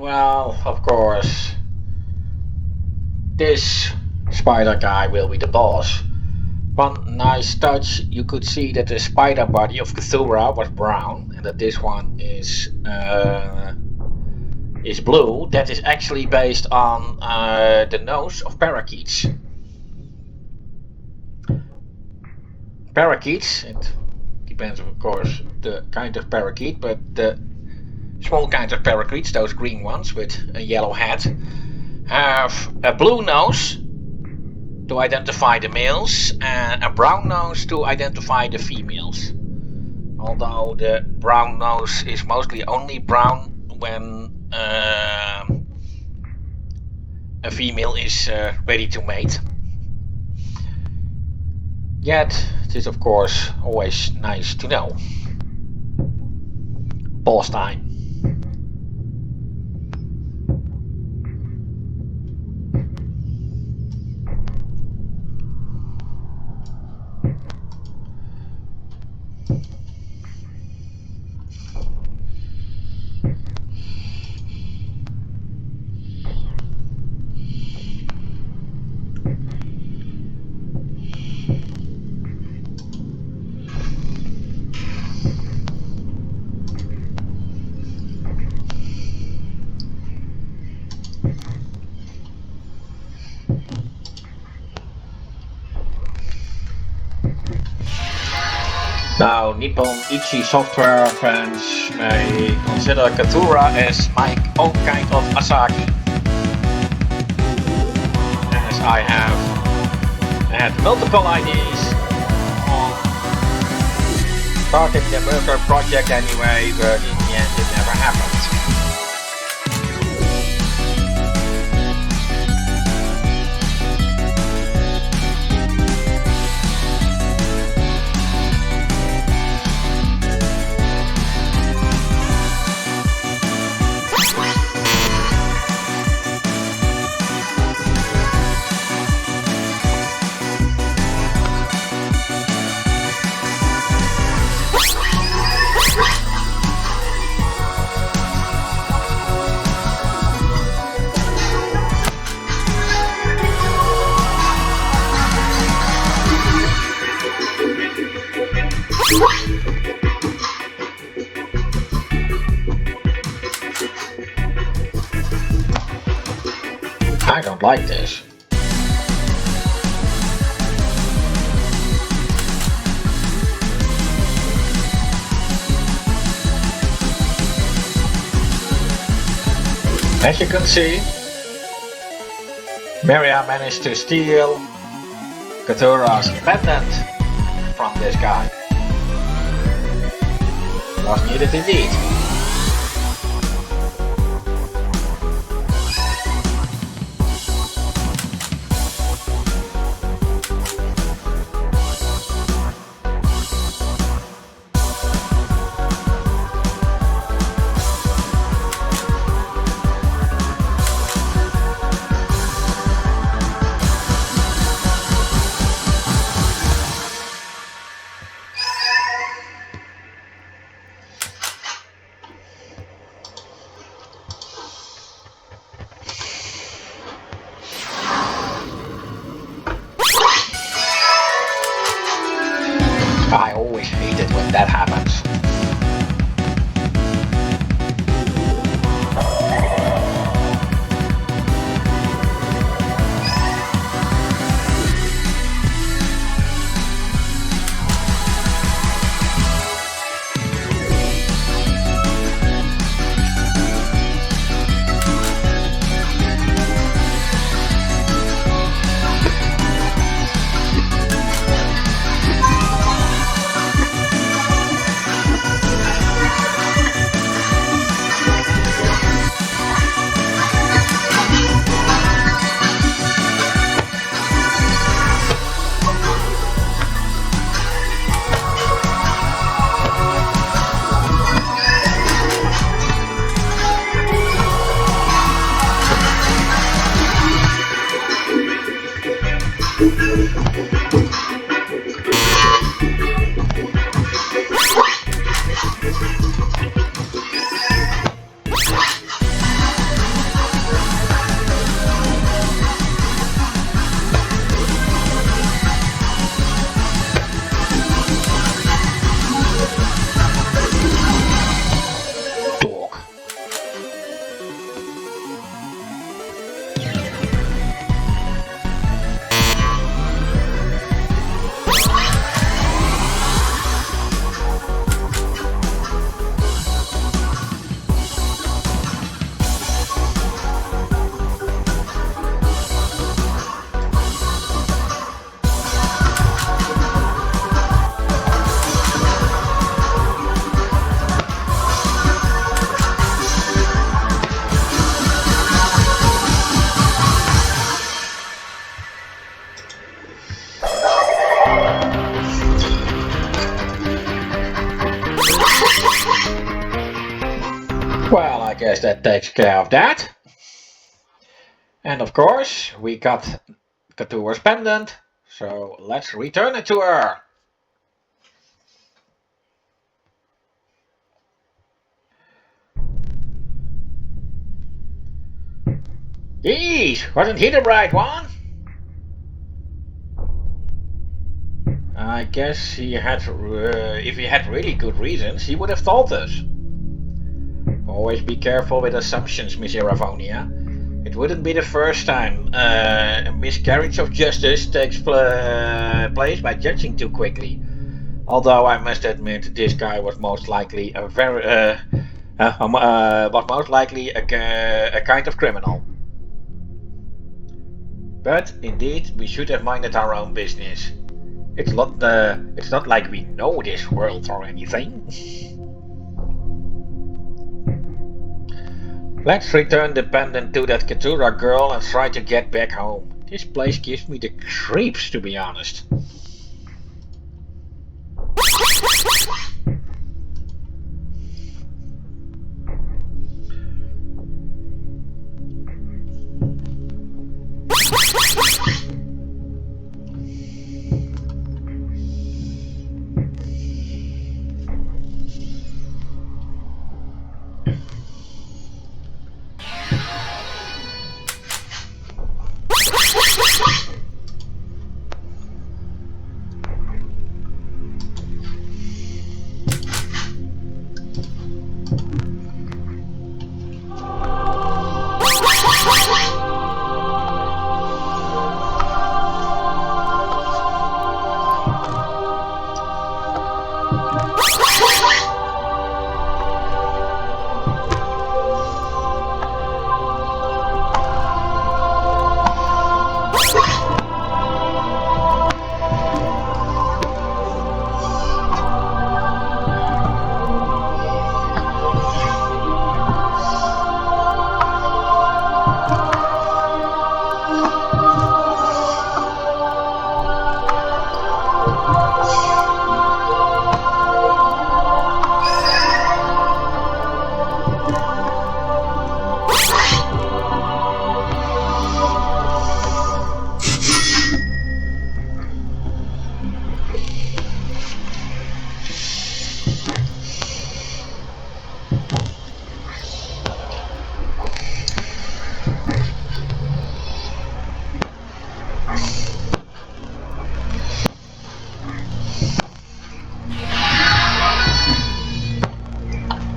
Well, of course, this spider guy will be the boss. One nice touch, you could see that the spider body of Cthulhu was brown and that this one is blue. That is actually based on the nose of parakeets. Parakeets, it depends of course the kind of parakeet, but the small kinds of parakeets, those green ones with a yellow head, have a blue nose to identify the males and a brown nose to identify the females. Although the brown nose is mostly only brown when a female is ready to mate. Yet, it is of course always nice to know. Boss time. Now, Nippon Ichi software fans may consider Cthulhu as my own kind of Asaki, as I have had multiple ideas on starting the murder project anyway, but in the end it never happened. I don't like this. As you can see, Maria managed to steal Cthulhu's pendant from this guy. Was needed indeed. Well, I guess that takes care of that. And of course, we got Katura's pendant, so let's return it to her. Geez, wasn't he the right one? I guess if he had really good reasons, he would have told us. Always be careful with assumptions, Miss Iravonia. It wouldn't be the first time a miscarriage of justice takes place by judging too quickly. Although I must admit, this guy was most likely a kind of criminal. But indeed, we should have minded our own business. It's not like we know this world or anything. Let's return the pendant to that Katura girl and try to get back home. This place gives me the creeps, to be honest.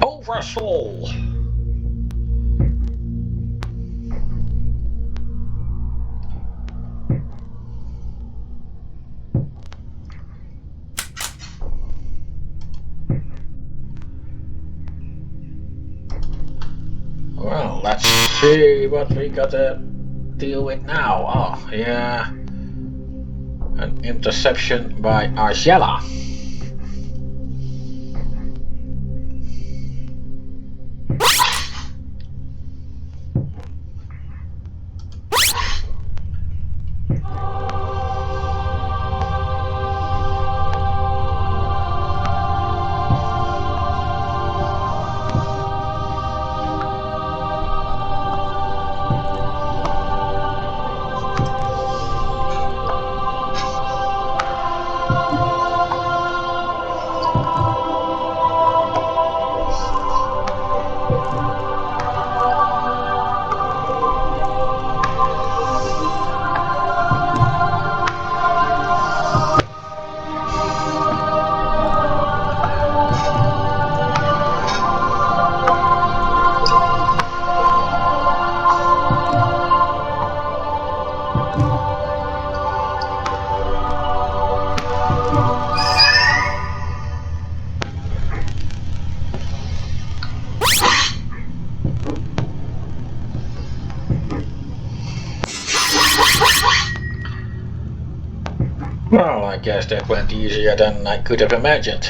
Oversoul! Well, let's see what we gotta deal with now. Oh, yeah. An interception by Argella. Well, I guess that went easier than I could have imagined.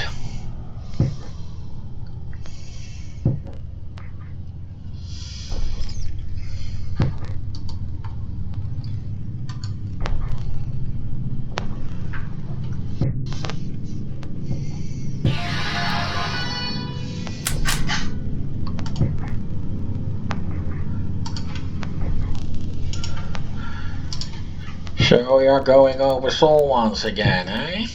So you're going over Soul once again, eh?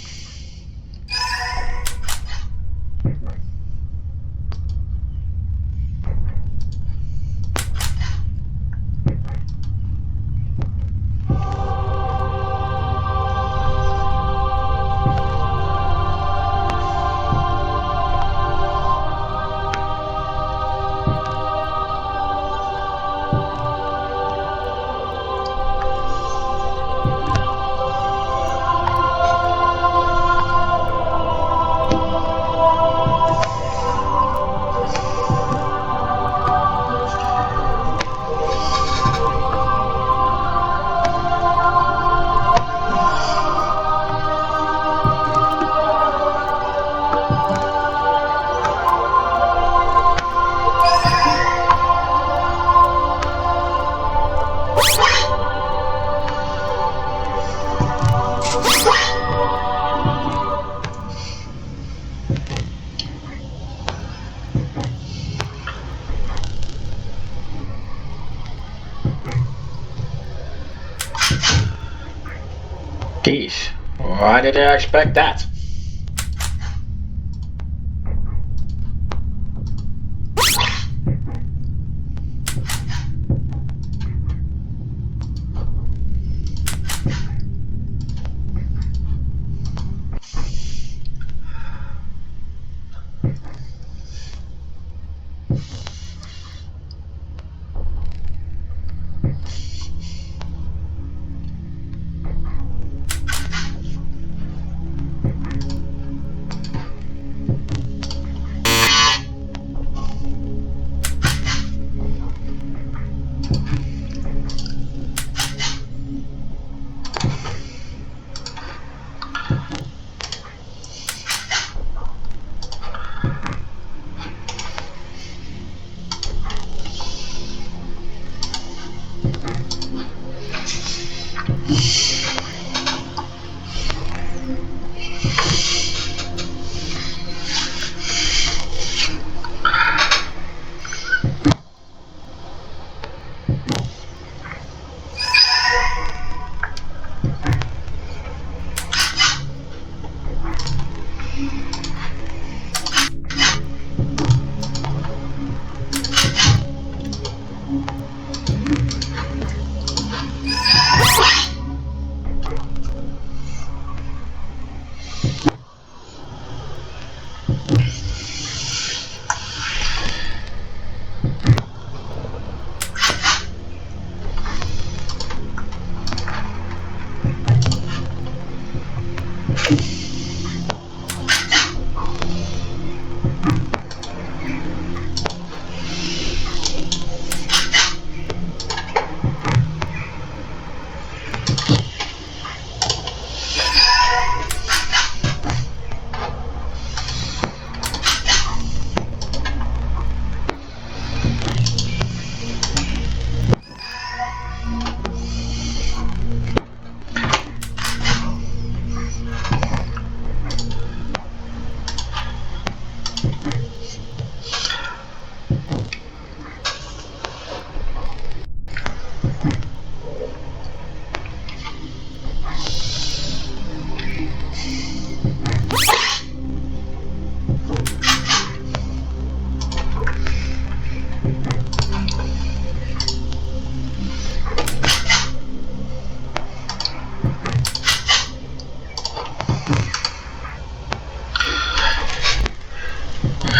Geez, why did I expect that?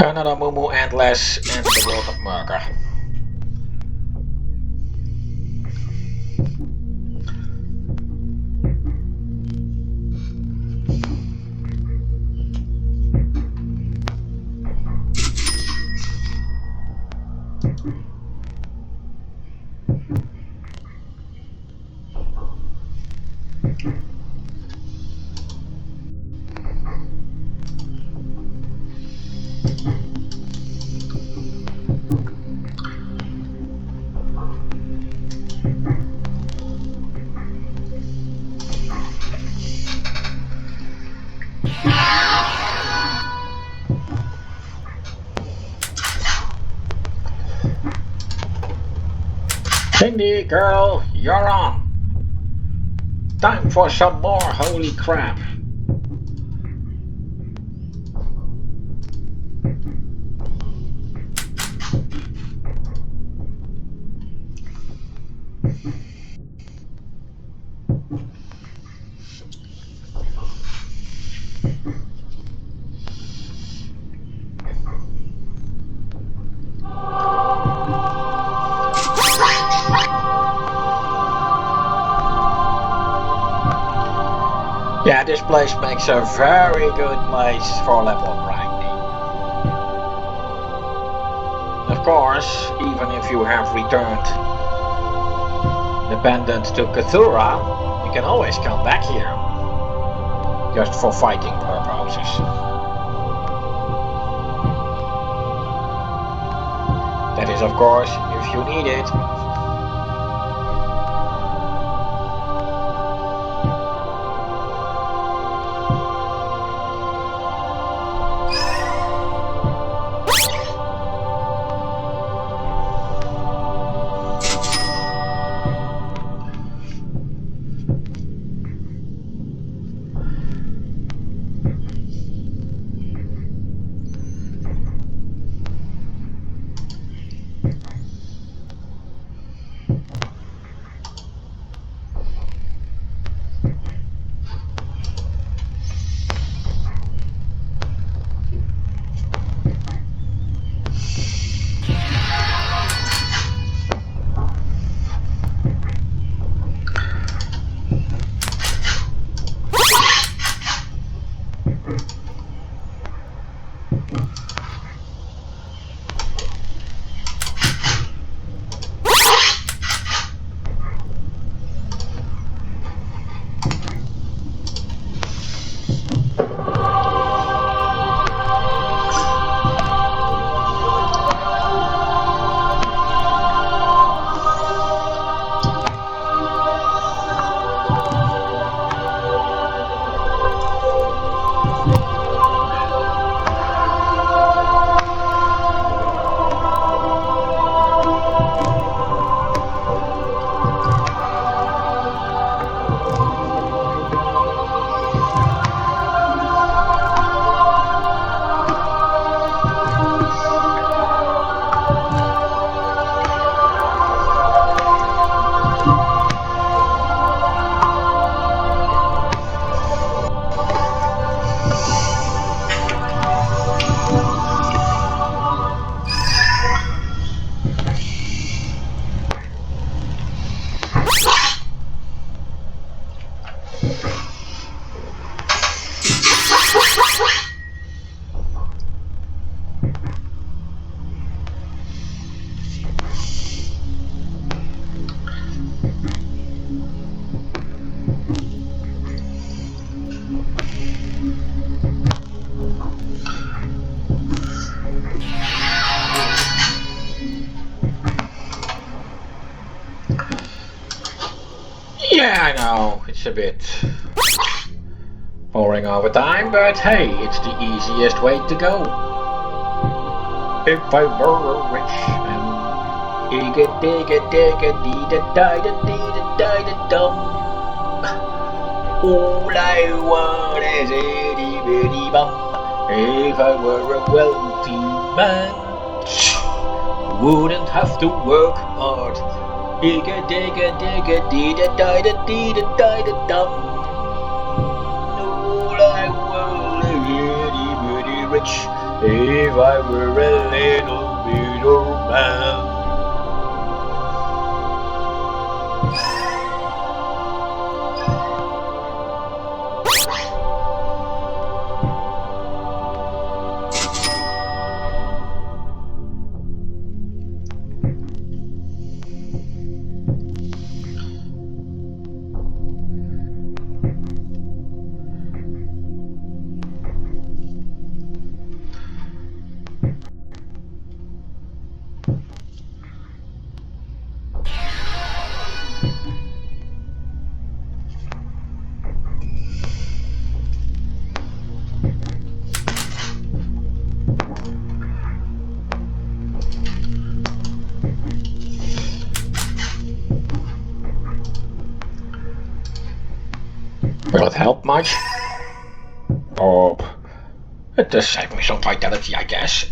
Another Moo Endless and the World of Murder. Cindy, girl, you're on. Time for some more holy crap. Yeah, this place makes a very good place for level grinding. Of course, even if you have returned the pendant to Cthulhu, you can always come back here. Just for fighting purposes. That is, of course, if you need it. Yeah, I know, it's a bit boring over time, but hey, it's the easiest way to go. If I were rich and digga-digga-digga-dee-da-da-da-dee-da-da-da-dum, all I want is a dee-bitty-bum. If I were a wealthy man, wouldn't have to work hard. Digga digga digga dee da da da dee da da da dum. All I want is itty bitty rich. If I were a little bit old man. help much. Oh, it does save me some vitality, I guess.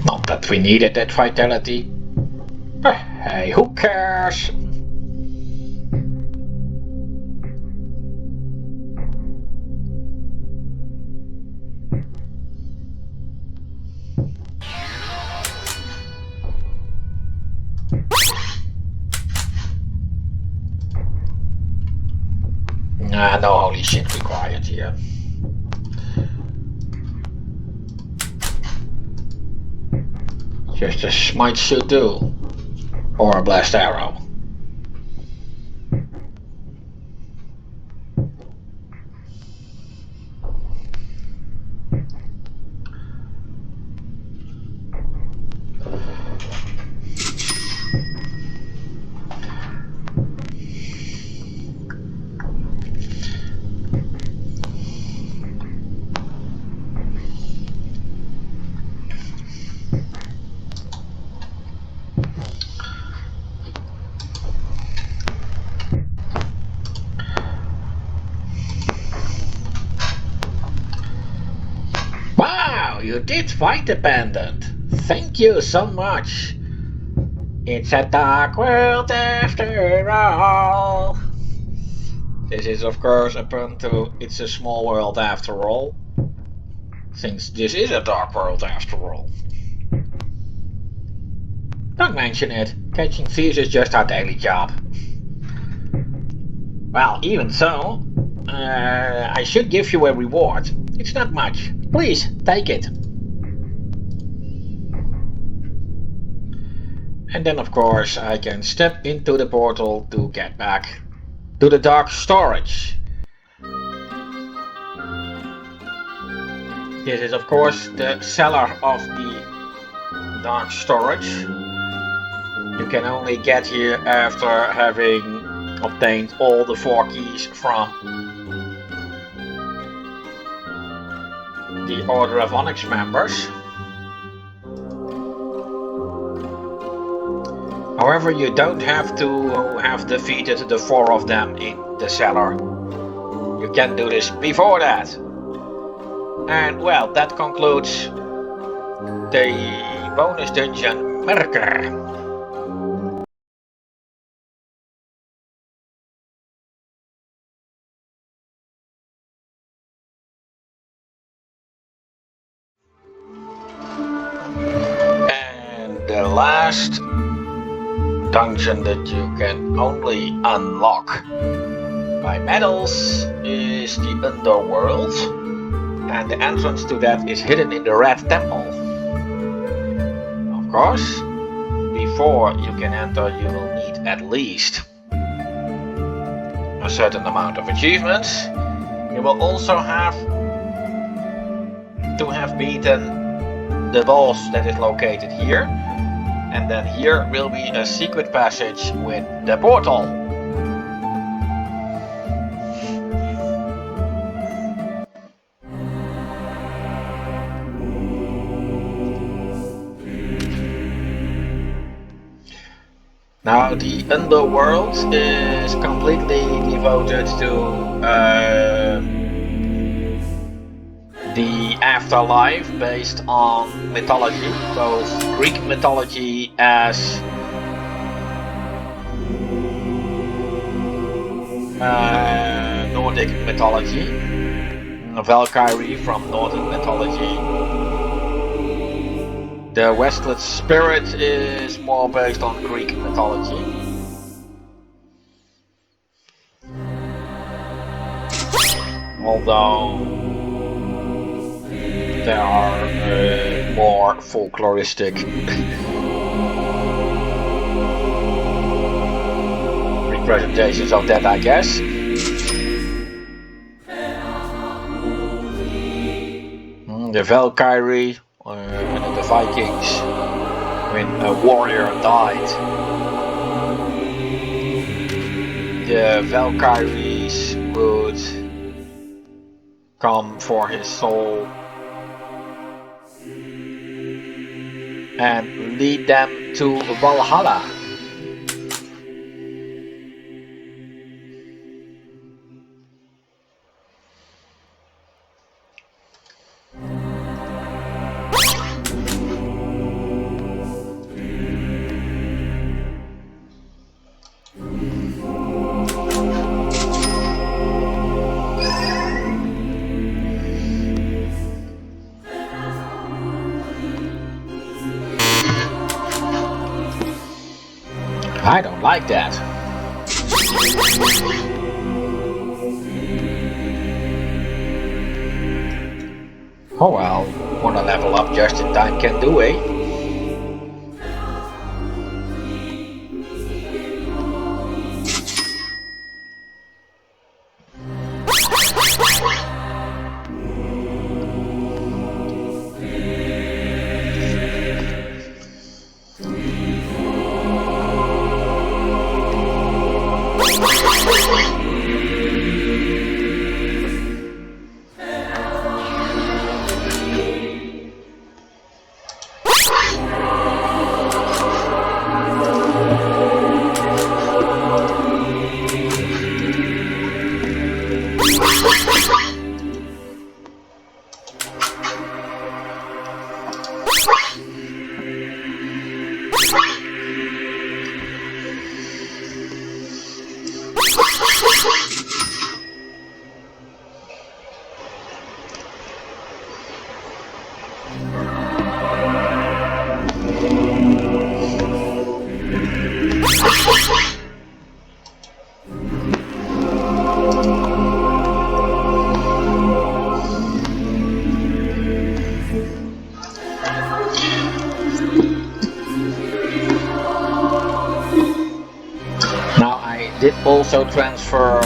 Not that we needed that vitality. But hey, who cares? Nah, no holy shit required here. Just a smite should do. Or a blast arrow. Wow, you did fight the pendant. Thank you so much. It's a dark world after all. This is of course a pun to It's a Small World After All. Since this is a dark world after all. Don't mention it. Catching thieves is just our daily job. Well, even so, I should give you a reward. It's not much. Please, take it. And then of course I can step into the portal to get back to the dark storage. This is of course the cellar of the dark storage. You can only get here after having obtained all the 4 keys from the Order of Onyx members. However, you don't have to have defeated the 4 of them in the cellar. You can do this before that. And well, that concludes the bonus dungeon Merker. And the last dungeon that you can only unlock by medals is the Underworld, and the entrance to that is hidden in the Red Temple. Of course, before you can enter you will need at least a certain amount of achievements. You will also have to have beaten the boss that is located here. And then here will be a secret passage with the portal. Now the Underworld is completely devoted to the afterlife based on mythology, both Greek mythology as Nordic mythology, Valkyrie from Northern mythology, The Restless Spirit is more based on Greek mythology. Although there are more folkloristic representations of that, I guess. The Valkyrie and the Vikings, when a warrior died, the Valkyries would come for his soul and lead them to Valhalla. I don't like that. Oh well, wanna level up just in time can do, eh? Did also transfer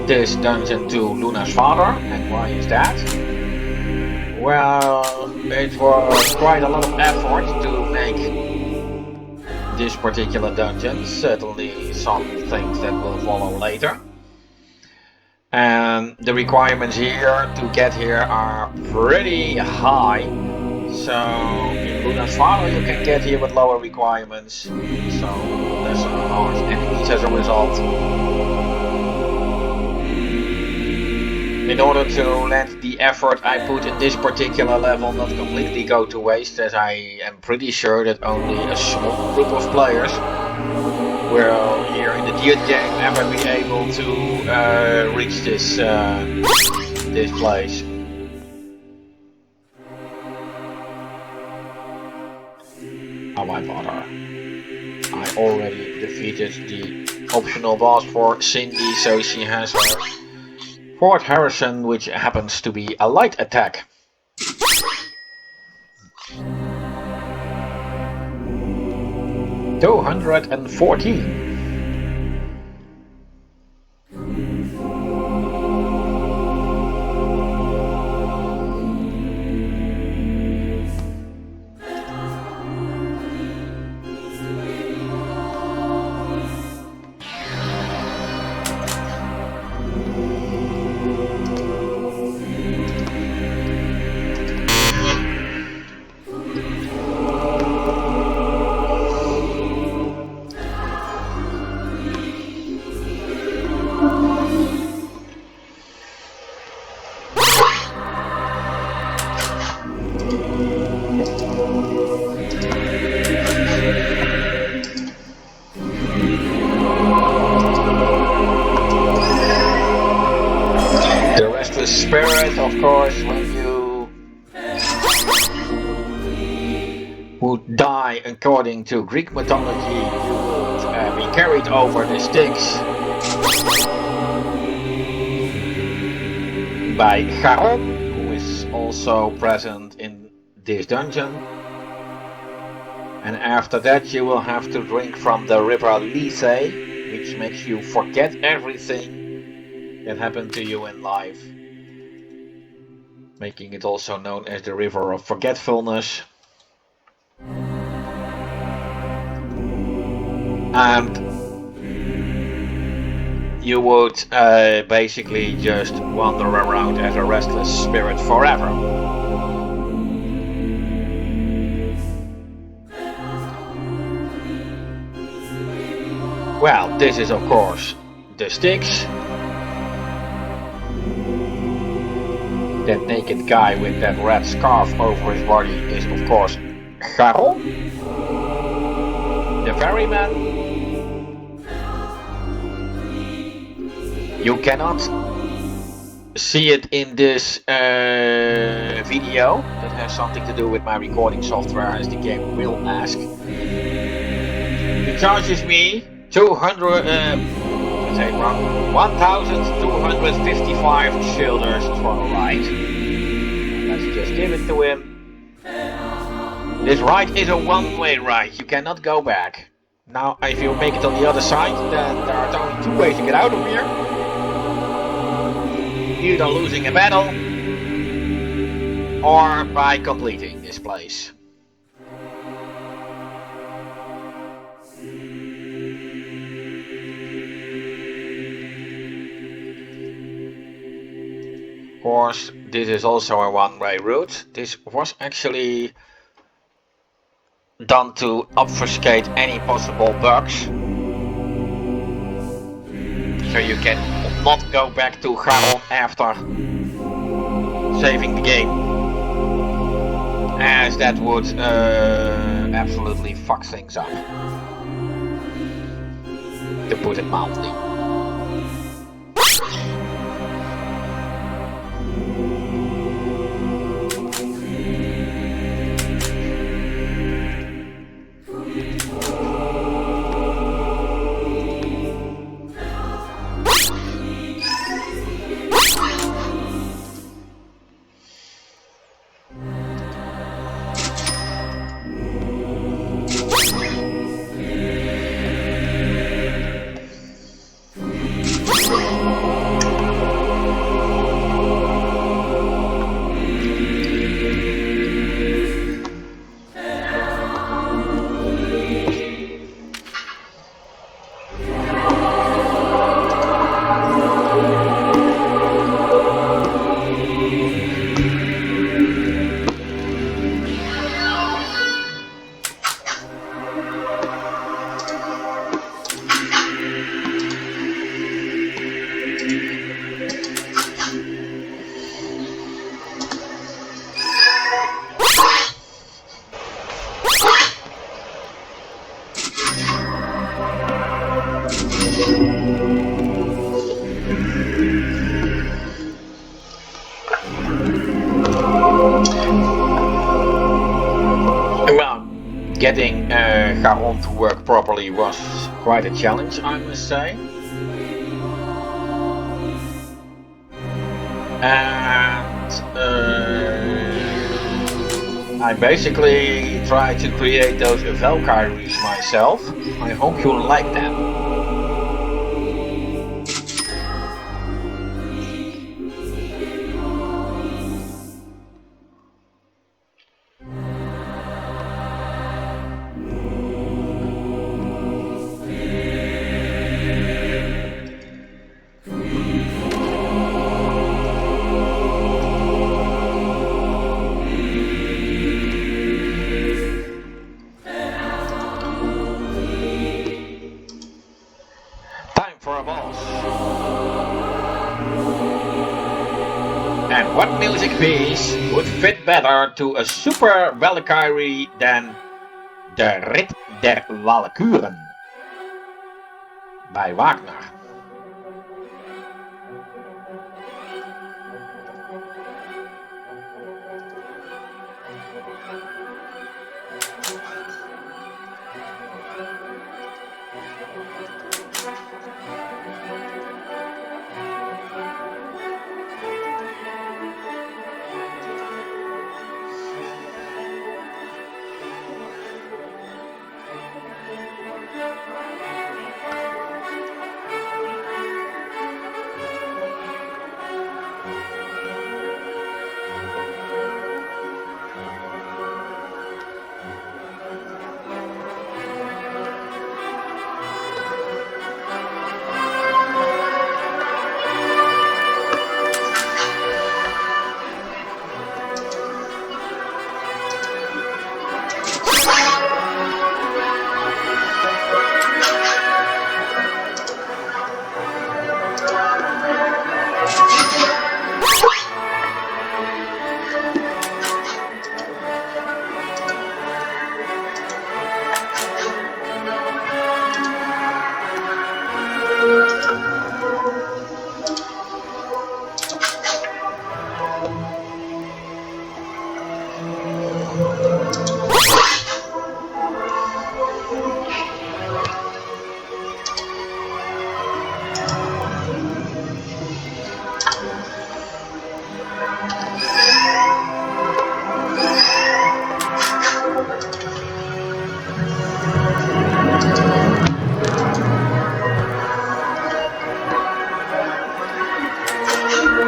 this dungeon to Luna's father, and why is that? Well, it was quite a lot of effort to make this particular dungeon, certainly some things that will follow later. And the requirements here to get here are pretty high. So in Luna's father you can get here with lower requirements, so there's some harsh enemies as a result. In order to let the effort I put in this particular level not completely go to waste, as I am pretty sure that only a small group of players will here in the Dyrt game ever be able to reach this place. Oh, why bother? I already defeated the optional boss for Cindy, so she has her Fort Harrison, which happens to be a light attack. $214. Spirit, of course, when you would die according to Greek mythology. You would be carried over the Styx by Charon, who is also present in this dungeon. And after that you will have to drink from the river Lethe, which makes you forget everything that happened to you in life, making it also known as the river of forgetfulness. And you would basically just wander around as a restless spirit forever. Well, this is of course the Styx. That naked guy with that red scarf over his body is of course Charon, the ferryman. You cannot see it in this video. That has something to do with my recording software, as the game will ask. It charges me 1,255 shillers for a ride. Let's just give it to him. This ride is a one-way ride. You cannot go back. Now, if you make it on the other side, then there are only two ways to get out of here. Either losing a battle or by completing this place. Of course, this is also a one-way route. This was actually done to obfuscate any possible bugs. So you can not go back to Charon after saving the game, as that would absolutely fuck things up, to put it mildly. Getting Charon to work properly was quite a challenge, I must say. And I basically tried to create those Valkyries myself. I hope you like them. For a boss. And what music piece would fit better to a super Valkyrie than De Rit der Walkuren by Wagner?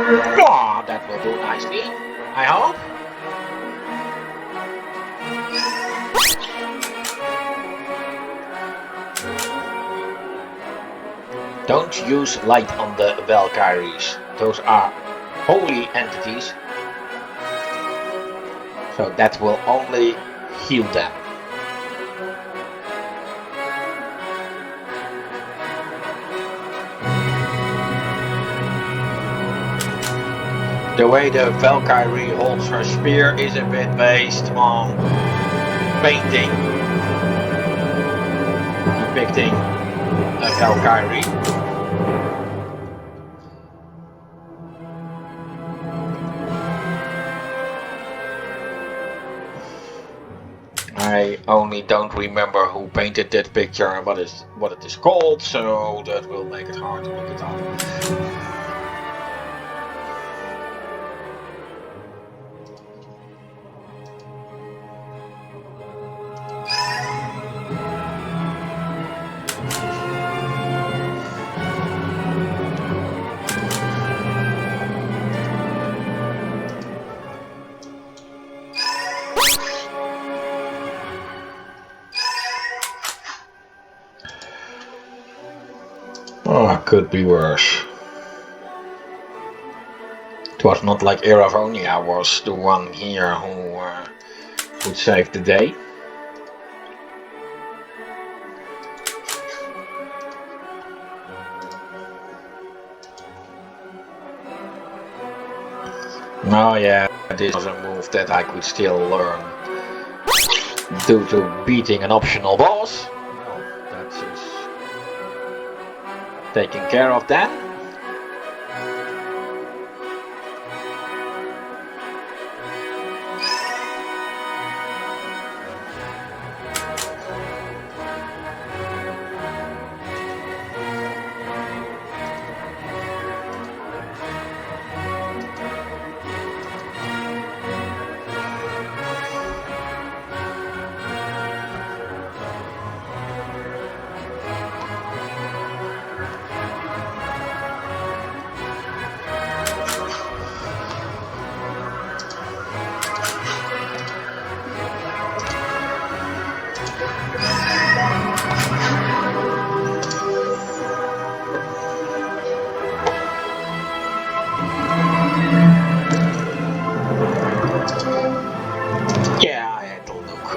Oh, that will do nicely, I hope. Don't use light on the Valkyries. Those are holy entities. So that will only heal them. The way the Valkyrie holds her spear is a bit based on painting, depicting a Valkyrie. I only don't remember who painted that picture and what it is called, so that will make it hard to look it up. Oh, it could be worse. It was not like Eravonia was the one here who would save the day. Oh yeah, this was a move that I could still learn due to beating an optional boss. Well, that's taken care of then. Yeah, I had to look.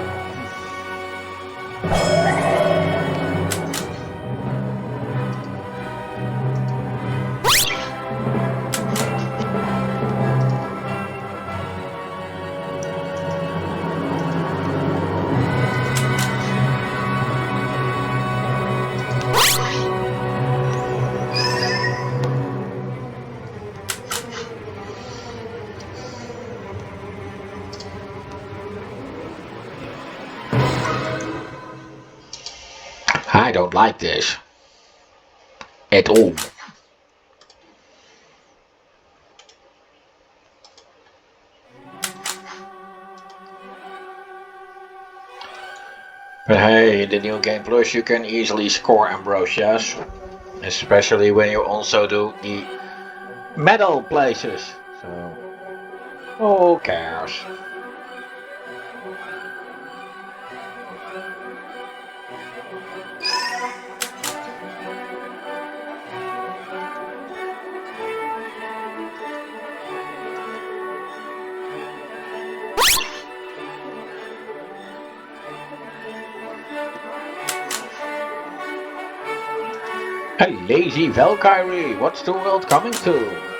I don't like this at all. But hey, in the new game plus you can easily score ambrosias, especially when you also do the metal places. So who cares? Hey, lazy Valkyrie, what's the world coming to?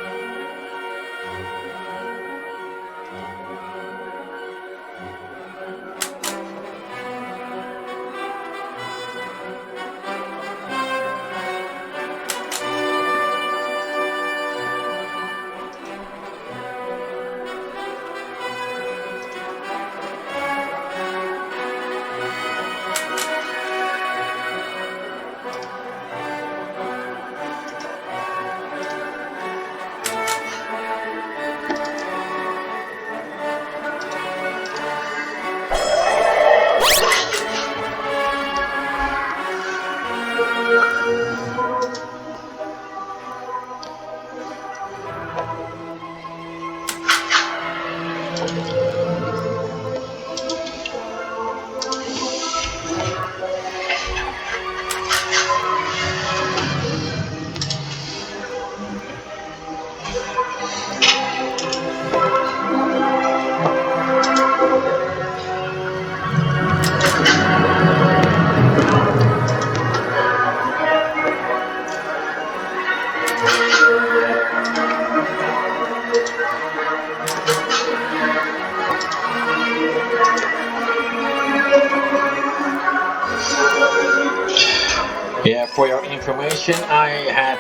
Yeah, for your information, I had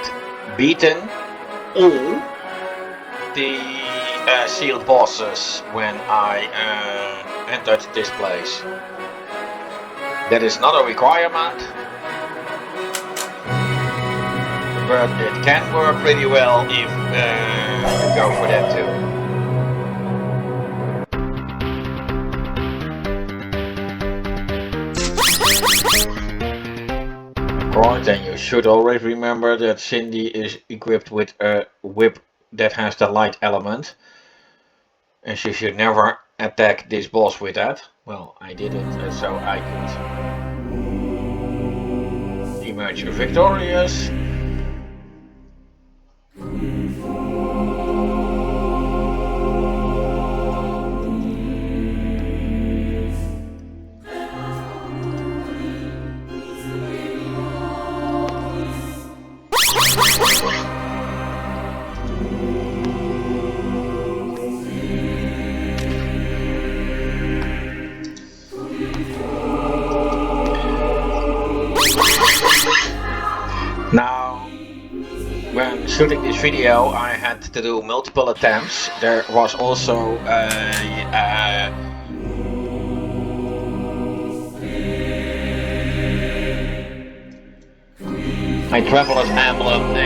beaten all the sealed bosses when I entered this place. That is not a requirement, but it can work pretty well if you go for that too. Of course, then you should always remember that Cindy is equipped with a whip that has the light element, and she should never attack this boss with that. Well, I did it so I could emerge victorious. Now, when shooting this video, I had to do multiple attempts. There was also my traveler's emblem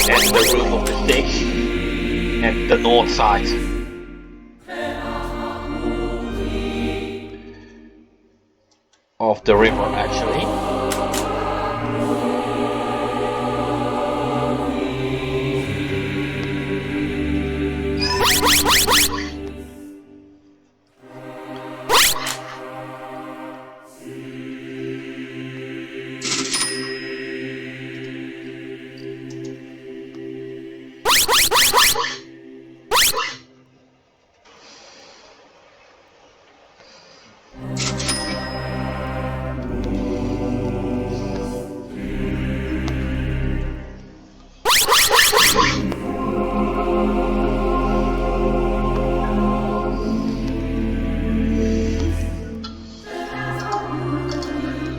at the Room of the Six at the north side. Of the river, actually.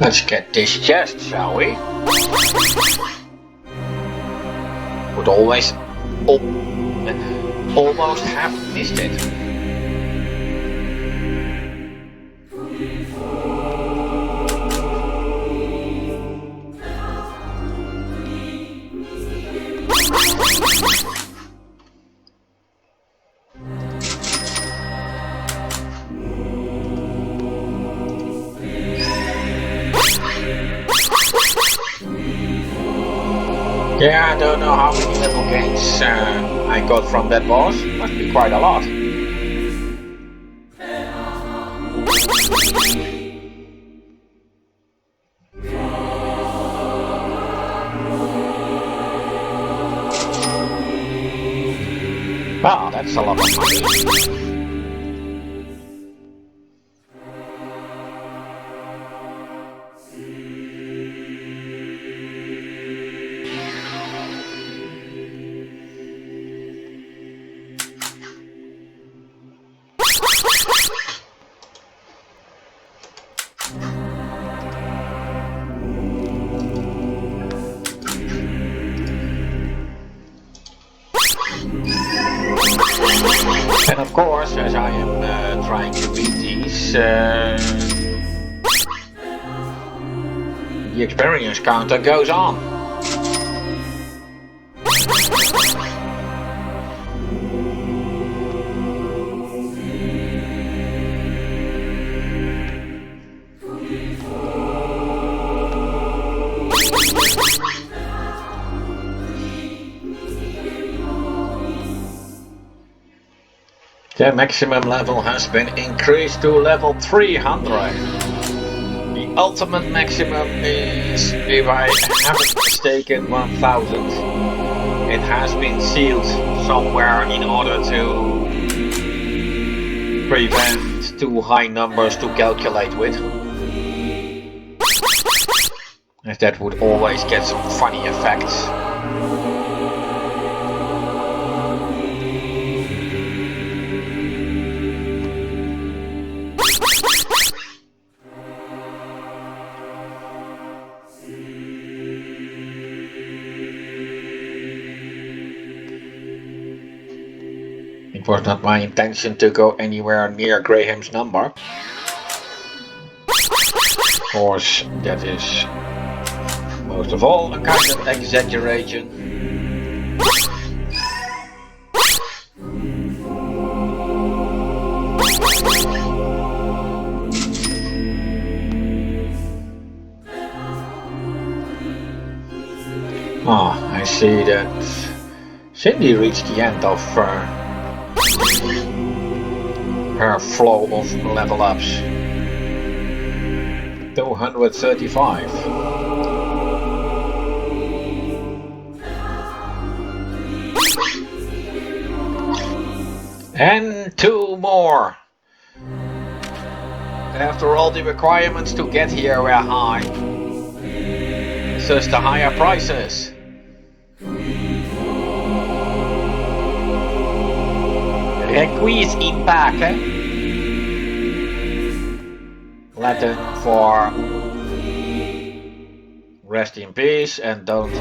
Let's get this chest, shall we? Would almost have missed it. Yeah, I don't know how many level gains I got from that boss. Must be quite a lot. Wow, that's a lot of money. And of course, as I am trying to beat these, the experience counter goes on. The maximum level has been increased to level 300. The ultimate maximum is, if I haven't mistaken, 1000. And it has been sealed somewhere in order to prevent too high numbers to calculate with. As that would always get some funny effects. It was not my intention to go anywhere near Graham's number. Of course, that is most of all a kind of exaggeration. I see that Cindy reached the end of her flow of level ups. 235. And 2 more. After all, the requirements to get here were high. Thus the higher prices. Requis in pace. Latin for rest in peace, and don't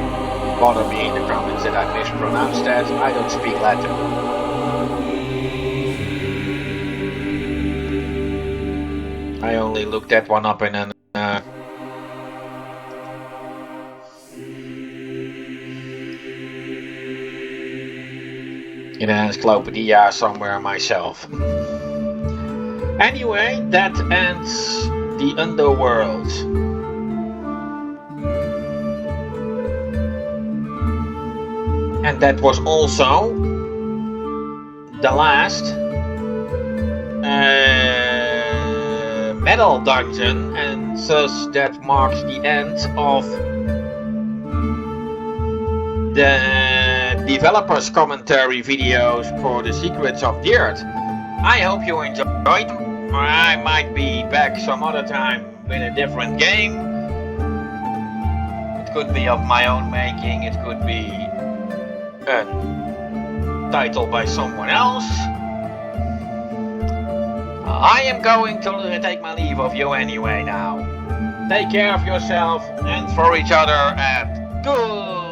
bother me in the comments that I mispronounced that. I don't speak Latin. I only looked that one up in an encyclopedia somewhere myself. Anyway, that ends the underworld. And that was also the last medal dungeon, and thus that marks the end of the developers commentary videos for the Secrets of Dyrt. I hope you enjoyed them. I might be back some other time with a different game. It could be of my own making, it could be a title by someone else. I am going to take my leave of you anyway now. Take care of yourself and for each other, and good.